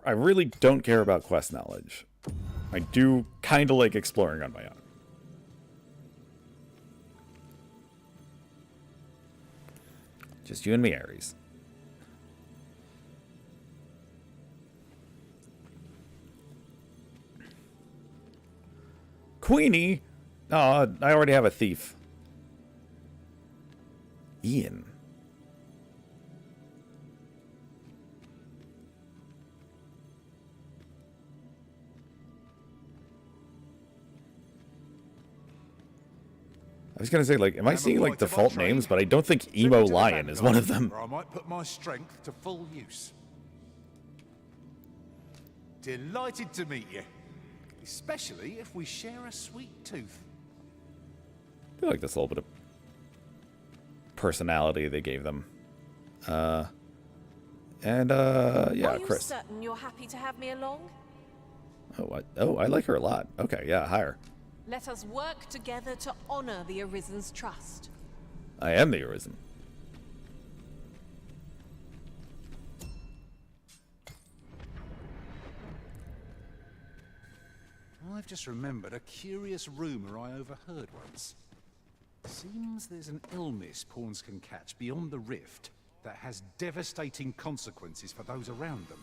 A: I really don't care about quest knowledge. I do kind of like exploring on my own. Just you and me, Ares. Queenie? Oh, I already have a thief. Ian. I was gonna say, like, am I seeing like default names? But I don't think Emo Lion is one of them.
K: Or I might put my strength to full use. Delighted to meet you. Especially if we share a sweet tooth.
A: I feel like this little bit of personality they gave them. Yeah,
C: Are you
A: Chris.
C: certain you're happy to have me along?
A: Oh, I like her a lot. Okay, yeah, hire.
C: Let us work together to honor the Arisen's trust.
A: I am the Arisen.
K: I've just remembered a curious rumor I overheard once. Seems there's an illness pawns can catch beyond the rift that has devastating consequences for those around them.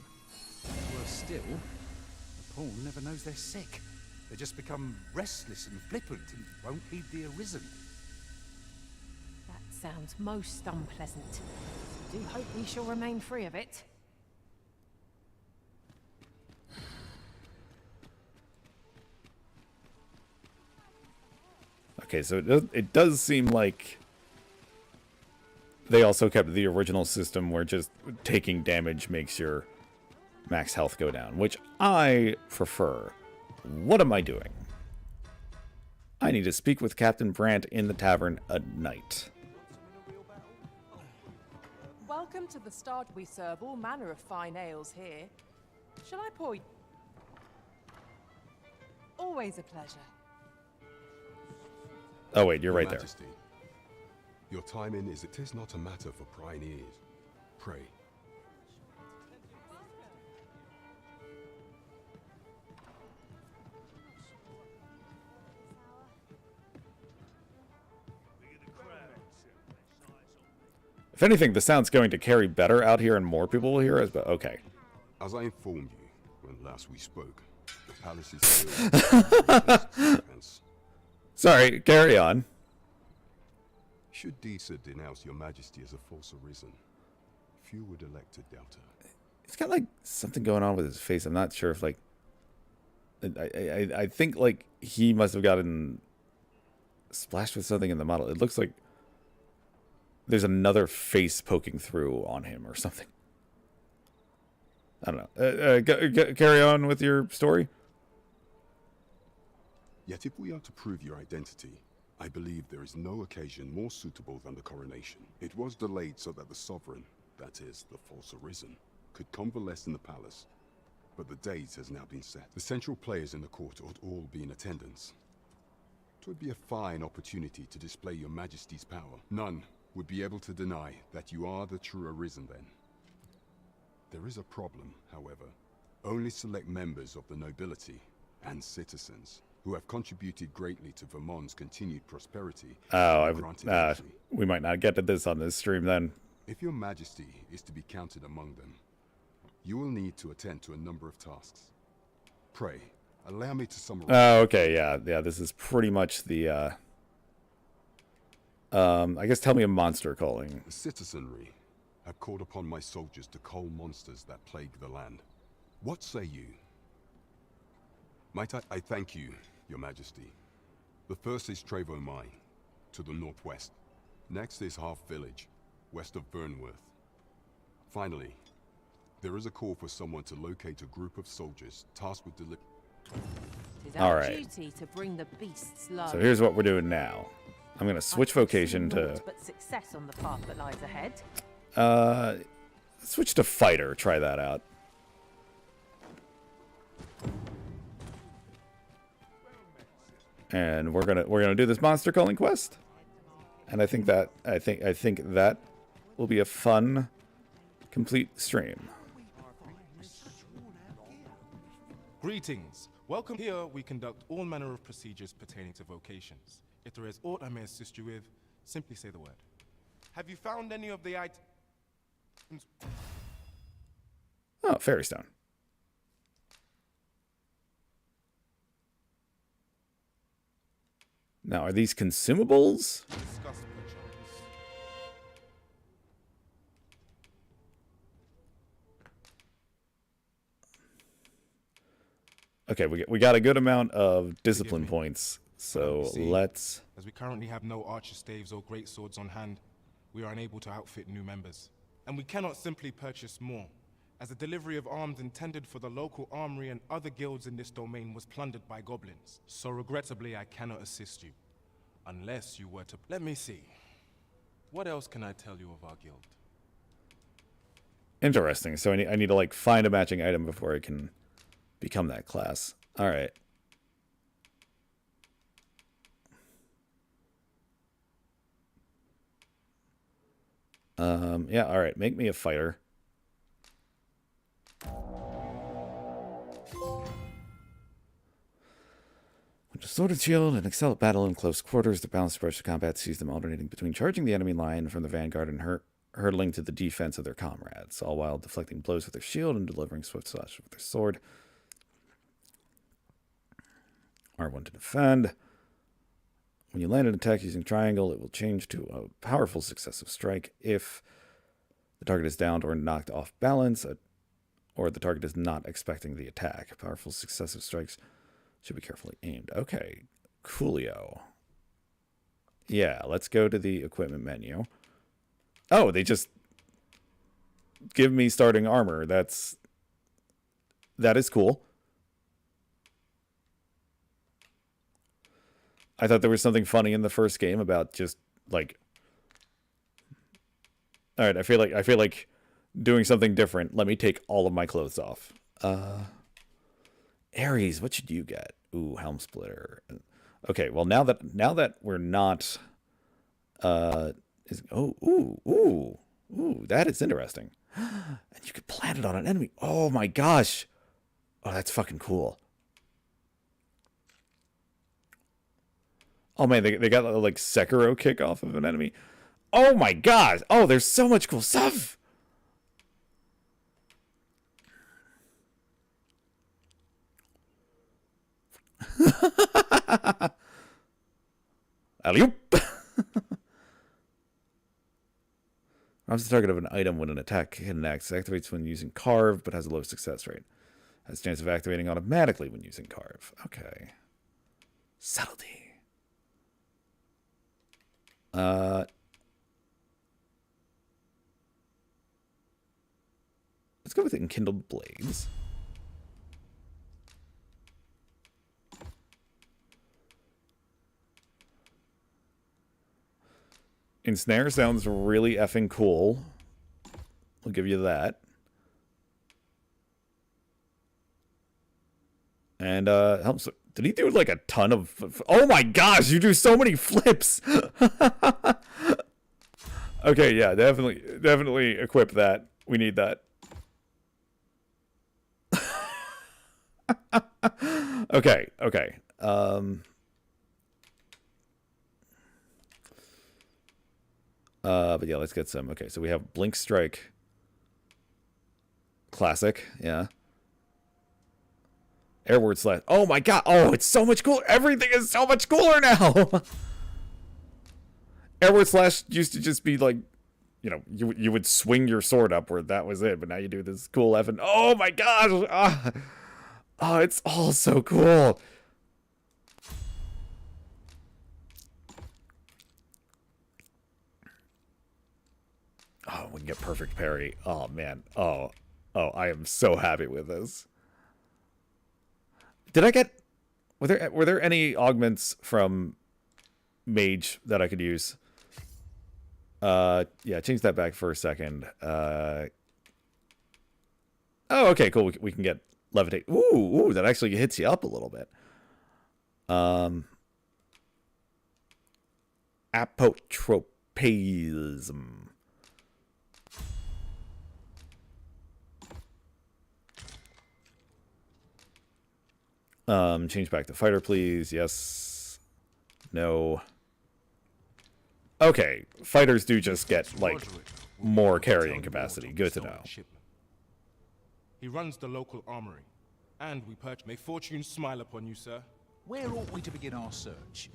K: Worse still, the pawn never knows they're sick. They just become restless and flippant and won't heed the Arisen.
J: That sounds most unpleasant. Do hope we shall remain free of it.
A: Okay, so it does seem like they also kept the original system where just taking damage makes your max health go down, which I prefer. What am I doing? I need to speak with Captain Brandt in the tavern at night.
C: Welcome to the start. We serve all manner of fine ales here. Shall I pour you? Always a pleasure.
A: Oh wait, you're right
B: Your
A: there.
B: Majesty, your timing is it is not a matter for prying ears. Pray.
A: If anything, the sound's going to carry better out here and more people will hear us, but okay.
B: As I informed you when last we spoke, the palace is still
A: Sorry, carry on.
B: Should Disa denounce your majesty as a false arisen, few would elect to doubt her.
A: He's got like something going on with his face. I'm not sure if like I think like he must have gotten splashed with something in the model. It looks like there's another face poking through on him or something. I don't know. Carry on with your story.
B: Yet if we are to prove your identity, I believe there is no occasion more suitable than the coronation. It was delayed so that the sovereign, that is, the false arisen, could convalesce in the palace. But the date has now been set. The central players in the court ought all be in attendance. It would be a fine opportunity to display your majesty's power. None would be able to deny that you are the true arisen then. There is a problem, however. Only select members of the nobility and citizens who have contributed greatly to Vermont's continued prosperity.
A: We might not get to this on this stream then.
B: If your majesty is to be counted among them, you will need to attend to a number of tasks. Pray, allow me to summarize.
A: Oh, okay, yeah, this is pretty much the, I guess tell me a monster calling.
B: The citizenry have called upon my soldiers to cull monsters that plague the land. What say you? Might I thank you, your majesty. The first is Trevo Mine, to the northwest. Next is Half Village, west of Burnworth. Finally, there is a call for someone to locate a group of soldiers tasked with
A: All right.
J: Duty to bring the beasts low.
A: So here's what we're doing now. I'm gonna switch vocation to.
J: But success on the path that lies ahead.
A: Switch to fighter. Try that out. And we're gonna do this monster calling quest. And I think that will be a fun, complete stream.
D: Greetings. Welcome. Here we conduct all manner of procedures pertaining to vocations. If there is aught I may assist you with, simply say the word. Have you found any of the items?
A: Oh, Fairy Stone. Now, are these consumables?
D: Discuss perchance.
A: Okay, we got a good amount of discipline points, so let's.
D: As we currently have no archer staves or great swords on hand, we are unable to outfit new members. And we cannot simply purchase more, as the delivery of arms intended for the local armory and other guilds in this domain was plundered by goblins. So regrettably, I cannot assist you, unless you were to... Let me see. What else can I tell you of our guild?
A: Interesting. So I need to like find a matching item before I can become that class. All right. Yeah, all right. Make me a fighter. With a sword and shield and excel at battle in close quarters, the balanced approach to combat sees them alternating between charging the enemy line from the vanguard and hurtling to the defense of their comrades, all while deflecting blows with their shield and delivering swift slash with their sword. R1 to defend. When you land an attack using triangle, it will change to a powerful successive strike if the target is downed or knocked off balance, or the target is not expecting the attack. Powerful successive strikes should be carefully aimed. Okay, coolio. Yeah, let's go to the equipment menu. Oh, they just give me starting armor. That is cool. I thought there was something funny in the first game about just like, all right, I feel like doing something different. Let me take all of my clothes off. Ares, what should you get? Ooh, Helm Splitter. Okay, well now that we're not that is interesting. And you could plant it on an enemy. Oh my gosh. Oh, that's fucking cool. Oh man, they got like Sekiro kick off of an enemy. Oh my god. Oh, there's so much cool stuff. Alley-oop. Robs the target of an item when an attack connects. Activates when using Carve, but has a low success rate. Has a chance of activating automatically when using Carve. Okay. Subtlety. Let's go with Enkindled Blades. Ensnare sounds really effing cool. I'll give you that. And helps. Did he do like a ton of? Oh my gosh! You do so many flips. Okay, yeah, definitely equip that. We need that. Okay. But yeah, let's get some. Okay, so we have Blink Strike. Classic, yeah. Airward Slash. Oh my god! Oh, it's so much cooler! Everything is so much cooler now! Airward Slash used to just be like, you know, you would swing your sword upward, that was it, but now you do this cool effing. Oh my gosh! Ah. Oh, it's all so cool! Oh, we can get perfect parry. Oh man. Oh, I am so happy with this. Did I get? Were there any augments from Mage that I could use? Yeah, change that back for a second. Oh, okay, cool. We can get levitate. Ooh, that actually hits you up a little bit. Apotropism. Change back to fighter, please. Yes. No. Okay, fighters do just get, like, more carrying capacity. Good to know.
D: He runs the local armory, and we purchase. May fortune smile upon you, sir.
K: Where ought we to begin our search?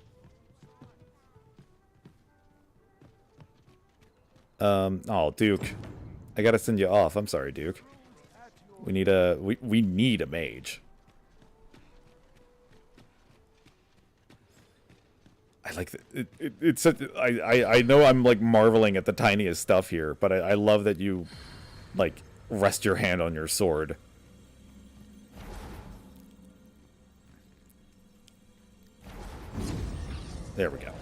A: Oh, Duke. I gotta send you off. I'm sorry, Duke. We need a mage. I like it's I know I'm like marveling at the tiniest stuff here, but I love that you like rest your hand on your sword. There we go.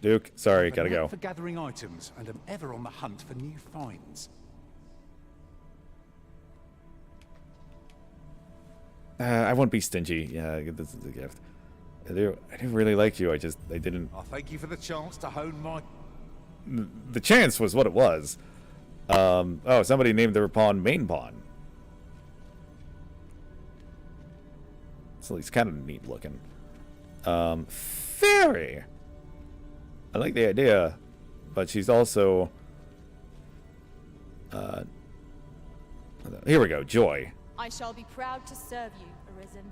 A: Duke, sorry, gotta go.
K: For gathering items, and am ever on the hunt for new finds.
A: I won't be stingy. Yeah, this is a gift. I do really like you. I didn't.
K: I thank you for the chance to hone my.
A: The chance was what it was. Oh, somebody named their pawn main pawn. So he's kind of neat looking. Fairy. I like the idea, but she's also. Here we go, Joy.
G: I shall be proud to serve you, Arisen.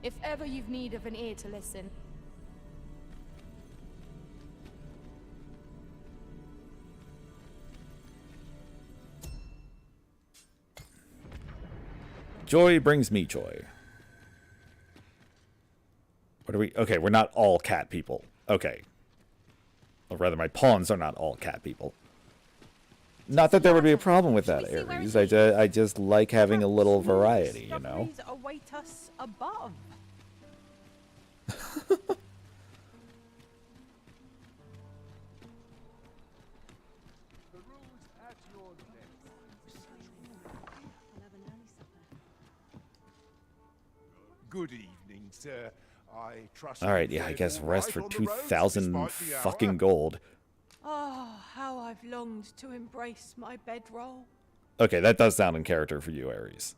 G: If ever you've need of an ear to listen.
A: Joy brings me joy. What are we? Okay, we're not all cat people. Okay. Or rather, my pawns are not all cat people. Not that there would be a problem with that, Ares. I just like having a little variety, you know?
J: Await us above.
N: Good evening, sir. I trust.
A: All right, yeah, I guess rest for 2,000 fucking gold.
J: Oh, how I've longed to embrace my bedroll.
A: Okay, that does sound in character for you, Ares.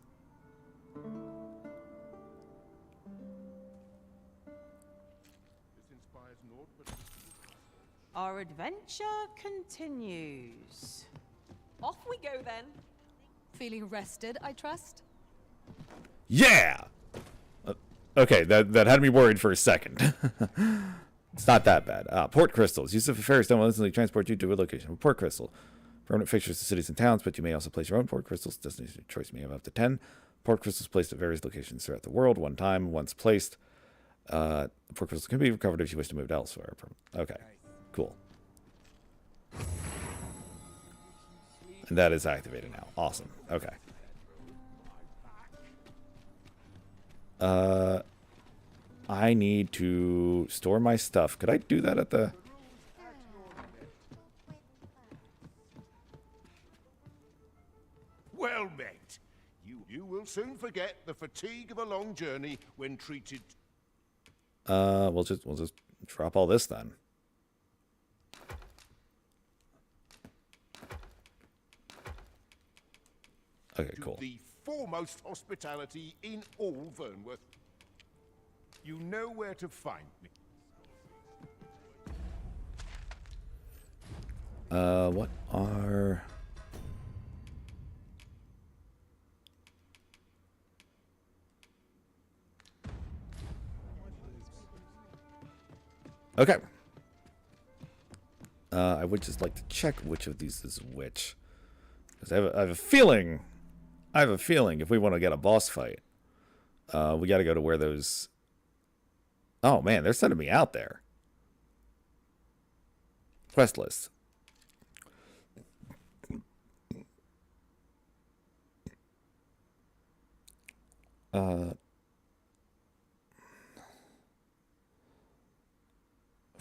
J: Our adventure continues.
G: Off we go then. Feeling rested, I trust?
A: Yeah! Okay, that had me worried for a second. It's not that bad. Port crystals. Use of affairs don't instantly transport you to a location. Port crystal. Permanent fixtures to cities and towns, but you may also place your own port crystals. Destination choice may have up to 10. Port crystals placed at various locations throughout the world. One time, once placed. Port crystals can be recovered if you wish to move elsewhere. Okay, cool. And that is activated now. Awesome. Okay. I need to store my stuff. Could I do that at the...
N: Well met. You will soon forget the fatigue of a long journey when treated.
A: We'll just drop all this then. Okay, cool.
N: The foremost hospitality in all Vernworth. You know where to find me.
A: What are... Okay. I would just like to check which of these is which. Because I have a feeling... if we want to get a boss fight, we got to go to where those... Oh, man, they're sending me out there. Quest list.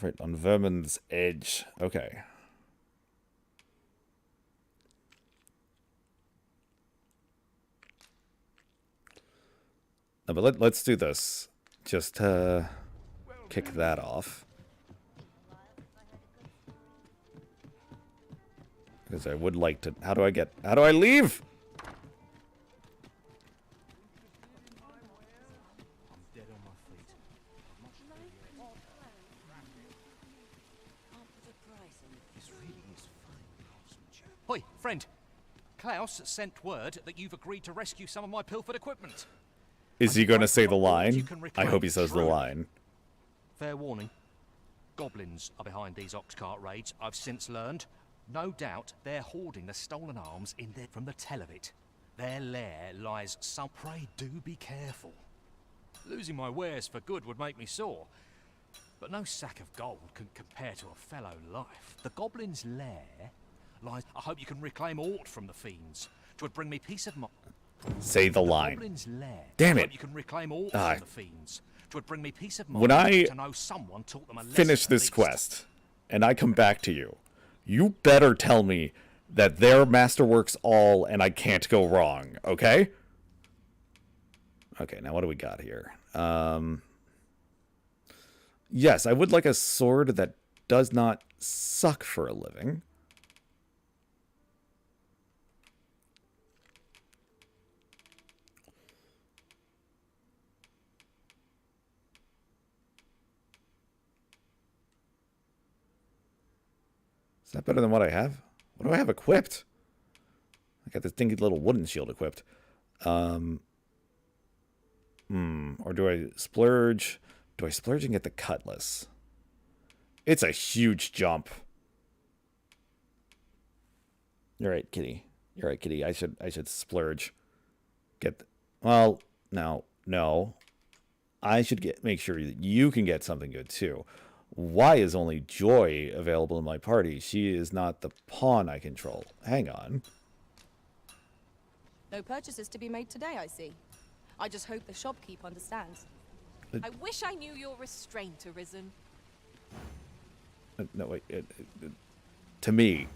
A: Right, on Vermin's Edge. Okay. No, but let's do this. Just kick that off. Because I would like to... How do I leave?
M: Hoi, friend. Klaus sent word that you've agreed to rescue some of my pilfered equipment.
A: Is he going to say the line? I hope he says the line.
M: Fair warning. Goblins are behind these ox cart raids, I've since learned. No doubt they're hoarding the stolen arms in there from the tell of it. Their lair lies some... Pray do be careful. Losing my wares for good would make me sore. But no sack of gold can compare to a fellow life. The goblin's lair lies... I hope you can reclaim aught from the fiends. 'Twould bring me peace of mind.
A: Say the line.
M: Goblin's lair.
A: Damn
M: I
A: it.
M: hope you can reclaim aught from the fiends. 'Twould bring me peace of mind
A: When I
M: to know someone taught them a lesson
A: finish
M: at
A: this
M: least.
A: quest, and I come back to you, you better tell me that their masterworks all and I can't go wrong, okay? Okay, now what do we got here? Yes, I would like a sword that does not suck for a living. Is that better than what I have? What do I have equipped? I got this dinky little wooden shield equipped. Or do I splurge? Do I splurge and get the cutlass? It's a huge jump. You're right, kitty. You're right, kitty. I should splurge. Well, no. I should make sure that you can get something good too. Why is only Joy available in my party? She is not the pawn I control. Hang on.
G: No purchases to be made today, I see. I just hope the shopkeep understands.
C: I wish I knew your restraint, Arisen.
A: No, wait. To me.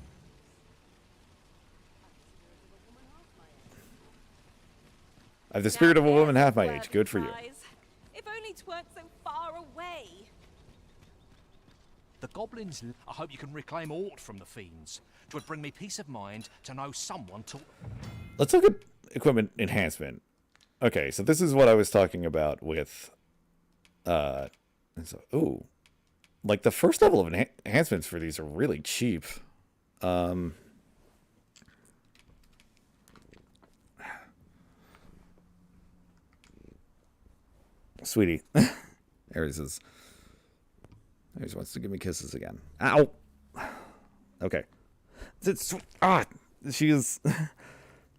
A: I have the spirit of a woman half my age. Good for you.
C: If only 'tweren't so far away.
M: The goblins... I hope you can reclaim aught from the fiends. 'Twould bring me peace of mind to know someone taught...
A: Let's look at equipment enhancement. Okay, so this is what I was talking about with... ooh. Like, the first level of enhancements for these are really cheap. Sweetie. Ares wants to give me kisses again. Ow! Okay. She is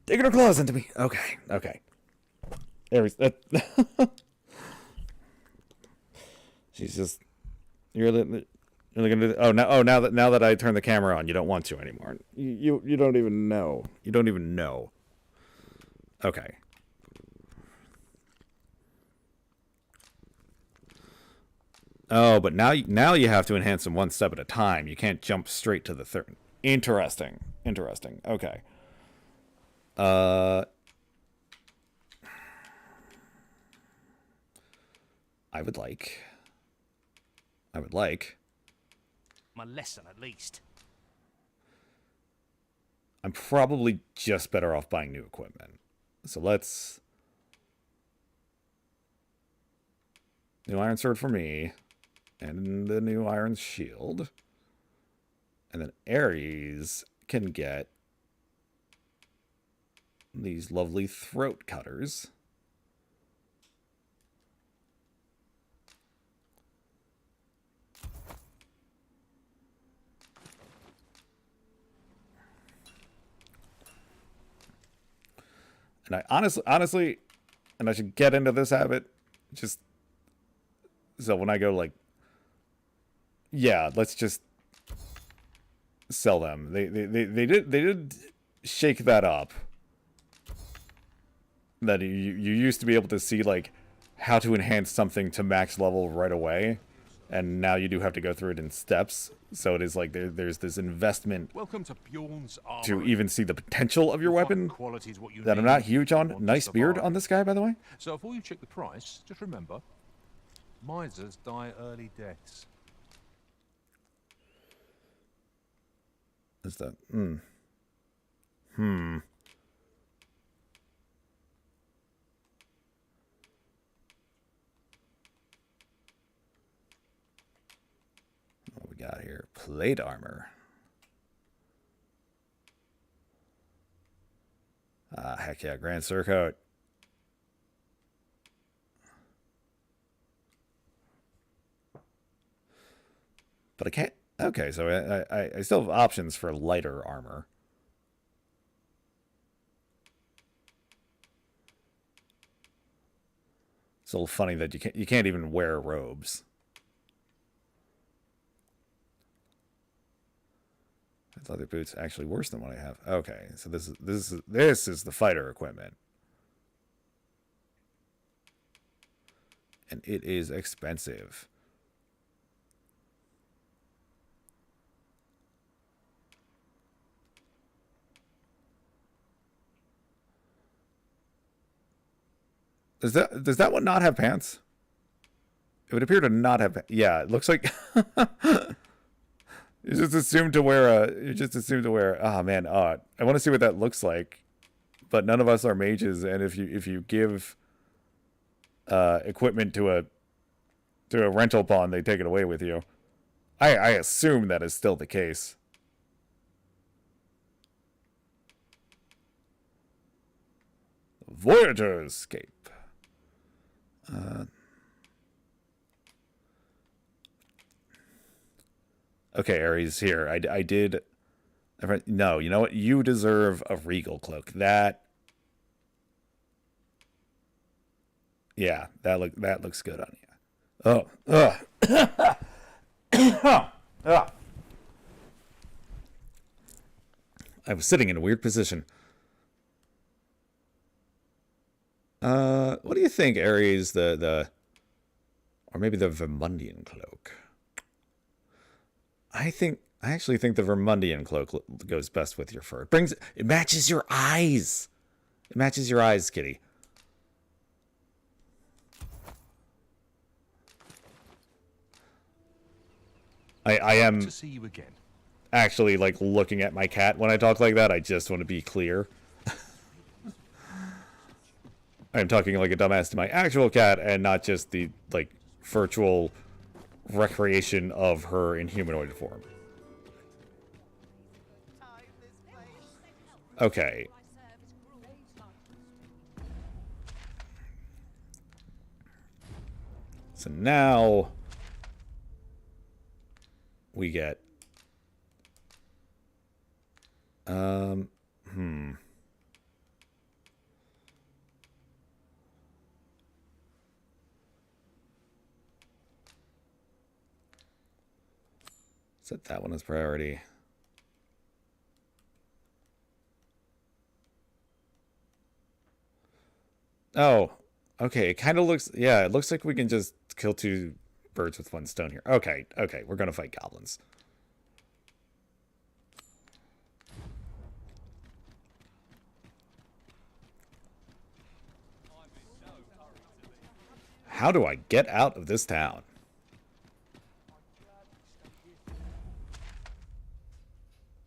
A: digging her claws into me. Okay. Ares, she's just... You're gonna do... now that I turn the camera on, you don't want to anymore. You don't even know. You don't even know. Okay. Oh, but now you have to enhance them one step at a time. You can't jump straight to the third. Interesting. Interesting. Okay. I would like.
M: My lesson, at least.
A: I'm probably just better off buying new equipment. So let's... New iron sword for me. And the new iron shield. And then Ares can get these lovely throat cutters. And I honestly, and I should get into this habit, just so when I go like, yeah, let's just sell them. They did shake that up. That you used to be able to see like how to enhance something to max level right away, and now you do have to go through it in steps. So it is like there's this investment
Q: Welcome to Bjorn's
A: to
Q: Armory.
A: even see the potential of your weapon
Q: Qualities what you
A: that I'm
Q: need
A: not huge on.
Q: want to
A: Nice beard
Q: survive.
A: on this guy, by the way.
Q: So before you check the price, just remember, misers die early deaths.
A: Is that What we got here? Plate armor. Ah, heck yeah, Grand Surcoat. But I can't. Okay, so I still have options for lighter armor. It's a little funny that you can't even wear robes. Leather boots actually worse than what I have. Okay, so this is the fighter equipment, and it is expensive. Does that one not have pants? It would appear to not have. Yeah, it looks like. You just assume to wear oh man, I want to see what that looks like. But none of us are mages, and if you give equipment to a rental pawn, they take it away with you. I assume that is still the case. Voyager's Cape. Okay, Ares, here. I did... No, you know what? You deserve a regal cloak. That... Yeah, that looks good on you. I was sitting in a weird position. What do you think, Ares, or maybe the Vermundian cloak? I actually think the Vermundian cloak goes best with your fur. It matches your eyes. It matches your eyes, kitty. I am
Q: to see you again.
A: Actually like looking at my cat when I talk like that. I just want to be clear. I'm talking like a dumbass to my actual cat and not just the like virtual recreation of her in humanoid form. Okay. So now we get set that one as priority. Oh, okay. It kind of looks, yeah, it looks like we can just kill two birds with one stone here. Okay, okay, we're gonna fight goblins. How do I get out of this town?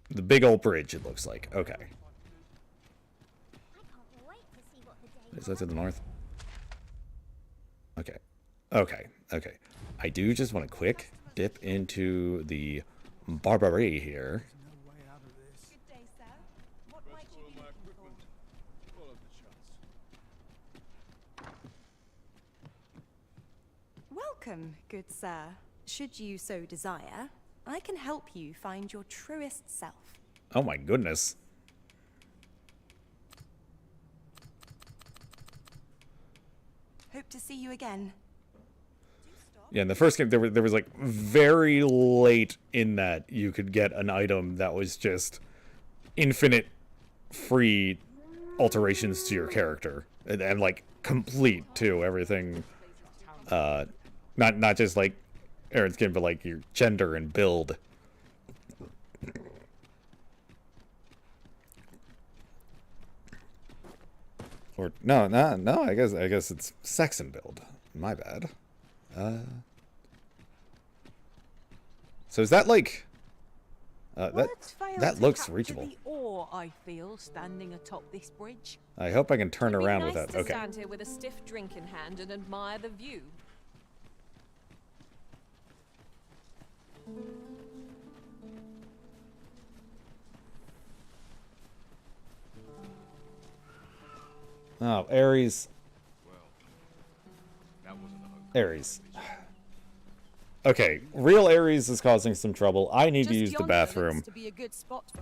A: The big old bridge, it looks like. Okay. Is that to the north? Okay. Okay. Okay. I do just want a quick dip into the Barbarie here.
S: Welcome, good sir. Should you so desire, I can help you find your truest self.
A: Oh my goodness.
S: Hope to see you again.
A: Yeah, in the first game, there was like very late in that you could get an item that was just infinite free alterations to your character and like complete too. Everything, not just like Aaron's skin, but like your gender and build. Or no, I guess it's sex and build. My bad. So is that like that looks reachable.
J: The awe I feel standing atop this bridge.
A: I hope I can turn
J: It'd be
A: around
J: nice
A: with that.
J: to
A: Okay.
J: stand here with a stiff drink in hand and admire the view.
A: Oh, Ares. Ares. Okay, real Ares is causing some trouble. I need to use the bathroom.
J: To be a good spot for...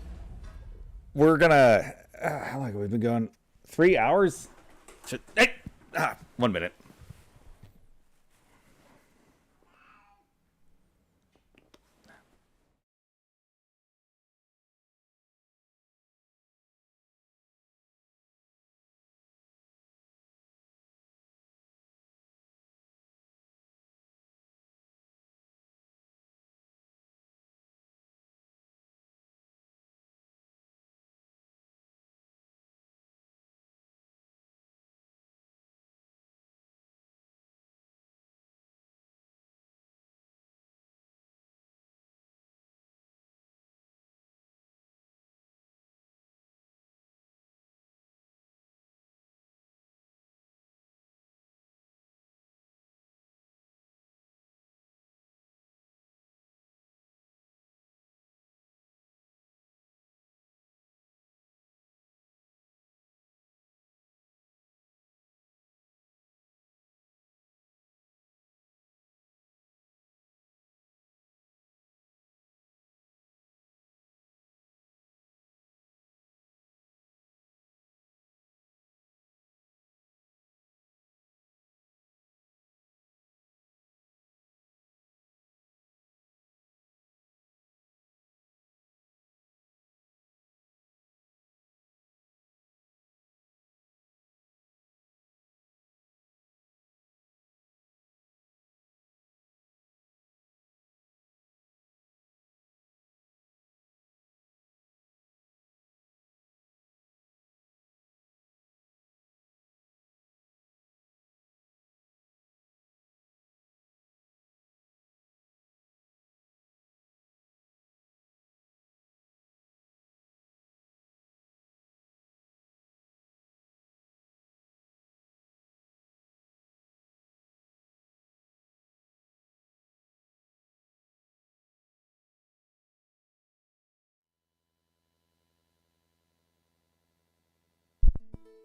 A: We're gonna... how long have we been going? 3 hours? Hey! 1 minute.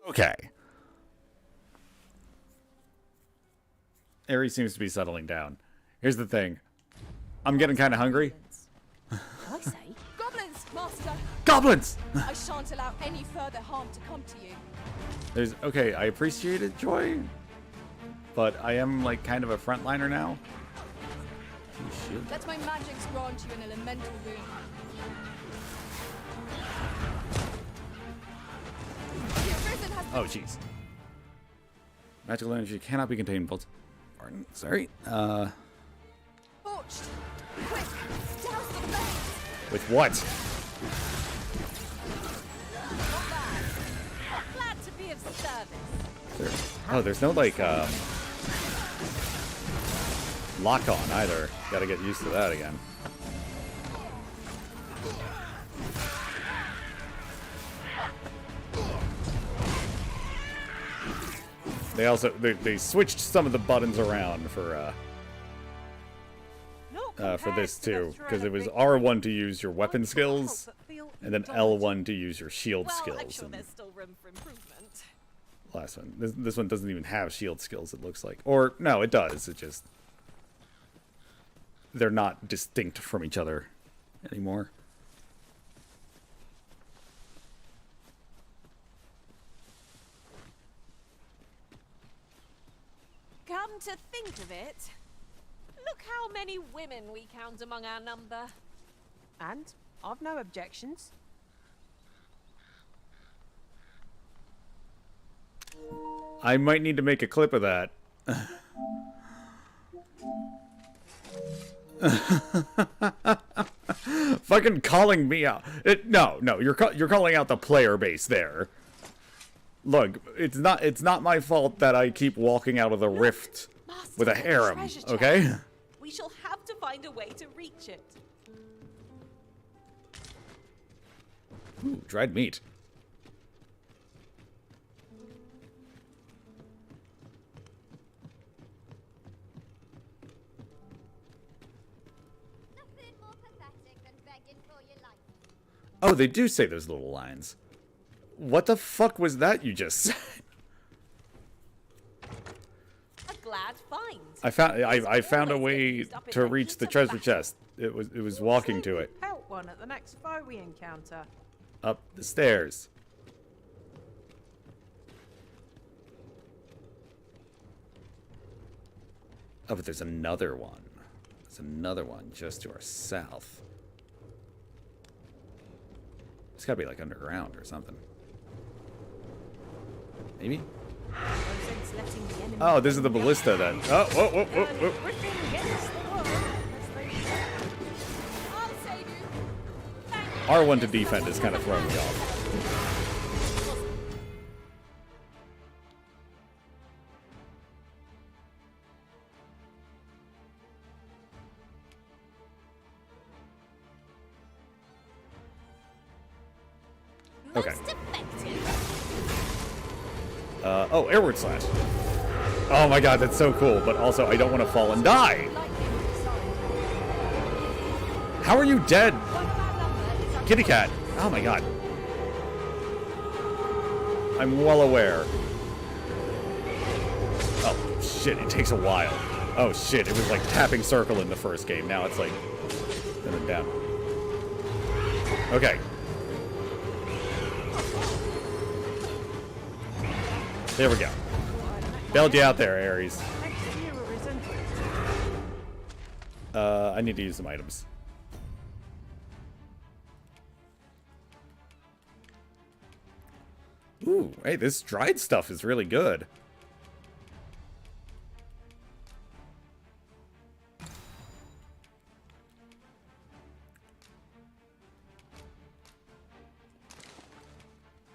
A: Okay. Ares seems to be settling down. Here's the thing. I'm getting kind of hungry.
G: I say? Goblins, master!
A: Goblins!
G: I shan't allow any further harm to come to you.
A: There's... Okay, I appreciate it, Joy. But I am, like, kind of a frontliner now. Oh, shit.
G: Let my magics grant you an elemental boon.
A: Oh, jeez. Magical energy cannot be contained. Sorry.
S: touched. Quick, douse the flames.
A: With what?
S: Not bad. Glad to be of service.
A: Oh, there's no, like, lock on either. Gotta get used to that again. They also they switched some of the buttons around for this too, because it was R1 to use your weapon skills, and then L1 to use your shield skills.
S: I'm sure there's still room for improvement.
A: Last one. This one doesn't even have shield skills, it looks like. Or, no, it does. It just... They're not distinct from each other anymore.
S: Come to think of it, look how many women we count among our number.
J: And I've no objections.
A: I might need to make a clip of that. Fucking calling me out. No, you're calling out the player base there. Look, it's not my fault that I keep walking out of the rift with a harem, okay?
S: We shall have to find a way to reach it.
A: Ooh, dried meat. Oh, they do say those little lines. What the fuck was that you just said?
S: A glad find.
A: I found a way to reach the treasure chest. It was walking to it.
J: Help one at the next foe we encounter.
A: Up the stairs. Oh, but there's another one. There's another one just to our south. It's gotta be like underground or something. Maybe? Oh, this is the ballista then. Oh, whoa, whoa, whoa, whoa. R1 to defend is kind of throwing me off. Okay. Oh, airward slash. Oh my god, that's so cool, but also I don't want to fall and die. How are you dead? Kitty cat. Oh my god. I'm well aware. Oh, shit, it takes a while. Oh shit, it was like tapping circle in the first game. Now it's like... down. Okay. There we go. Bailed you out there, Ares. I need to use some items. Ooh, hey, this dried stuff is really good.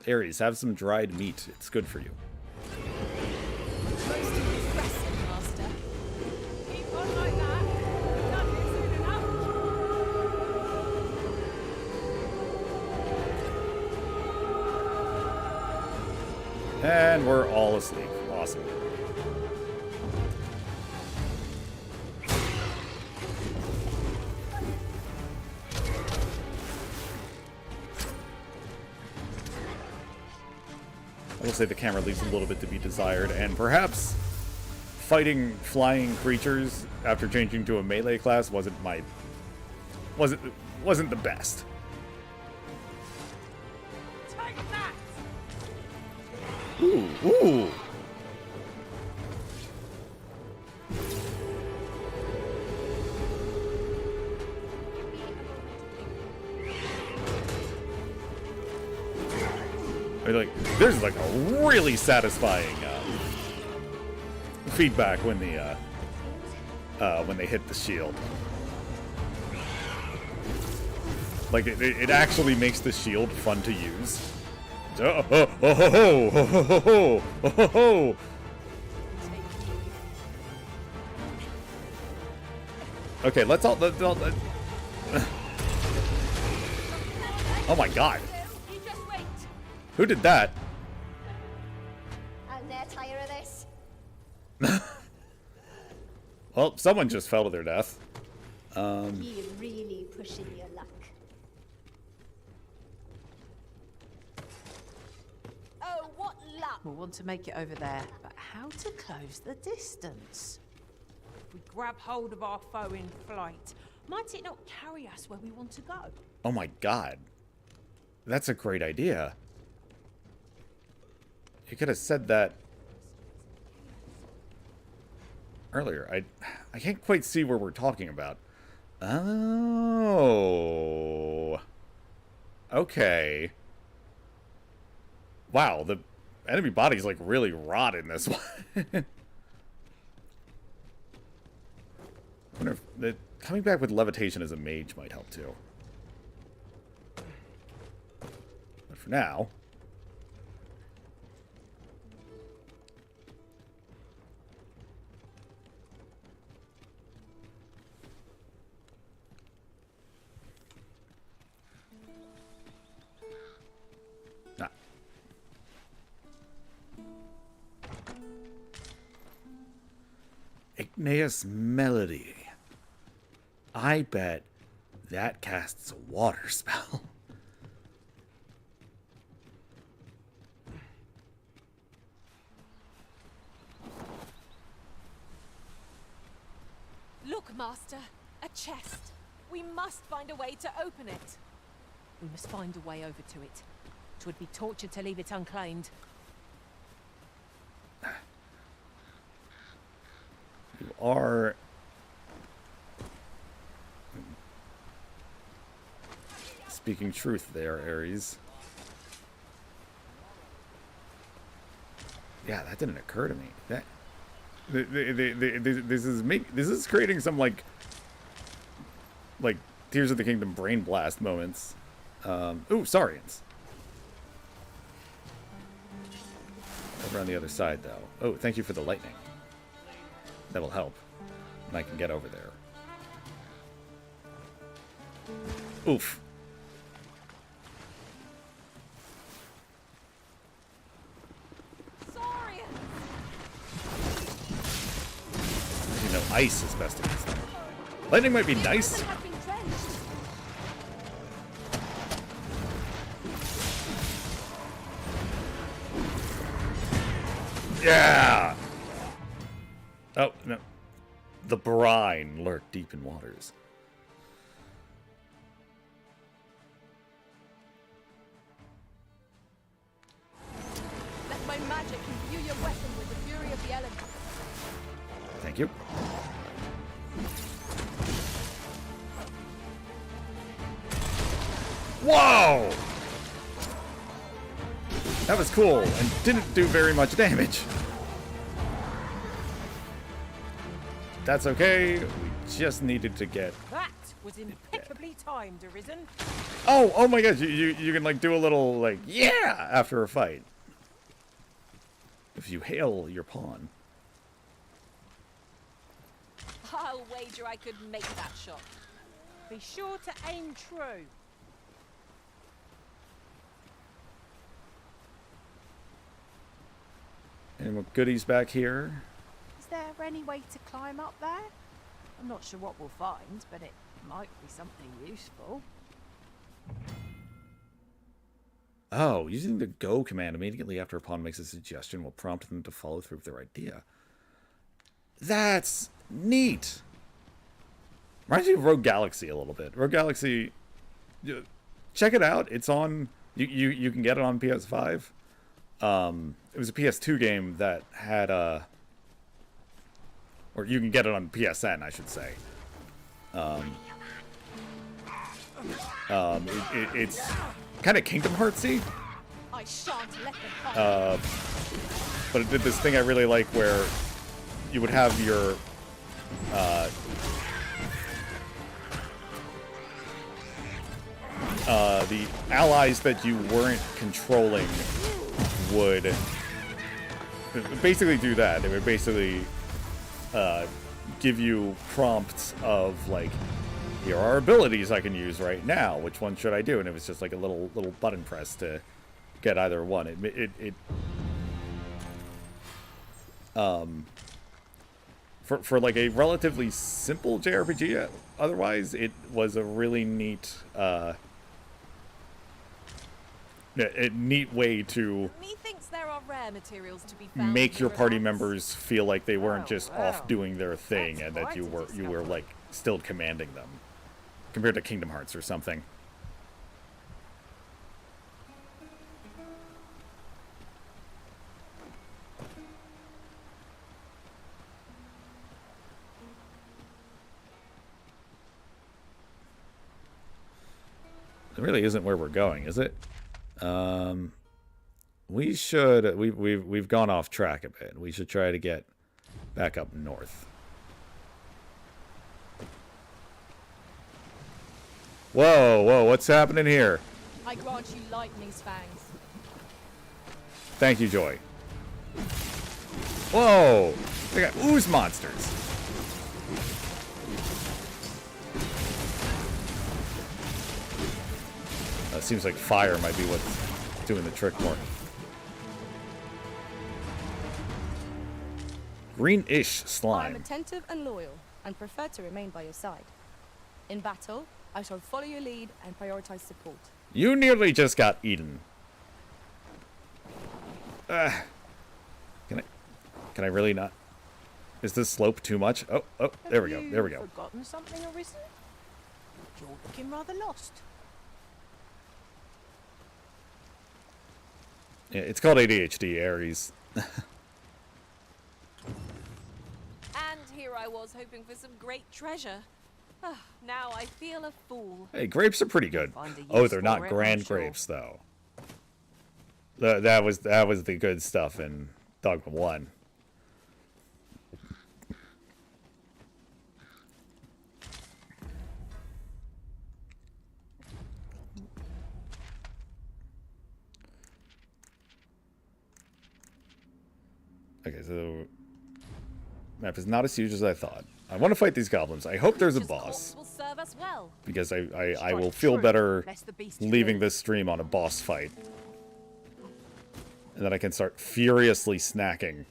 A: Ares, have some dried meat. It's good for you. And we're all asleep. Awesome. I will say the camera leaves a little bit to be desired, and perhaps fighting flying creatures after changing to a melee class wasn't the best. Ooh, ooh. I mean, like, there's like a really satisfying feedback when the when they hit the shield. Like, it actually makes the shield fun to use. Oh, oh, oh, oh, oh, oh, oh, oh, oh, oh. Okay, let's all... Oh my god.
H: You just wait.
A: Who did that?
H: I'm near tired of this.
A: Well, someone just fell to their death.
H: You're really pushing your luck. Oh, what luck!
J: We'll want to make it over there, but how to close the distance? If we grab hold of our foe in flight, might it not carry us where we want to go?
A: Oh my god. That's a great idea. You could have said that earlier. I can't quite see where we're talking about. Oh. Okay. Wow, the enemy body's like really rot in this one. I wonder if coming back with levitation as a mage might help too. But for now... Nah. Igneous Melody. I bet that casts a water spell.
G: Look, Master. A chest. We must find a way to open it.
J: We must find a way over to it. 'Twould be torture to leave it unclaimed.
A: You are... speaking truth there, Ares. Yeah, that didn't occur to me. That this is creating some like Tears of the Kingdom brain blast moments. Ooh, Saurians. Over on the other side, though. Oh, thank you for the lightning. That'll help. And I can get over there. Oof. You know, ice is best against them. Lightning might be nice. Yeah! Oh, no. The brine lurk deep in waters.
G: Let my magic imbue your weapon with the fury of the elements.
A: Thank you. Whoa! That was cool and didn't do very much damage. That's okay. We just needed to get...
J: That was impeccably timed, Arisen.
A: Oh my gosh, you can like do a little like, yeah, after a fight. If you hail your pawn.
G: I'll wager I could make that shot.
J: Be sure to aim true.
A: Any more goodies back here?
J: Is there any way to climb up there? I'm not sure what we'll find, but it might be something useful.
A: Oh, using the go command immediately after a pawn makes a suggestion will prompt them to follow through with their idea. That's neat. Reminds me of Rogue Galaxy a little bit. Rogue Galaxy, check it out. It's on. You can get it on PS5. It was a PS2 game that had or you can get it on PSN, I should say. It's kind of Kingdom Heartsy.
G: I shan't let them
A: But it did this thing I really like where you would have your the allies that you weren't controlling would basically do that. They would basically give you prompts of like, here are abilities I can use right now. Which one should I do? And it was just like a little button press to get either one. For like a relatively simple JRPG, otherwise it was a really neat neat way to
C: Methinks there are rare materials to be found
A: make your party
C: hereabouts.
A: members feel like they weren't just off doing their thing, and that
C: quite
A: you
C: a
A: were like still commanding them, compared to Kingdom Hearts or something. It really isn't where we're going, is it? We've gone off track a bit. We should try to get back up north. Whoa, what's happening here?
G: I grant you lightning's fangs.
A: Thank you, Joy. Whoa! They got ooze monsters. Seems like fire might be what's doing the trick more. Greenish
H: I am
A: slime.
H: attentive and loyal, and prefer to remain by your side. In battle, I shall follow your lead and prioritize support.
A: You nearly just got eaten. Can I really not? Is this slope too much? Oh, there we go. There we go.
J: Forgotten something, Arisen? You're looking rather lost.
A: Yeah, it's called ADHD, Ares.
C: And here I was hoping for some great treasure. Now I feel a fool.
A: Hey, grapes are pretty good. Oh, they're not grand grapes though. That was the good stuff in Dogma 1. Okay, so map is not as huge as I thought. I want to fight these goblins. I hope there's a boss,
C: Will serve us well.
A: because I will feel better leaving this stream on a boss fight, and then I can start furiously snacking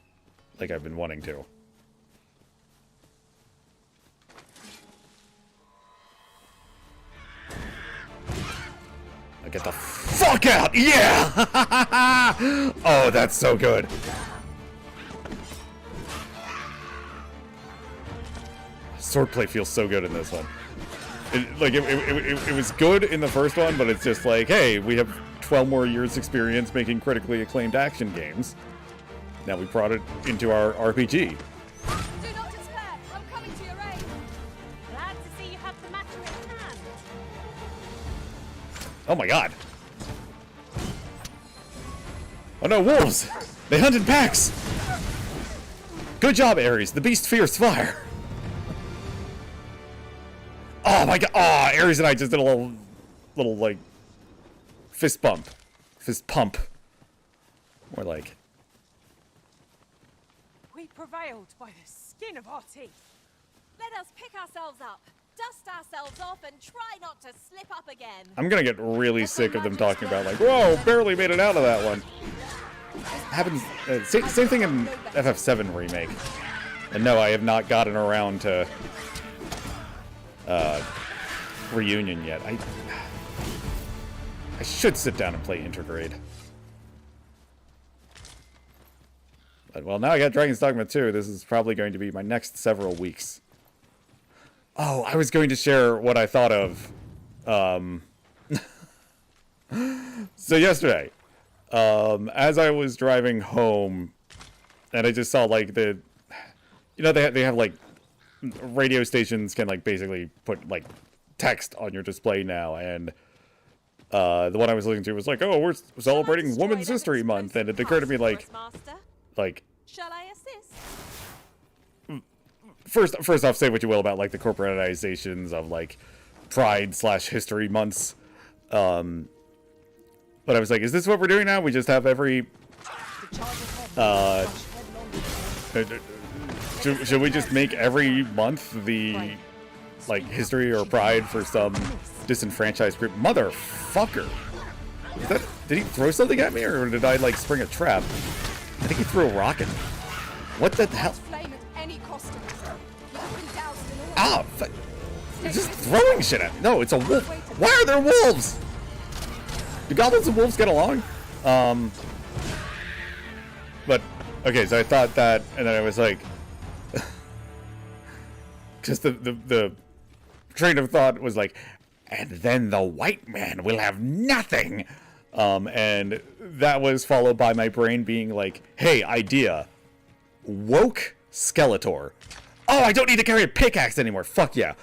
A: like I've been wanting to. Now get the fuck out! Yeah! Oh, that's so good. Swordplay feels so good in this one. It was good in the first one, but it's just like, hey, we have 12 more years experience making critically acclaimed action games. Now we brought it into our RPG.
G: Do not despair. I'm coming to your aid. Glad to see you have the matter in hand.
A: Oh my god. Oh no, wolves! They hunt in packs! Good job, Ares. The beast fears fire. Oh my god! Oh, Ares and I just did a little like fist pump, more like.
C: We prevailed by the skin of our teeth. Let us pick ourselves up, dust ourselves off, and try not to slip up again.
A: I'm gonna get really sick of them talking about like, whoa, barely made it out of that one. Happens. Same thing in FF7 remake. And no, I have not gotten around to Reunion yet. I should sit down and play Intergrade. But, well, now I got Dragon's Dogma 2. This is probably going to be my next several weeks. Oh, I was going to share what I thought of. So yesterday, as I was driving home, and I just saw like they have like radio stations can like basically put like text on your display now, and the one I was listening to was like, oh, we're celebrating Women's History Month, and it occurred to me like
C: Shall I assist?
A: first off, say what you will about like the corporatizations of like Pride/History months, But I was like, is this what we're doing now? We just have every should we just make every month the like history or pride for some disenfranchised group? Motherfucker. Is that, did he throw something at me, or did I like spring a trap? I think he threw a rocket. What the hell? Ah, he's just throwing shit at me. No, it's a wolf. Why are there wolves? Do goblins and wolves get along? But okay, so I thought that, and then I was like, just the train of thought was like, and then the white man will have nothing. And that was followed by my brain being like, hey, idea. Woke Skeletor. Oh, I don't need to carry a pickaxe anymore. Fuck yeah.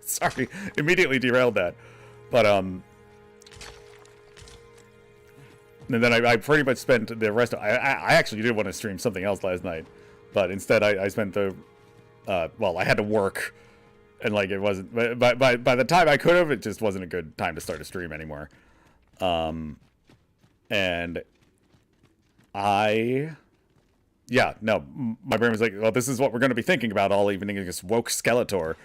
A: Sorry, immediately derailed that. But, and then I pretty much spent the rest of... I actually did want to stream something else last night. But instead, I spent the... well, I had to work. And, like, it wasn't... By the time I could have, it just wasn't a good time to start a stream anymore. And yeah, no, my brain was like, well, this is what we're going to be thinking about all evening, is this woke Skeletor.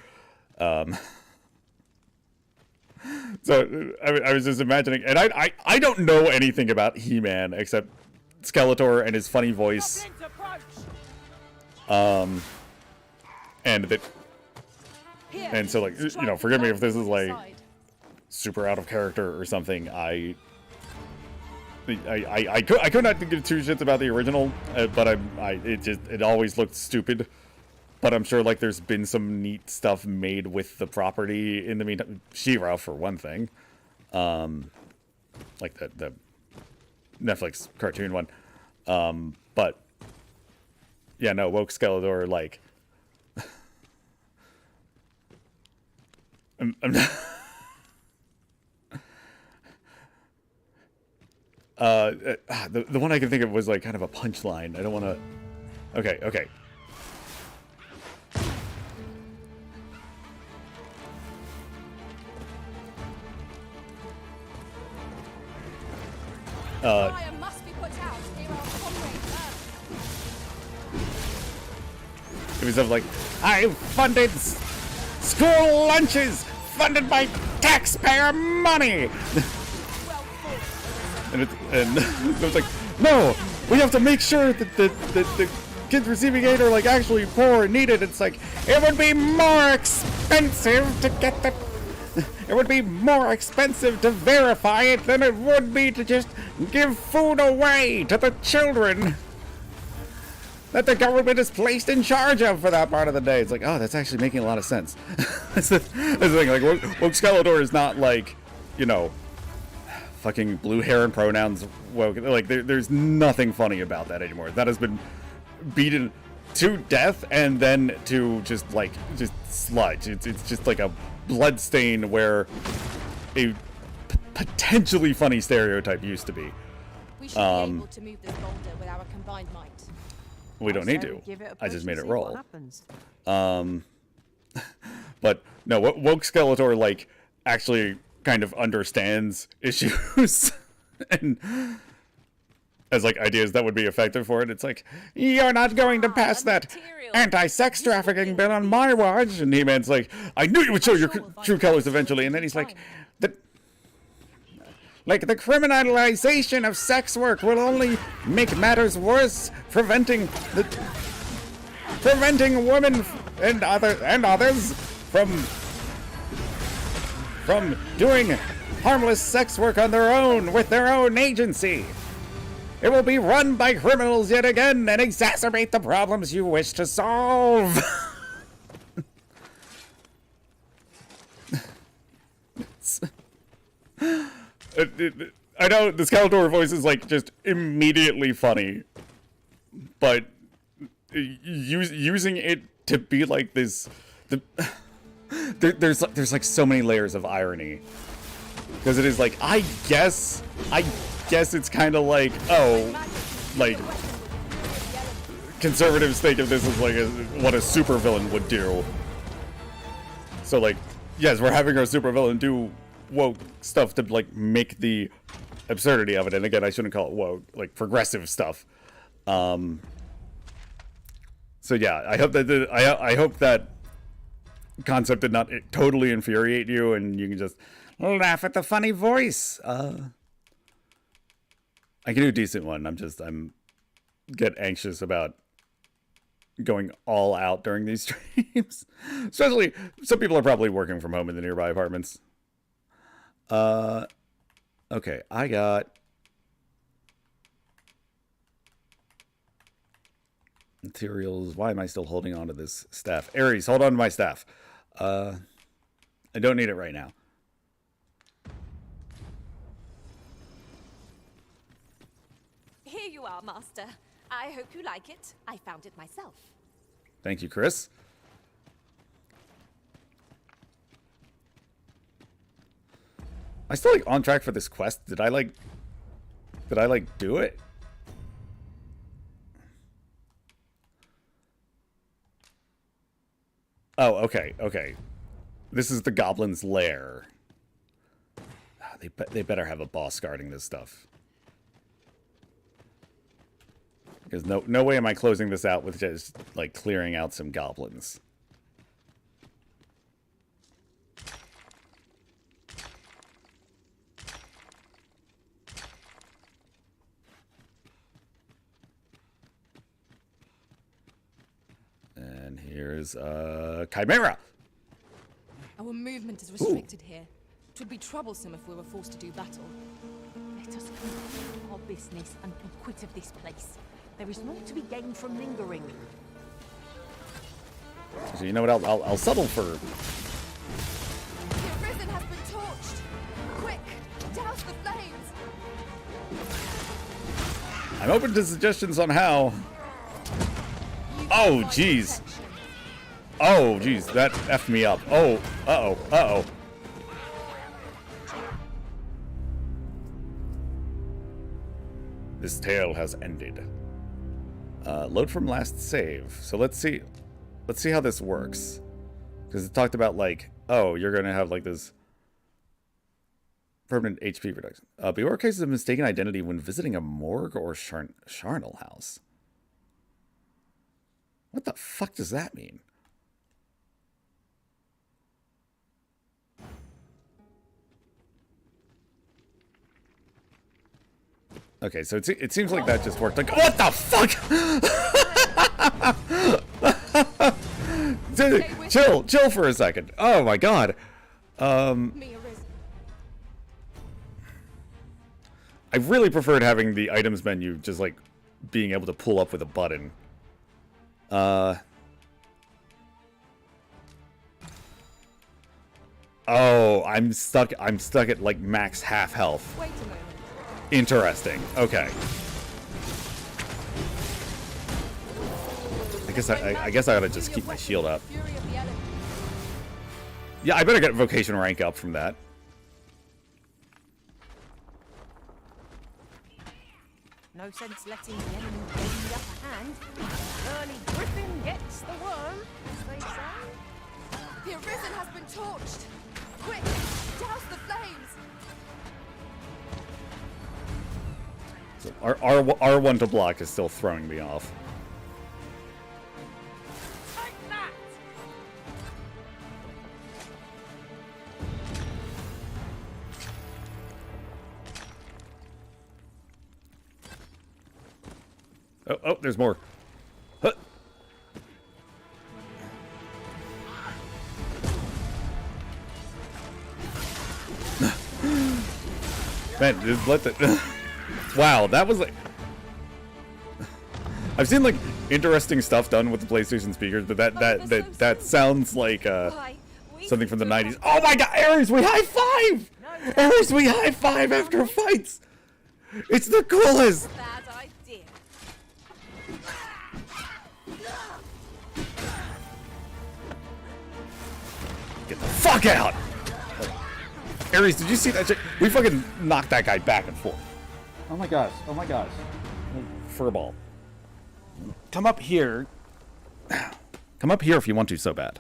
A: So I was just imagining, and I don't know anything about He-Man except Skeletor and his funny voice. And so, like, you know, forgive me if this is like super out of character or something. I could not give two shits about the original, but it always looked stupid. But I'm sure, like, there's been some neat stuff made with the property in the meantime. She-Ra, for one thing. Like the Netflix cartoon one. But yeah, no, woke Skeletor, like, I'm not... the one I can think of was like kind of a punchline. I don't want to... Okay. It was of like, I funded school lunches funded by taxpayer money. And it was like, no, we have to make sure that the kids receiving aid are like actually poor and needed. It's like, it would be more expensive to get the... It would be more expensive to verify it than it would be to just give food away to the children that the government is placed in charge of for that part of the day. It's like, oh, that's actually making a lot of sense. That's the thing. Like, woke Skeletor is not like, you know, fucking blue hair and pronouns woke. Like, there's nothing funny about that anymore. That has been beaten to death and then to just sludge. It's just like a blood stain where a potentially funny stereotype used to be.
G: We should be able to move this boulder with our combined might.
A: We don't need to. I just made it roll. But no, woke Skeletor like actually kind of understands issues and as like ideas that would be effective for it. It's like, you're not going to pass that anti-sex trafficking bill on my watch. And He-Man's like, I knew you would show your true colors eventually. And then he's like, the criminalization of sex work will only make matters worse, preventing women and others from doing harmless sex work on their own with their own agency. It will be run by criminals yet again and exacerbate the problems you wish to solve. I know the Skeletor voice is like just immediately funny, but using it to be like this, there's like so many layers of irony, because it is like, I guess it's kind of like, oh, like conservatives think of this as like what a supervillain would do. So like, yes, we're having our supervillain do woke stuff to like make the absurdity of it. And again, I shouldn't call it woke, like progressive stuff. So yeah, I hope that I hope that concept did not totally infuriate you, and you can just laugh at the funny voice. I can do a decent one. I'm get anxious about going all out during these streams. Especially, some people are probably working from home in the nearby apartments. Okay, I got materials. Why am I still holding on to this staff? Ares, hold on to my staff. I don't need it right now.
P: Here you are, Master. I hope you like it. I found it myself.
A: Thank you, Chris. Am I still like on track for this quest? Did I like do it? Oh, okay. This is the goblin's lair. They better have a boss guarding this stuff. Because no way am I closing this out with just like clearing out some goblins. And here's Chimera.
C: Our movement is restricted here. It would be troublesome if we were forced to do battle.
J: Let us complete our business and be quit of this place. There is naught to be gained from lingering.
A: So you know what? I'll settle for.
C: The Arisen has been torched. Quick, douse the flames.
A: I'm open to suggestions on how. Oh, jeez. Oh, jeez, that effed me up. Oh, uh-oh. This tale has ended. Load from last save. So let's see how this works. Because it talked about like, oh, you're gonna have like this permanent HP reduction. Beware cases of mistaken identity when visiting a morgue or charnel house. What the fuck does that mean? Okay, so it seems like that just worked. Like, what the fuck? Chill for a second. Oh my god. I really preferred having the items menu just like being able to pull up with a button. Oh, I'm stuck at like max half health.
C: Wait a moment.
A: Interesting. Okay. I guess I ought to just keep my shield up. Yeah, I better get vocation rank up from that.
J: No sense letting the enemy gain the upper hand. Early Griffin gets the worm, as they say.
C: The Arisen has been torched. Quick, douse the flames.
A: So R1 to block is still throwing me off.
J: Take that!
A: Oh, there's more. Huh. Man, just let the... Wow, that was like... I've seen like interesting stuff done with the PlayStation speakers, but that sounds like something from the 90s. Oh my god, Ares, we high five! Ares, we high five after fights! It's the coolest!
P: Bad idea.
A: Get the fuck out! Ares, did you see that shit? We fucking knocked that guy back and forth. Oh my gosh, Furball. Come up here. Come up here if you want to so bad.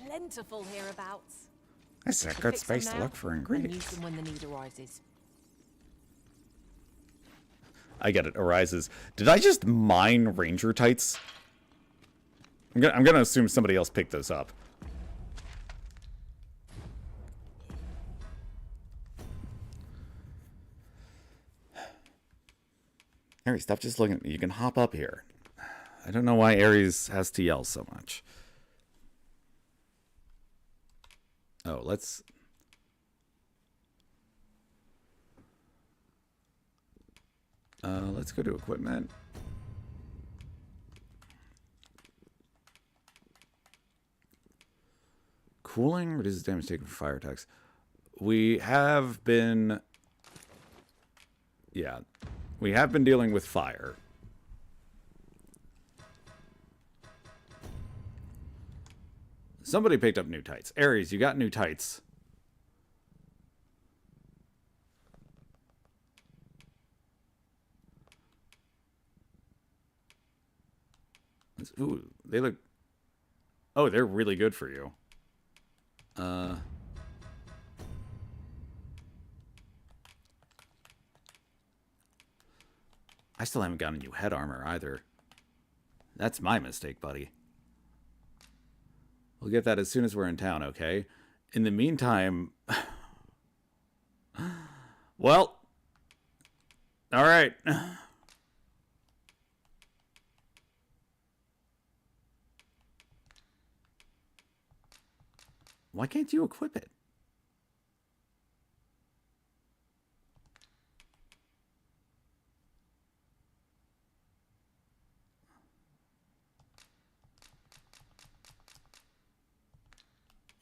P: plentiful hereabouts.
A: This is a
J: Fix
A: good
J: them
A: space to
J: now
A: look for
J: and
A: ingredients.
J: use them when the need arises.
A: I get it. Arises. Did I just mine ranger tights? I'm gonna assume somebody else picked those up. Ares, stop just looking at me. You can hop up here. I don't know why Ares has to yell so much. Oh, let's go to equipment. Cooling reduces damage taken from fire attacks. We have been... Yeah. We have been dealing with fire. Somebody picked up new tights. Ares, you got new tights. Ooh, they look... Oh, they're really good for you. I still haven't gotten you head armor either. That's my mistake, buddy. We'll get that as soon as we're in town, okay? In the meantime... Well... Alright. Why can't you equip it?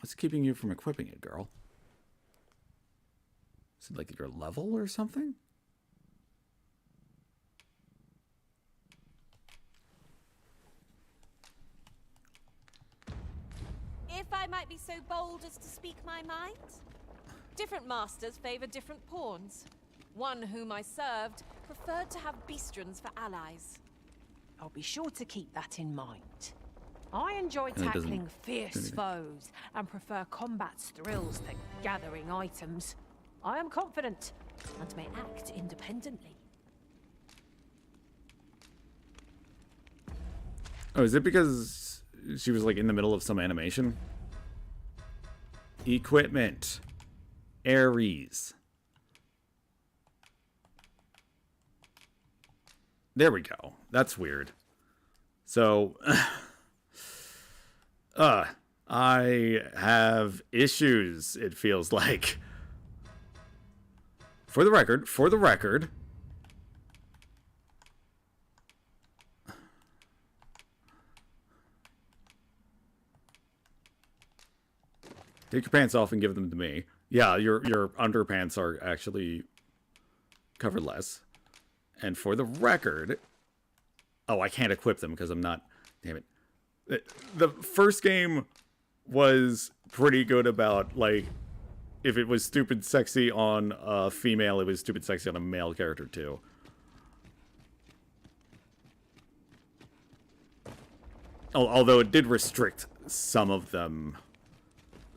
A: What's keeping you from equipping it, girl? Is it like your level or something?
P: If I might be so bold as to speak my mind, different masters favor different pawns. One whom I served preferred to have beastrons for allies.
J: I'll be sure to keep that in mind. I enjoy
A: And it doesn't
J: tackling
A: do
J: fierce
A: anything.
J: foes and prefer combat's thrills to gathering items. I am confident and may act independently.
A: Oh, is it because she was like in the middle of some animation? Equipment. Ares. There we go. That's weird. So, I have issues, it feels like. For the record, take your pants off and give them to me. Yeah, your underpants are actually covered less. And for the record... Oh, I can't equip them because I'm not... Damn it. The first game was pretty good about, like... If it was stupid sexy on a female, it was stupid sexy on a male character, too. Although it did restrict some of them...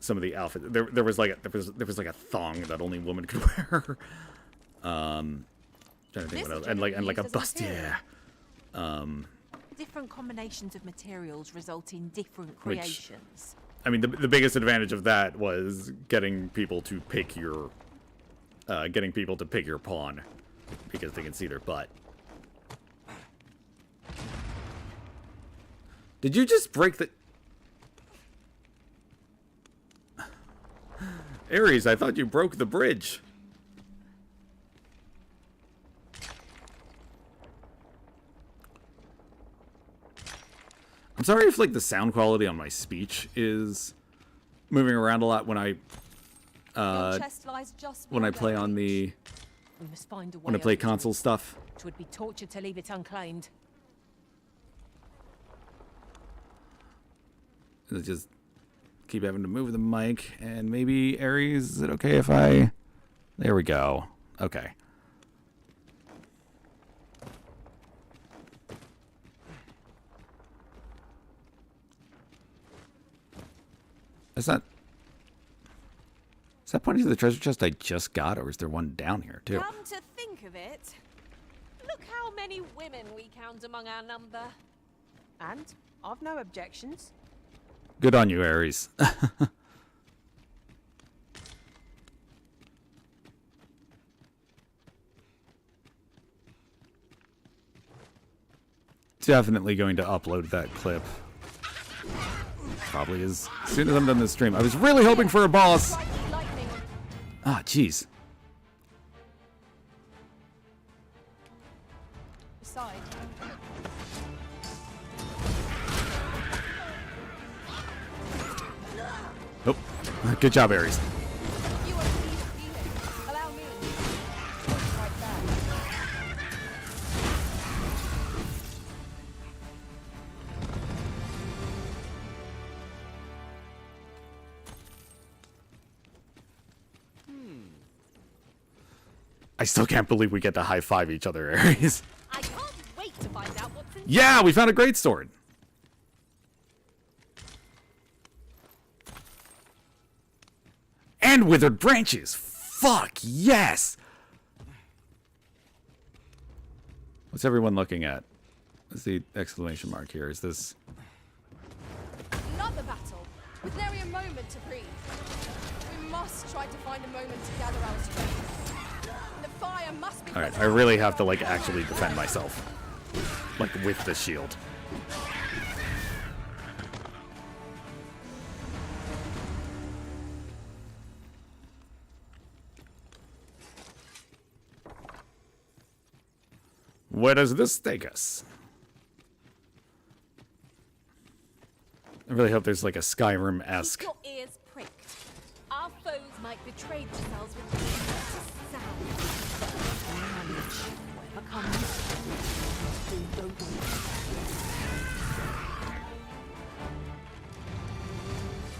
A: Some of the outfits. There was like a thong that only women could wear. Trying to think what else. And like a bustier.
J: Different combinations of materials result in different creations.
A: I mean, the biggest advantage of that was getting people to pick your pawn because they can see their butt. Did you just break the... Ares, I thought you broke the bridge. I'm sorry if like the sound quality on my speech is moving around a lot when I play on the
J: We must find a way
A: when I play
J: over to
A: console
J: it.
A: stuff.
J: It would be torture to leave it unclaimed.
A: Just keep having to move the mic, and maybe Ares, is it okay if I... There we go. Okay. Is that pointing to the treasure chest I just got, or is there one down here too?
P: Come to think of it, look how many women we count among our number.
J: And I've no objections.
A: Good on you, Ares. Definitely going to upload that clip. Probably as soon as I'm done this stream. I was really hoping for a boss. Ah, jeez. Nope. Good job, Ares. I still can't believe we get to high-five each other, Ares.
P: I can't wait to find out what's in.
A: Yeah, we found a great sword. And withered branches. Fuck, yes. What's everyone looking at? What's the exclamation mark here? Is this...
G: Not the battle. With nary a moment to breathe. We must try to find a moment to gather our strength. The fire must be...
A: Alright, I really have to, like, actually defend myself. Like, with the shield. Where does this take us? I really hope there's like a Skyrim-esque.
P: Keep your ears pricked. Our foes might betray themselves with the sound.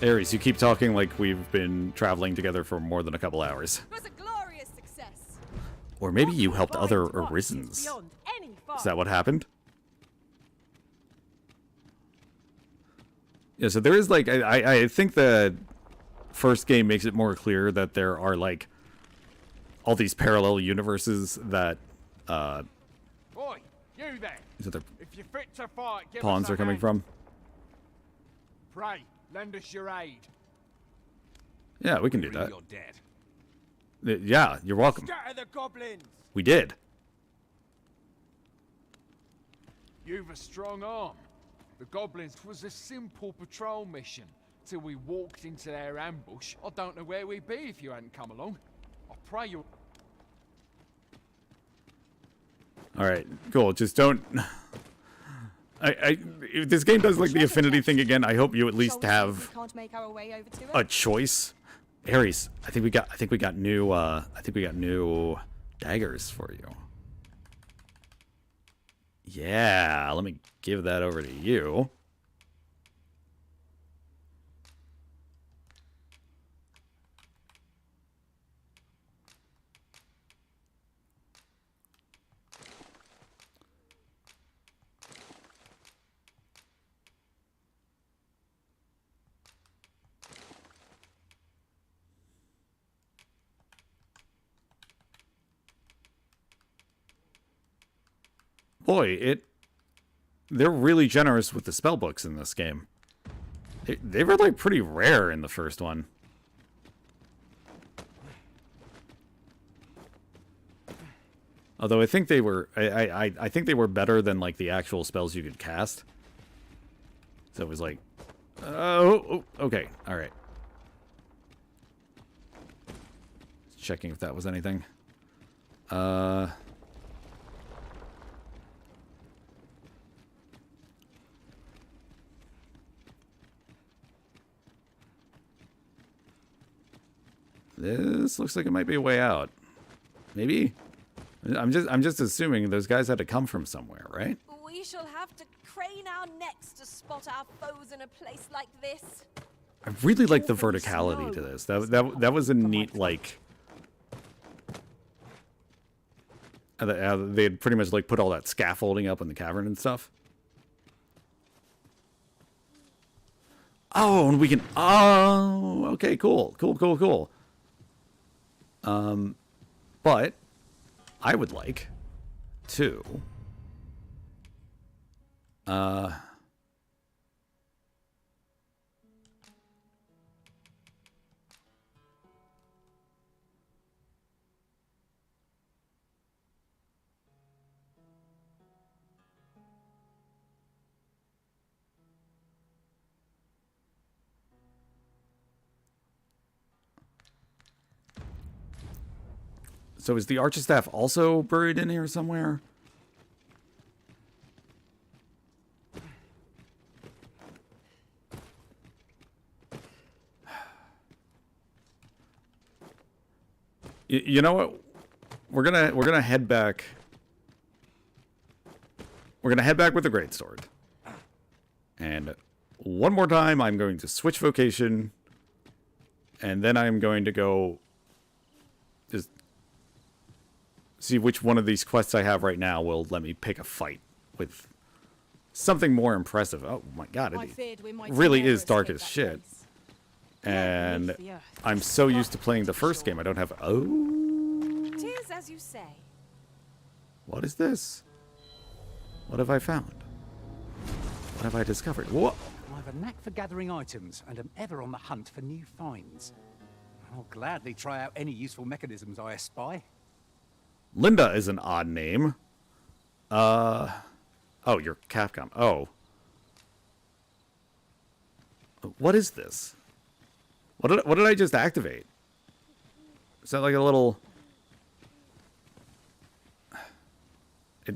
A: Ares, you keep talking like we've been traveling together for more than a couple hours.
G: It was a glorious success.
A: Or maybe you helped other Arisens. Is that what happened? Yeah, so there is like, I think the first game makes it more clear that there are like all these parallel universes that
I: Oi, you there.
A: Is it the
I: If you're fit to fight, give
A: pawns
I: us a
A: are coming
I: hand.
A: from.
I: Pray, lend us your aid.
A: Yeah, we can do that.
I: You're dead.
A: Yeah, you're welcome.
I: Scatter the goblins.
A: We did.
I: You've a strong arm. The goblins was a simple patrol mission till we walked into their ambush. I don't know where we'd be if you hadn't come along. I pray you.
A: All right, cool. Just don't. If this game does like the affinity thing again, I hope you at least have
G: Can't make our way over to it.
A: a choice. Ares, I think we got new daggers for you. Yeah, let me give that over to you. Boy, they're really generous with the spell books in this game. They were like pretty rare in the first one. Although I think they were I think they were better than like the actual spells you could cast. So it was like okay, all right. Checking if that was anything. This looks like it might be a way out. Maybe? I'm just assuming those guys had to come from somewhere, right?
P: We shall have to crane our necks to spot our foes in a place like this.
A: I really like the verticality to this. That was a neat, like... They had pretty much like put all that scaffolding up in the cavern and stuff. Oh, and we can... Oh, okay, cool. But I would like to... So is the Archstaff also buried in here somewhere? You know what? We're gonna head back. We're gonna head back with the greatsword. And one more time, I'm going to switch vocation, and then I'm going to go just see which one of these quests I have right now will let me pick a fight with something more impressive. Oh my god, it really is dark as shit. And I'm so used to playing the first game, I don't have... Oh.
P: Tis as you say.
A: What is this? What have I found? What have I discovered? What?
K: I have a knack for gathering items and am ever on the hunt for new finds. I'll gladly try out any useful mechanisms I espy.
A: Linda is an odd name. Oh, you're Capcom. Oh. What is this? What did I just activate? Is that like a little...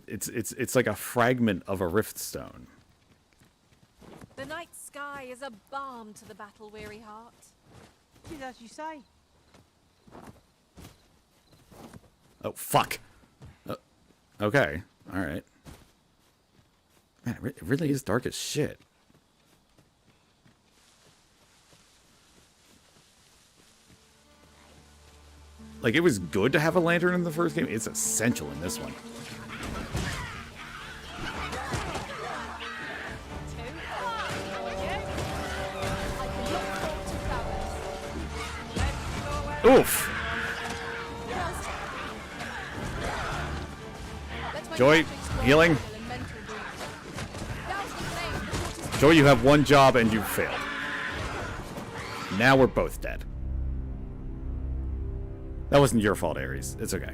A: It's like a fragment of a rift stone.
P: The night sky is a balm to the battle-weary heart.
J: Tis as you say.
A: Oh, fuck. Okay. Alright. Man, it really is dark as shit. Like, it was good to have a lantern in the first game. It's essential in this one. Oof. Joy, healing. Joy, you have one job and you failed. Now we're both dead. That wasn't your fault, Ares. It's okay.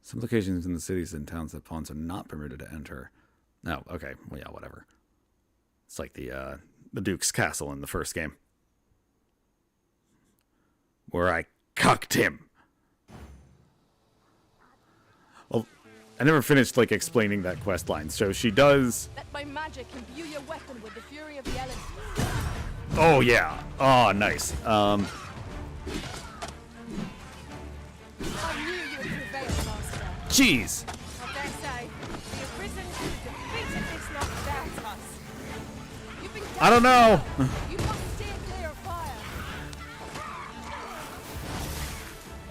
A: Some locations in the cities and towns that pawns are not permitted to enter. No, okay. Well, yeah, whatever. It's like the Duke's castle in the first game. Where I cucked him. Well, I never finished, like, explaining that quest line. So she does...
G: Let my magic imbue your weapon with the fury of the elements.
A: Oh, yeah. Oh, nice.
G: I knew you would prevail, Master.
A: Jeez.
P: I dare say, we have risen to defeated this lot without us.
G: You've been
A: I don't know.
G: You must steer clear of fire.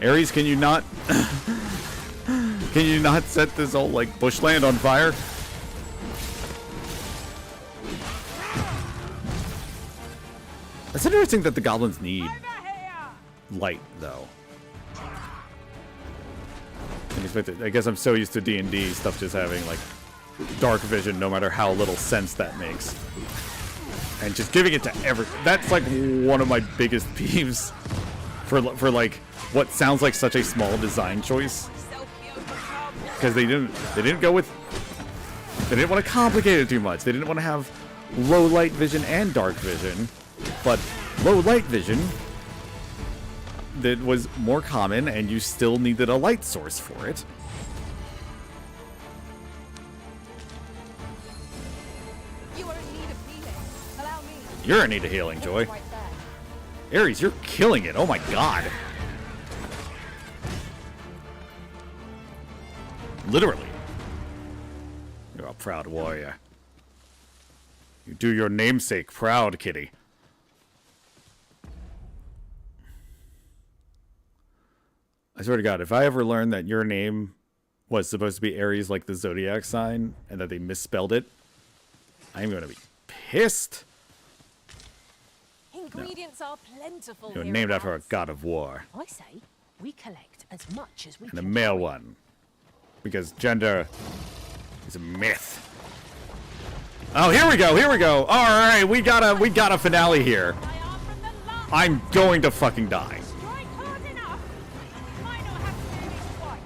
A: Ares, can you not... Can you not set this whole, like, bushland on fire? It's interesting that the goblins need light, though. I guess I'm so used to D&D stuff just having, like, dark vision, no matter how little sense that makes. And just giving it to everything. That's, like, one of my biggest peeves for like, what sounds like such a small design choice. Because they didn't go with... They didn't want to complicate it too much. They didn't want to have low light vision and dark vision. But low light vision that was more common, and you still needed a light source for it.
G: You are in need of healing. Allow me.
A: You're in need of healing, Joy.
G: Right there.
A: Ares, you're killing it. Oh my god. Literally. You're a proud warrior. You do your namesake proud, kitty. I swear to God, if I ever learned that your name was supposed to be Aries like the zodiac sign and that they misspelled it, I'm going to be pissed.
P: Ingredients are plentiful.
A: You're named after a god of war.
J: I say we collect as much as we
A: And
J: can.
A: a male
J: carry.
A: one. Because gender is a myth. Oh, here we go, here we go. Alright, we got a finale here. I'm going to fucking die.
P: Strike hard enough. Might not have to do this twice.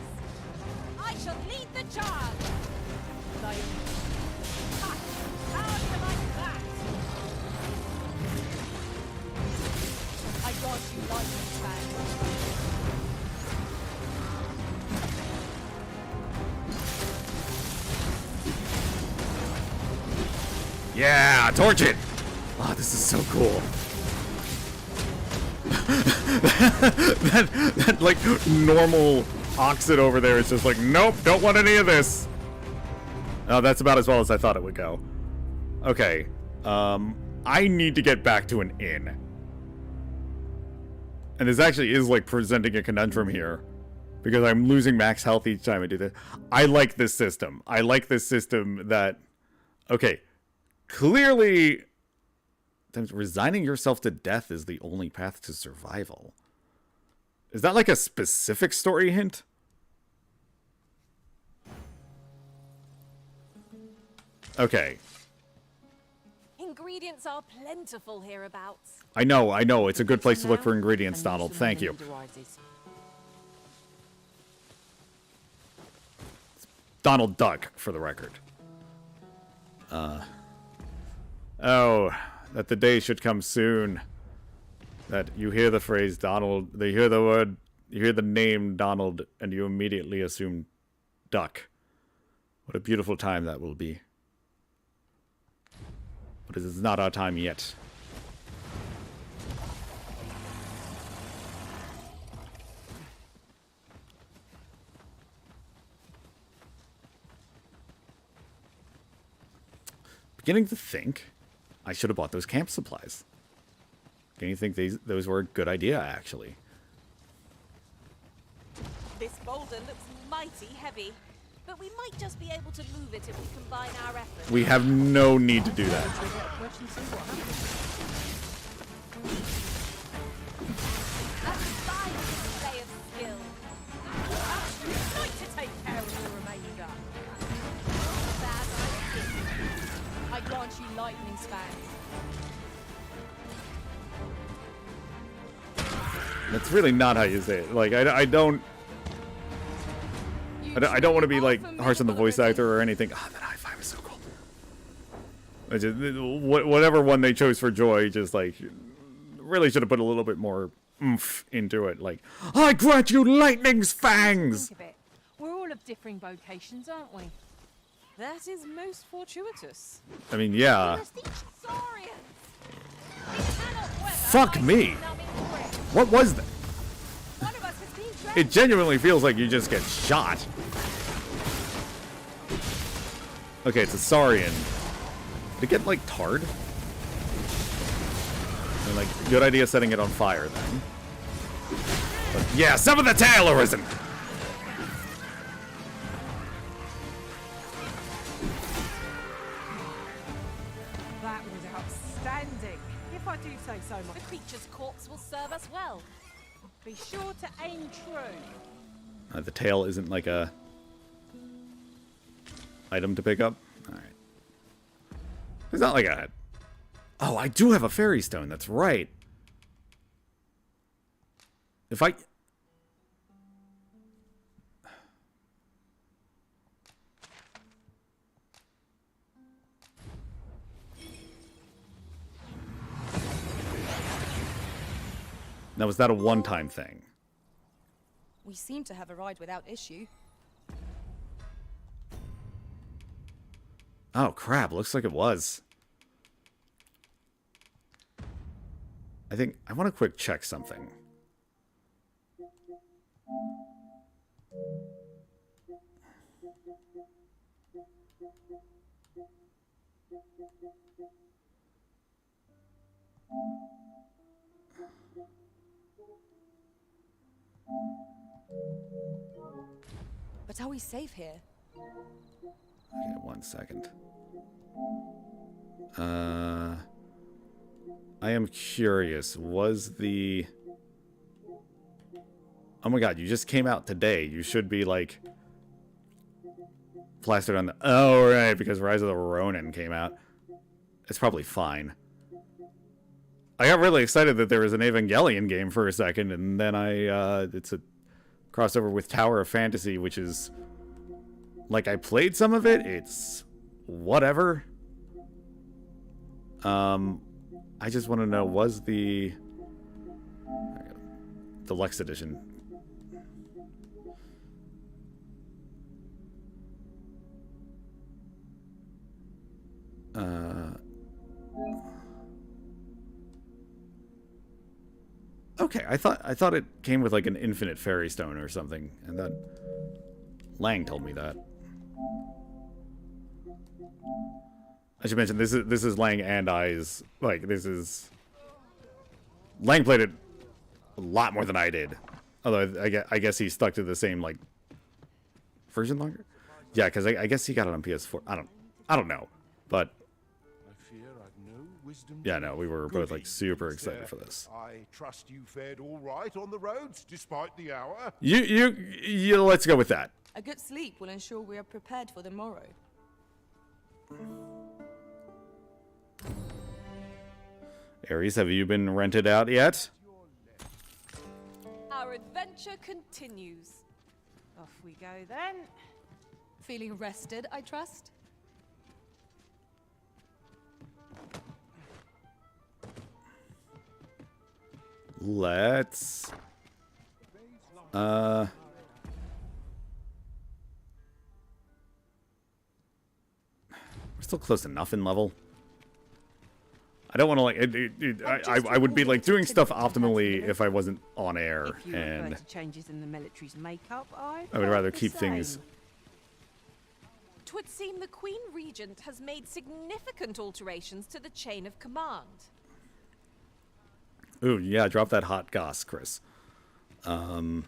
P: I shall lead the charge. Like, ha, how do you like that? I got you lightning fang.
A: Yeah, torch it! Oh, this is so cool. that like normal oxid over there is just like, nope, don't want any of this. Oh, that's about as well as I thought it would go. Okay, I need to get back to an inn. And this actually is like presenting a conundrum here. Because I'm losing max health each time I do this. I like this system. I like this system that, okay, clearly resigning yourself to death is the only path to survival. Is that like a specific story hint? Okay.
P: Ingredients are plentiful hereabouts.
A: I know. It's a good place to look for ingredients, Donald. Thank you. Donald Duck, for the record. Oh, that the day should come soon. That you hear the phrase Donald, you hear the name Donald, and you immediately assume Duck. What a beautiful time that will be. But it is not our time yet. Beginning to think I should have bought those camp supplies. Beginning to think those were a good idea, actually.
P: This boulder looks mighty heavy, but we might just be able to move it if we combine our efforts.
A: We have no need to do that.
P: A fine display of skill. I'd like to take care of the remainder. Bad idea. I grant you lightning spans.
A: That's really not how you say it. Like, I don't want to be like harsh on the voice actor or anything. Ah, that high five is so cool. Whatever one they chose for Joy, just like really should have put a little bit more oomph into it. Like, I grant you lightning's fangs.
J: Think of it. We're all of differing vocations, aren't we?
P: That is most fortuitous.
A: I mean, yeah. Fuck me. What was that? It genuinely feels like you just get shot. Okay, it's a Saurian. Did it get, like, tarred? And, like, good idea setting it on fire, then. But, yeah, sever the tail, Arisen!
P: That was outstanding, if I do say so myself. The creature's corpse will serve us well. Be sure to aim true.
A: The tail isn't like a item to pick up. All right. It's not like a. Oh, I do have a fairy stone. That's right. If I. Now, was that a one-time thing?
S: We seem to have arrived without issue.
A: Oh, crap. Looks like it was. I think I want to quick check something.
C: But are we safe here?
A: Okay, 1 second. I am curious. Was the... Oh my god, you just came out today. You should be, like, plastered on the... Oh, right, because Rise of the Ronin came out. It's probably fine. I got really excited that there was an Evangelion game for a second, and then it's a crossover with Tower of Fantasy, which is... Like, I played some of it. It's... whatever. I just want to know, was the... Deluxe Edition... Okay, I thought it came with like an infinite fairy stone or something, and then Lang told me that. I should mention this is Lang and I's, like, this is... Lang played it a lot more than I did, although I guess he stuck to the same like version longer. Yeah, because I guess he got it on PS4. I don't know, but yeah, no, we were both like super excited for this.
N: I trust you fared all right on the roads, despite the hour.
A: You let's go with that.
C: A good sleep will ensure we are prepared for the morrow.
A: Ares, have you been rented out yet?
P: Our adventure continues. Off we go then.
C: Feeling rested, I trust?
A: Let's... We're still close enough in level. I don't want to, like... I would be, like, doing stuff optimally if I wasn't on air, and...
J: changes in the military's makeup,
A: I would rather keep things...
P: Twould seem the Queen Regent has made significant alterations to the chain of command.
A: Ooh, yeah, drop that hot goss, Chris. I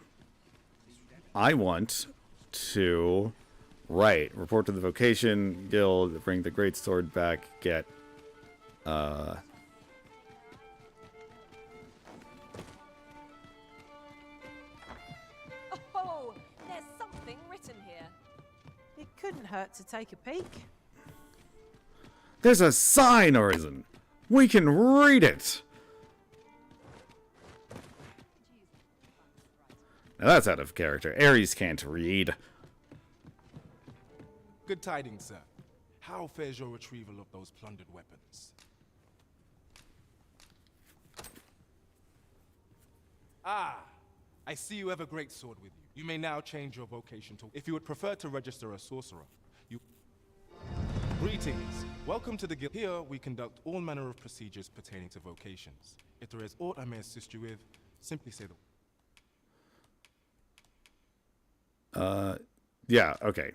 A: want to... report to the Vocation Guild, bring the Great Sword back, get... Oh,
P: there's something written here.
J: It couldn't hurt to take a peek.
A: There's a sign, Arisen! We can read it! Now that's out of character. Ares can't read.
D: Good tidings, sir. How fares your retrieval of those plundered weapons? Ah, I see you have a great sword with you. You may now change your vocation to... If you would prefer to register a sorcerer, you... Greetings. Welcome to the guild. Here, we conduct all manner of procedures pertaining to vocations. If there is aught I may assist you with, simply say the...
A: Yeah, okay.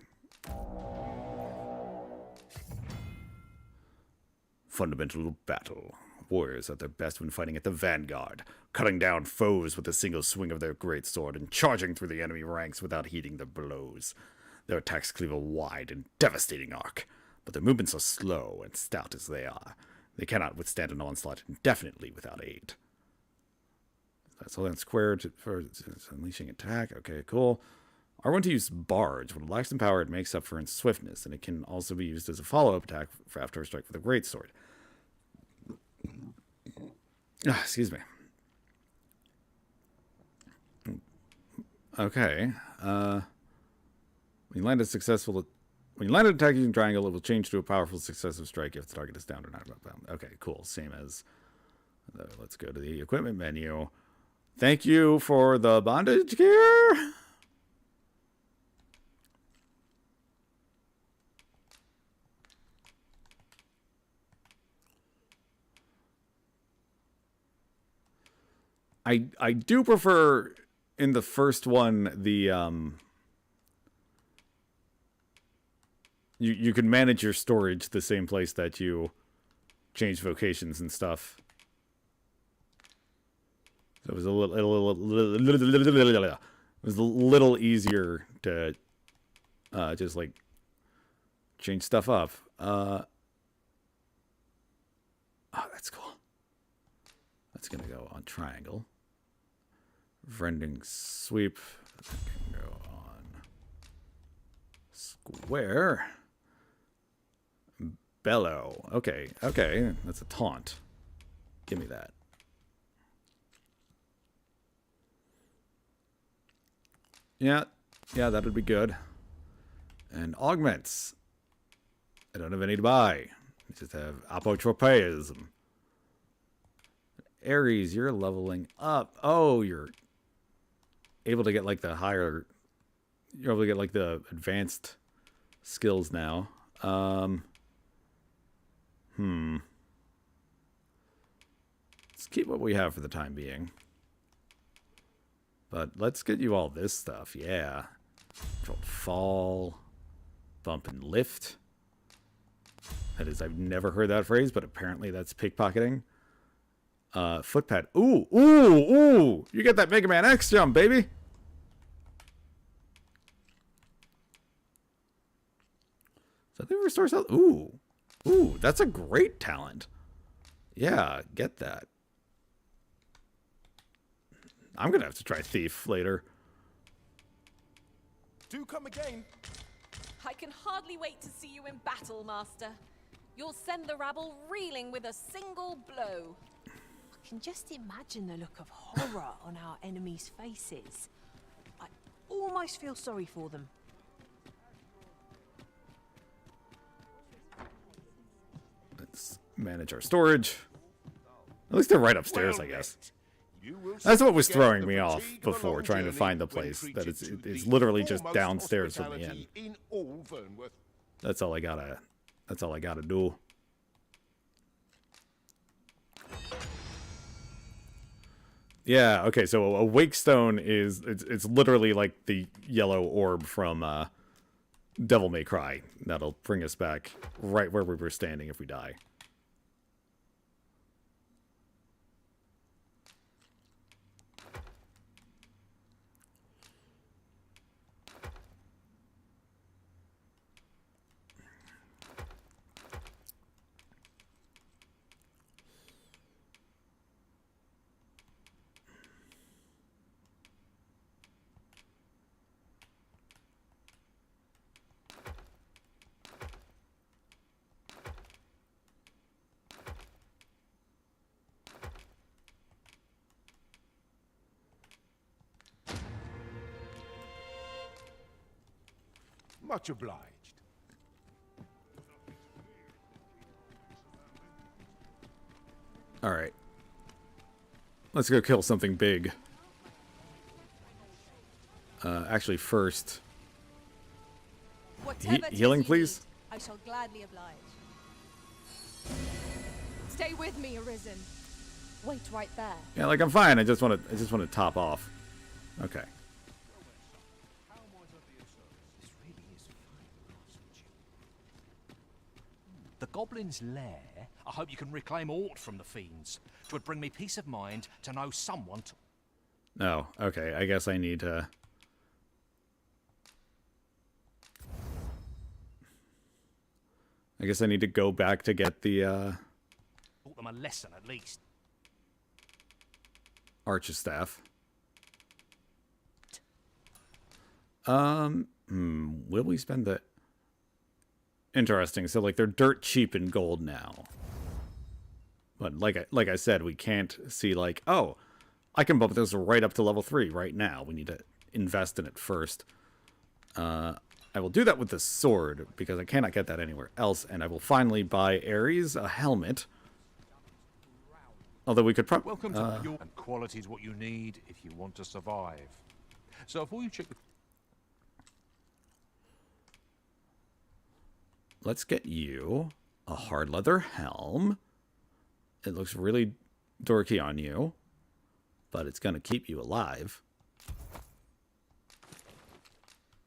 A: Fundamental battle. Warriors at their best when fighting at the vanguard, cutting down foes with a single swing of their great sword and charging through the enemy ranks without heeding their blows. Their attacks cleave a wide and devastating arc, but their movements are slow and stout as they are. They cannot withstand an onslaught indefinitely without aid. That's all in square for unleashing attack. Okay, cool. R1 to use Barge. When it lacks in power, it makes up for in swiftness, and it can also be used as a follow-up attack for after a strike with a greatsword. Excuse me. Okay. When you land an attack using triangle, it will change to a powerful successive strike if the target is down or not bound. Okay, cool. Same as... let's go to the equipment menu. Thank you for the bondage gear. I do prefer in the first one the you can manage your storage the same place that you change vocations and stuff. So it was a little easier to Just like change stuff up. Oh, that's cool. That's gonna go on triangle. Rending sweep. That can go on square. Bellow. Okay, okay. That's a taunt. Give me that. Yeah, that would be good. And augments. I don't have any to buy. I just have apotropism. Ares, you're leveling up. Oh, you're able to get like the higher. You're able to get like the advanced skills now. Let's keep what we have for the time being. But let's get you all this stuff. Yeah. Controlled fall. Bump and lift. That is, I've never heard that phrase, but apparently that's pickpocketing. Footpad. Ooh, ooh, ooh! You get that Mega Man X jump, baby! So they restore health. Ooh. Ooh, that's a great talent. Yeah, get that. I'm gonna have to try Thief later.
F: Do come again.
P: I can hardly wait to see you in battle, Master. You'll send the rabble reeling with a single blow.
J: I can just imagine the look of horror on our enemies' faces. I almost feel sorry for them.
A: Let's manage our storage. At least they're right upstairs, I guess. That's what was throwing me off before, trying to find the place. That it's literally just downstairs from the inn. That's all I gotta do. Yeah, okay, so a wake stone is it's literally like the yellow orb from Devil May Cry. That'll bring us back right where we were standing if we die.
N: Much obliged.
A: All right. Let's go kill something big. Actually, first, healing, please.
G: I shall gladly oblige. Stay with me, Arisen. Wait right there.
A: Yeah, like I'm fine. I just want to top off. Okay.
M: The Goblin's lair? I hope you can reclaim aught from the fiends. 'Twould bring me peace of mind to know someone to...
A: Oh, okay. I guess I need to... I guess I need to go back to get the,
M: Taught them a lesson, at least.
A: Archer staff. Will we spend the... Interesting. So, like, they're dirt cheap in gold now. But like I said, we can't see, like, oh, I can bump this right up to level 3 right now. We need to invest in it first. I will do that with the sword, because I cannot get that anywhere else. And I will finally buy Ares a helmet. Although we could probably...
Q: Welcome to your... And quality is what you need if you want to survive. So before you check the...
A: Let's get you a hard leather helm. It looks really dorky on you, but it's going to keep you alive.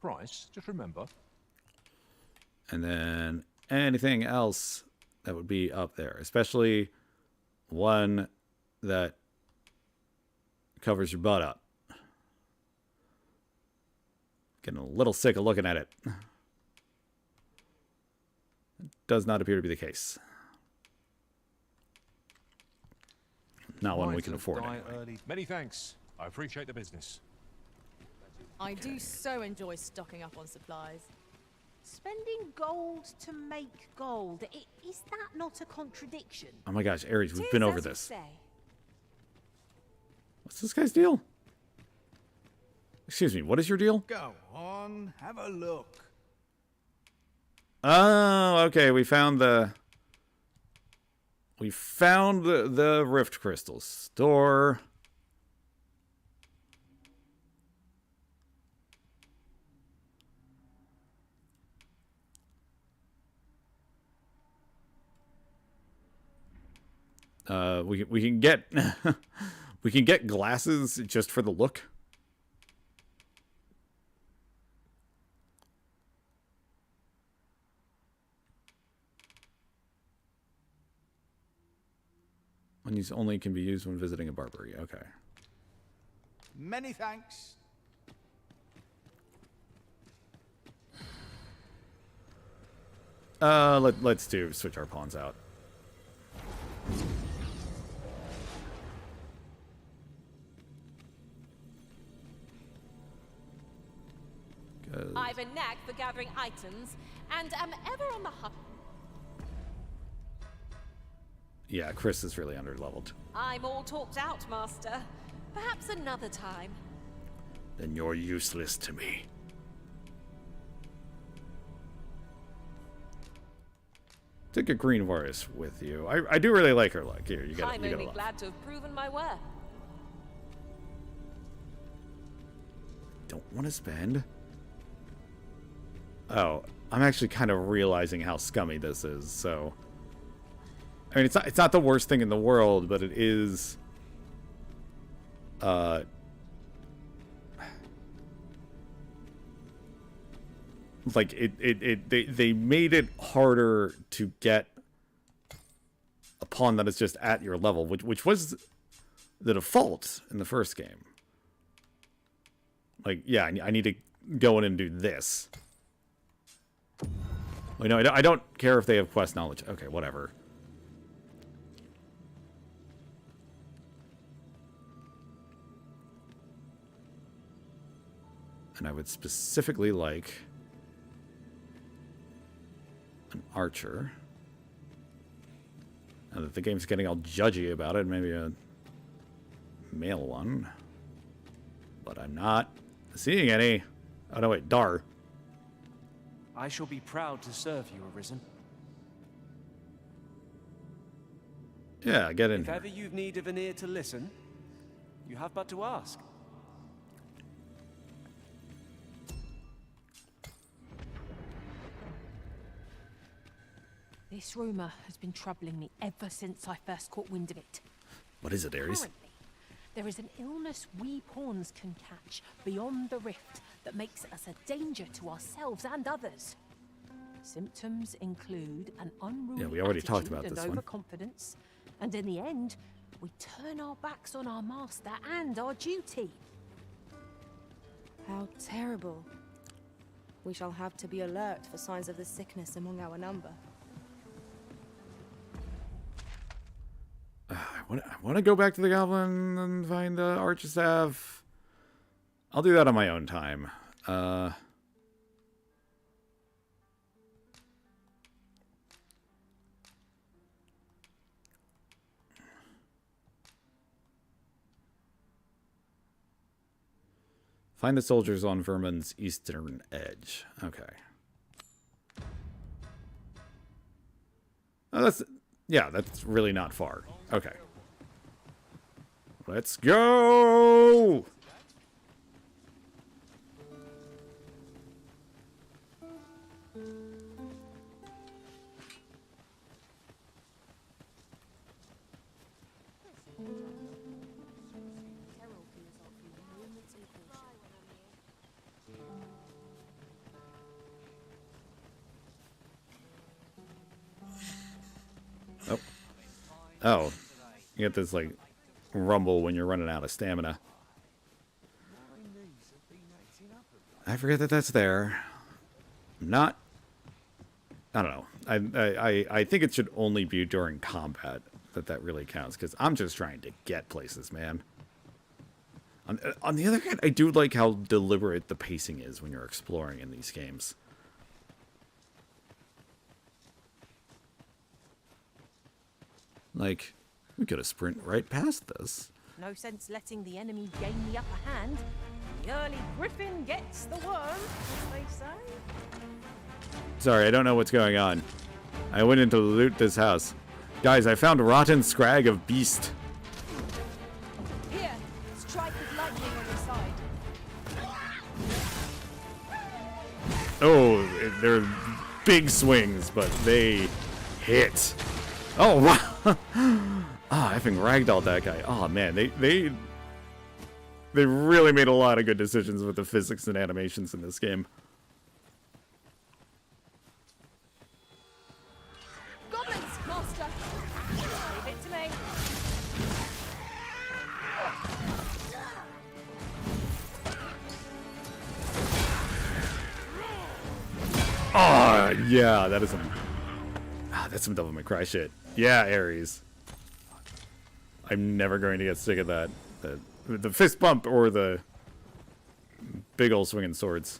Q: Price, just remember.
A: And then anything else that would be up there, especially one that covers your butt up. Getting a little sick of looking at it. does not appear to be the case. Not one we can afford. Anyway.
Q: Many thanks. I appreciate the business.
P: I do so enjoy stocking up on supplies.
J: Spending gold to make gold. Is that not a contradiction?
A: Oh my gosh, Ares, we've been over this.
P: Say.
A: What's this guy's deal? Excuse me, what is your deal?
F: Go on, have a look.
A: Oh, okay, we found the Rift Crystal store. We can get we can get glasses just for the look. When these only can be used when visiting a barbery. Okay.
F: Many thanks.
A: Let's switch our pawns out.
P: I've a knack for gathering items, and am ever on the hunt.
A: Yeah, Chris is really underleveled.
P: I'm all talked out, Master. Perhaps another time.
A: Then you're useless to me. Take a green Varus with you. I do really like her look. Here, you got
P: I'm only glad to have proven my worth.
A: Don't want to spend. Oh, I'm actually kind of realizing how scummy this is. So, I mean, it's not the worst thing in the world, but it is. Like they made it harder to get a pawn that is just at your level, which was the default in the first game. Like, yeah, I need to go in and do this. Well, no, I don't care if they have quest knowledge. Okay, whatever. And I would specifically like an archer. Now that the game's getting all judgy about it, maybe a male one. But I'm not seeing any. Oh no, wait, Dar.
O: I shall be proud to serve you, Arisen.
A: Yeah, get in
O: If
A: here.
O: ever you've need of an ear to listen, you have but to ask.
J: This rumor has been troubling me ever since I first caught wind of it.
A: What is it, Ares?
J: Apparently, there is an illness we pawns can catch beyond the rift that makes us a danger to ourselves and others. Symptoms include an unruly
A: Yeah, we already talked
J: attitude
A: about
J: and
A: this one.
J: overconfidence, and in the end, we turn our backs on our master and our duty.
S: How terrible. We shall have to be alert for signs of the sickness among our number.
A: I want to go back to the Goblin and find the Archstaff. I'll do that on my own time. Find the soldiers on Vermin's eastern edge. Okay. Oh, that's really not far. Okay. Let's go! Oh. Oh. You get this, like, rumble when you're running out of stamina. I forget that that's there. I don't know. I think it should only be during combat that really counts, because I'm just trying to get places, man. On the other hand, I do like how deliberate the pacing is when you're exploring in these games. Like, we could have sprint right past this.
J: No sense letting the enemy gain the upper hand. The early griffin gets the worm, as they say.
A: Sorry, I don't know what's going on. I went in to loot this house. Guys, I found a rotten scrag of beast.
G: Here, strike with lightning on the side.
A: Oh, they're big swings, but they hit. Oh, wow. Ah, I think ragdolled that guy. Oh, man, they really made a lot of good decisions with the physics and animations in this game.
G: Goblins, master. Leave it to me.
A: Oh, yeah, that is some... Ah, that's some Devil May Cry shit. Yeah, Ares. I'm never going to get sick of that. The fist bump or the big ol' swinging swords.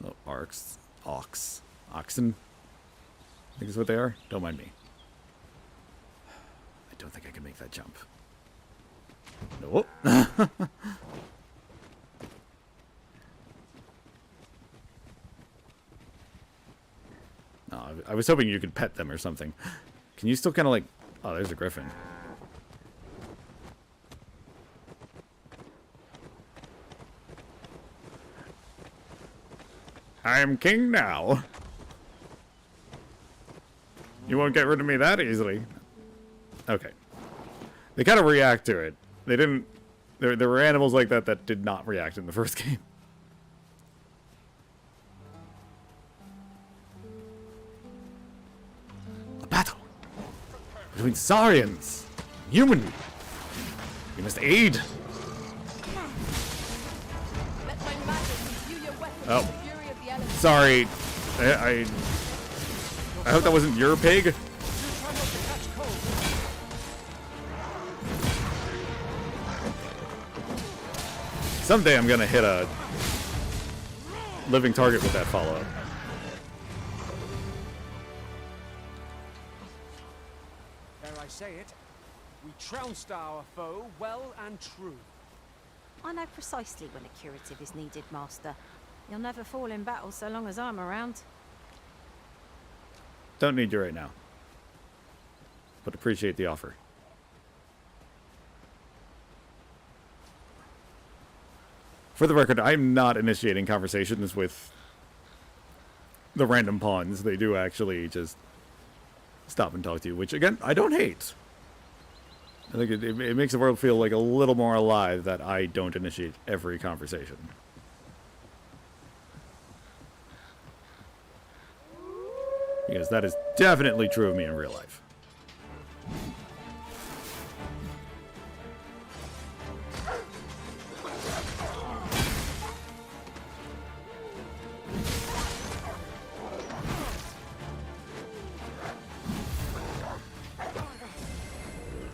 A: Oh, oxen. I think is what they are. Don't mind me. I don't think I can make that jump. Nope. No, I was hoping you could pet them or something. Can you still kind of like... Oh, there's a griffin. I am king now. You won't get rid of me that easily. Okay. They kind of react to it. They didn't... There were animals like that that did not react in the first game. A battle between Saurians and human. You must aid.
G: Let my magic imbue your weapon
A: Oh.
G: with the fury of the elements.
A: Sorry. I hope that wasn't your pig. Someday I'm gonna hit a living target with that follow-up.
R: Dare I say it, we trounced our foe well and true.
J: I know precisely when a curative is needed, Master. You'll never fall in battle so long as I'm around.
A: Don't need you right now. But appreciate the offer. For the record, I'm not initiating conversations with the random pawns. They do actually just stop and talk to you, which, again, I don't hate. I think it makes the world feel like a little more alive that I don't initiate every conversation. Because that is definitely true of me in real life.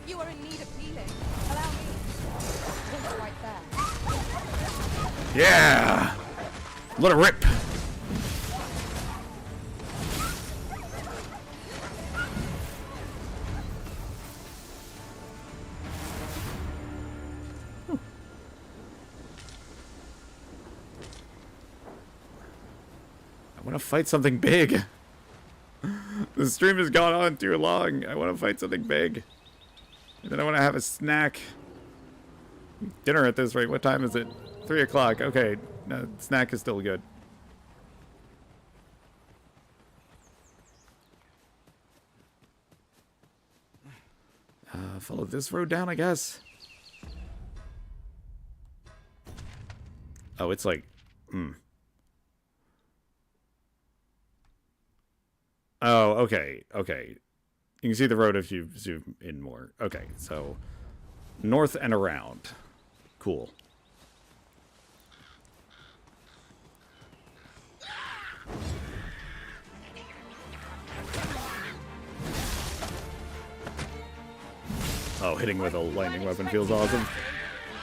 G: You are in need of healing. Allow me. Hold it right there.
A: Yeah! Let it rip! I want to fight something big. The stream has gone on too long. I want to fight something big. And then I want to have a snack. Dinner at this rate. What time is it? 3 o'clock. Okay. No, snack is still good. Follow this road down, I guess. Oh, it's like... Oh, okay, okay. You can see the road if you zoom in more. Okay, so north and around. Cool. Oh, hitting with a lightning weapon feels awesome.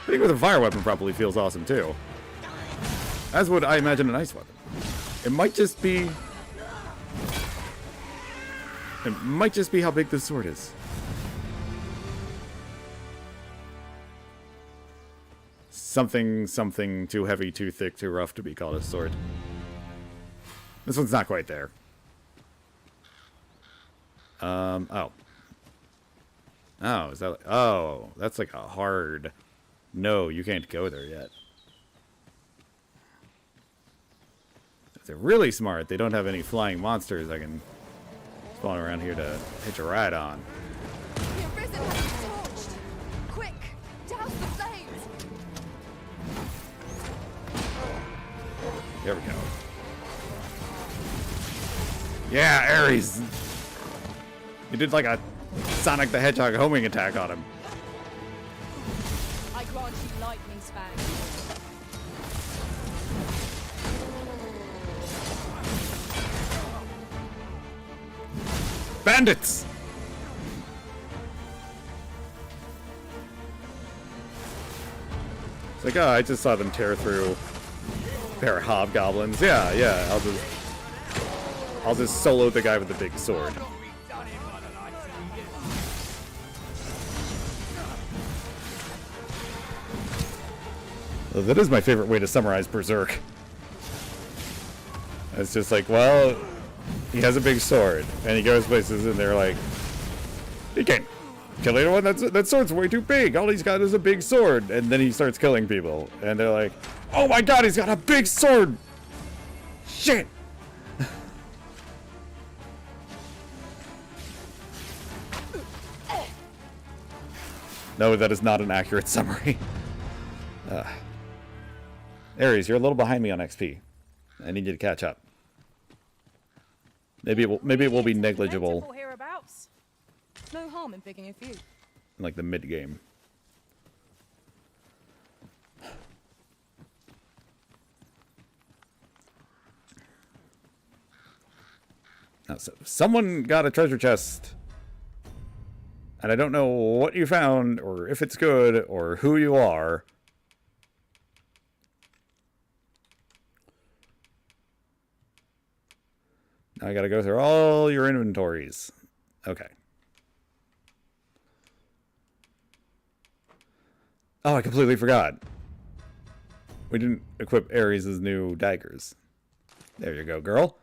A: Hitting with a fire weapon probably feels awesome too. As would, I imagine, an ice weapon. It might just be how big this sword is. Something too heavy, too thick, too rough to be called a sword. This one's not quite there. Oh. Oh, is that like, oh, that's like a hard no, you can't go there yet. If they're really smart, they don't have any flying monsters I can spawn around here to hitch a ride on.
G: The Arisen has been torched! Quick! Douse the flames!
A: There we go. Yeah, Ares! You did like a Sonic the Hedgehog homing attack on him.
G: I grant you lightning span.
A: Bandits! It's like, oh, I just saw them tear through a pair of hobgoblins. Yeah, yeah, I'll just solo the guy with the big sword. Well, that is my favorite way to summarize Berserk. It's just like, well, he has a big sword, and he goes places, and they're like, he can't kill anyone. That sword's way too big. All he's got is a big sword, and then he starts killing people, and they're like, oh my god, he's got a big sword. Shit. No, that is not an accurate summary. Ares, you're a little behind me on XP. I need you to catch up. Maybe it will be negligible
G: Hereabouts. No harm in picking a few.
A: in like the mid game. Now, so someone got a treasure chest, and I don't know what you found, or if it's good, or who you are. Now I gotta go through all your inventories. Okay. Oh, I completely forgot. We didn't equip Ares' new daggers. There you go, girl.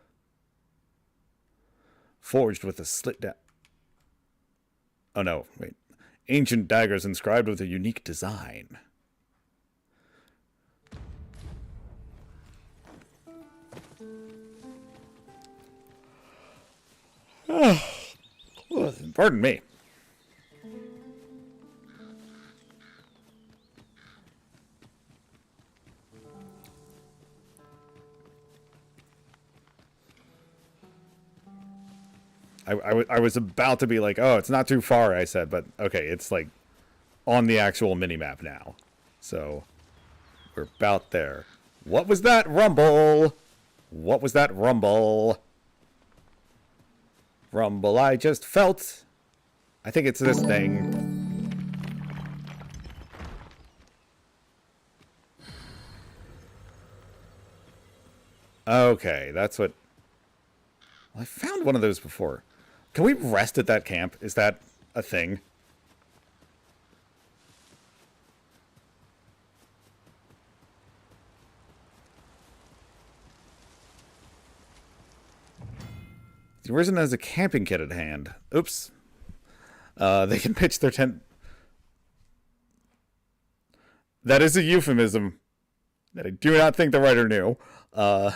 A: Forged with a slit down. Oh no, wait. Ancient daggers inscribed with a unique design. Oh, pardon me. I was about to be like, oh, it's not too far, I said, but okay, it's like on the actual minimap now. So we're about there. What was that rumble? What was that rumble? Rumble I just felt. I think it's this thing. Okay, that's what... Well, I found one of those before. Can we rest at that camp? Is that a thing? The Arisen has a camping kit at hand. Oops. They can pitch their tent. That is a euphemism that I do not think the writer knew. Huh.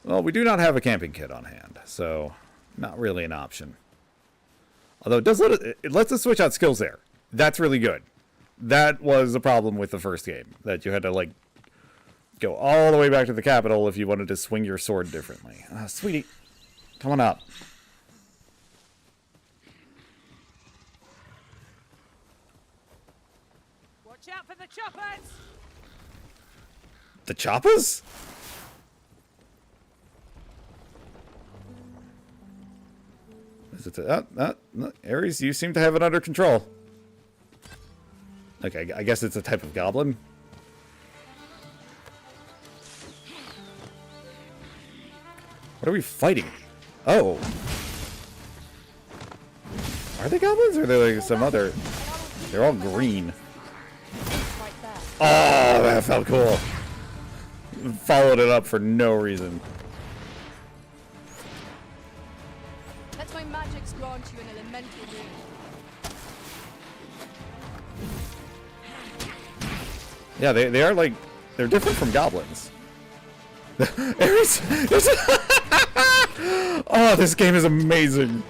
A: Well, we do not have a camping kit on hand, so not really an option. Although it lets us switch out skills there. That's really good. That was a problem with the first game, that you had to, like, go all the way back to the capital if you wanted to swing your sword differently. Sweetie, come on up.
E: Watch out for the choppers!
A: The choppers? Is it Ares, you seem to have it under control. Okay, I guess it's a type of goblin. What are we fighting? Oh. Are they goblins or are they like some other? They're all green. Oh, that felt cool. Followed it up for no reason.
G: Let my magics grant you an elemental rune.
A: Yeah, they are like, they're different from goblins. Ares! Oh, this game is amazing.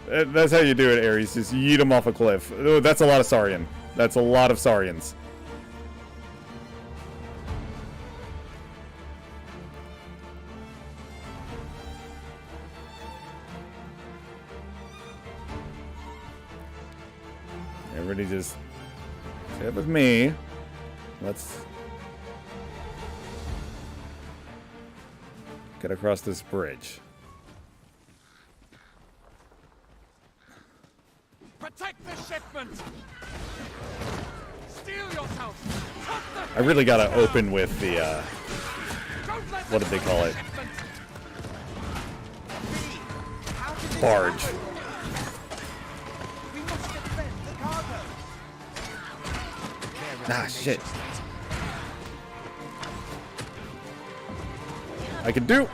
A: That's how you do it, Ares. Just yeet them off a cliff. Oh, that's a lot of Saurian. That's a lot of Saurians. Everybody just stay up with me. Let's get across this bridge.
I: Protect the shipment! Steel yourself!
A: I really gotta open with the, what did they call it? Barge. Ah, shit. I could do...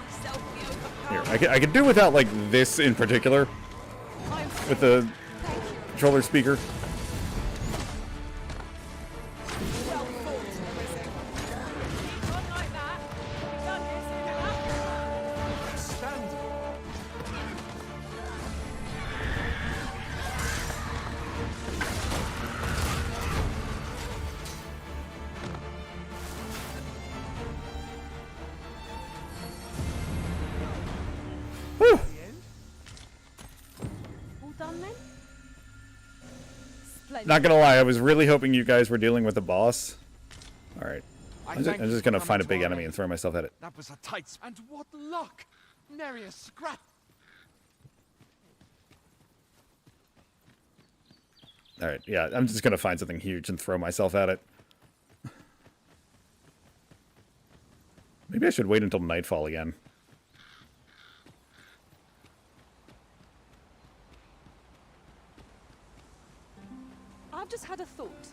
A: Here, I could do without, like, this in particular. With the controller speaker. Not gonna lie, I was really hoping you guys were dealing with the boss. Alright. I'm just gonna find a big enemy and throw myself at it.
I: That was a tight... And what luck! Nary a scrap!
A: Alright, yeah, I'm just gonna find something huge and throw myself at it. Maybe I should wait until nightfall again.
G: I've just had a thought.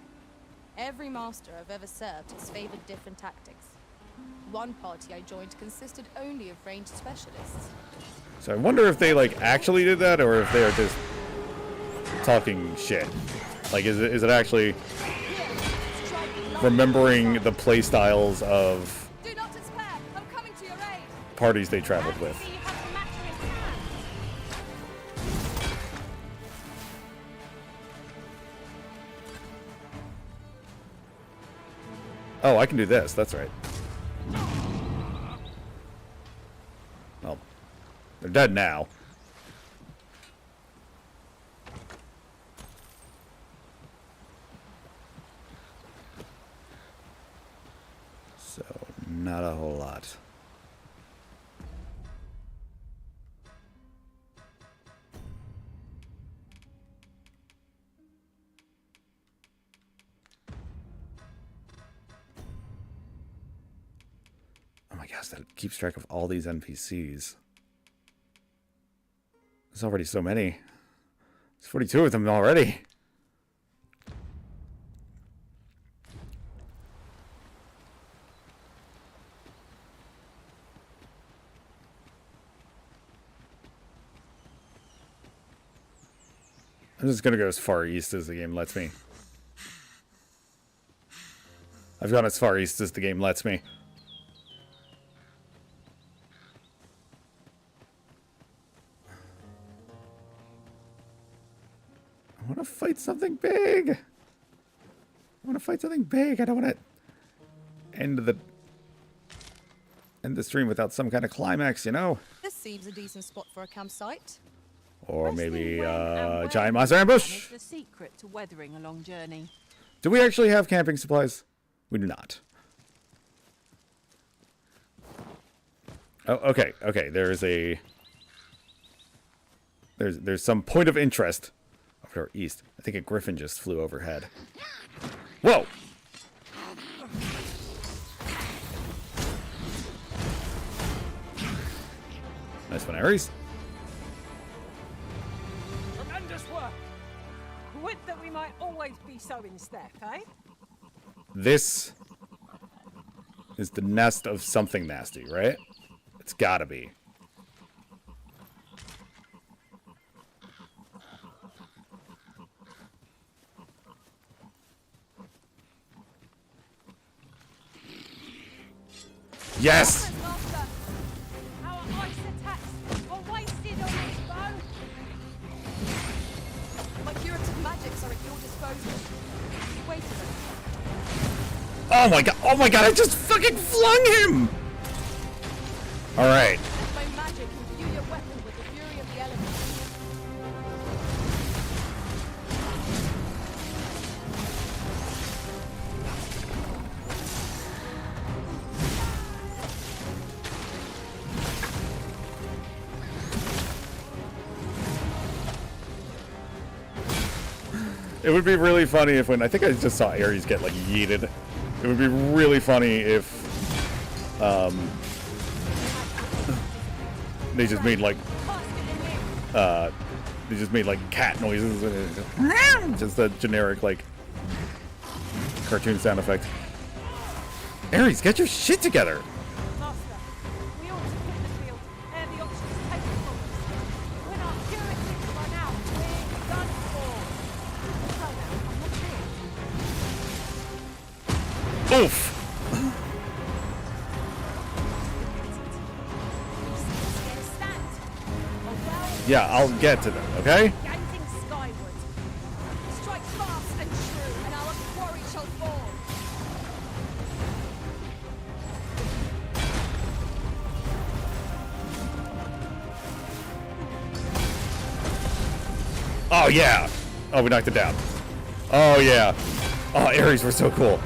G: Every master I've ever served has favored different tactics. One party I joined consisted only of ranged specialists.
A: So I wonder if they, like, actually did that, or if they are just talking shit. Like, is it actually remembering the playstyles of parties they traveled with? Oh, I can do this. That's right. Well, they're dead now. So, not a whole lot. Oh my gosh, that keeps track of all these NPCs. There's already so many. There's 42 of them already. I'm just gonna go as far east as the game lets me. I've gone as far east as the game lets me. I want to fight something big. I want to fight something big. I don't want to end the stream without some kind of climax, you know?
G: This seems a decent spot for a campsite.
A: Or maybe giant monster ambush.
J: The secret to weathering a long journey.
A: Do we actually have camping supplies? We do not. Oh, okay, okay. There's some point of interest over to our east. I think a griffin just flew overhead. Whoa! Nice one, Ares.
J: Tremendous work. Would that we might always be so in step, eh?
A: This is the nest of something nasty, right? It's gotta be. Yes!
J: Our ice attacks are wasted on this bow.
G: My curative magics are at your disposal. Wait a minute.
A: Oh my god! Oh my god! I just fucking flung him! Alright.
G: My magic imbue your weapon with the fury of the elements.
A: It would be really funny if when I think I just saw Ares get like yeeted. It would be really funny if they just made like cat noises, just a generic like cartoon sound effect. Ares, get your shit together.
J: Master, we ought to quit the field ere the options take it from us. When our curatives run out, we're done for. So now, I'm not
A: Oof. Yeah, I'll get to them, okay?
G: Gazing skyward. Strike fast and true, and our quarry shall fall.
A: Oh yeah. Oh, we knocked it down. Oh yeah. Oh, Ares were so cool.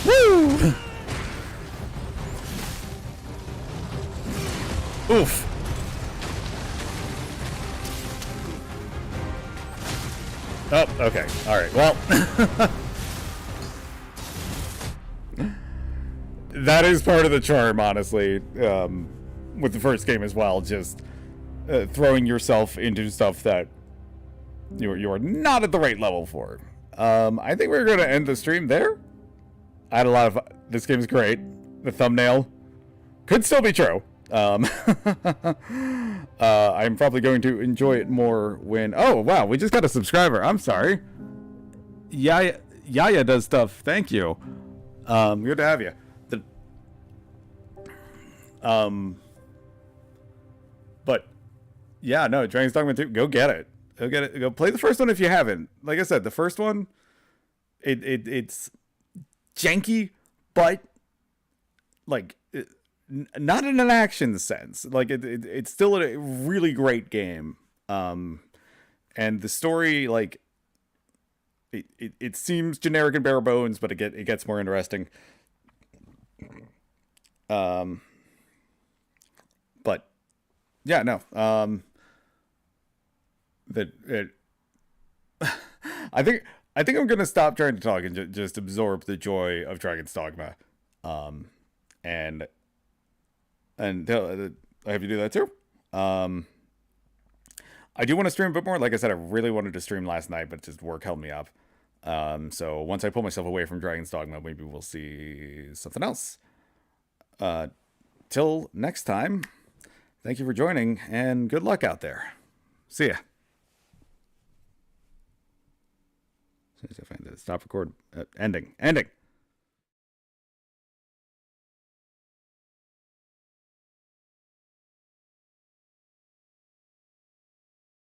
A: Woo! Oof. Oh, okay. All right. Well, that is part of the charm, honestly, with the first game as well. Just throwing yourself into stuff that you are not at the right level for. I think we're going to end the stream there. I had a lot of... This game's great. The thumbnail could still be true. I'm probably going to enjoy it more when... Oh, wow. We just got a subscriber. I'm sorry. Yaya does stuff. Thank you. Good to have you. But, yeah, no. Dragon's Dogma 2. Go get it. Go get it. Go play the first one if you haven't. Like I said, the first one... It's janky, but like not in an action sense. Like it's still a really great game. And the story, like it seems generic and bare bones, but it gets more interesting. But yeah, no. I think I'm gonna stop trying to talk and just absorb the joy of Dragon's Dogma, and I have you do that too. I do want to stream a bit more. Like I said, I really wanted to stream last night, but just work held me up. So once I pull myself away from Dragon's Dogma, maybe we'll see something else. Till next time, thank you for joining, and good luck out there. See ya. Stop record. Ending.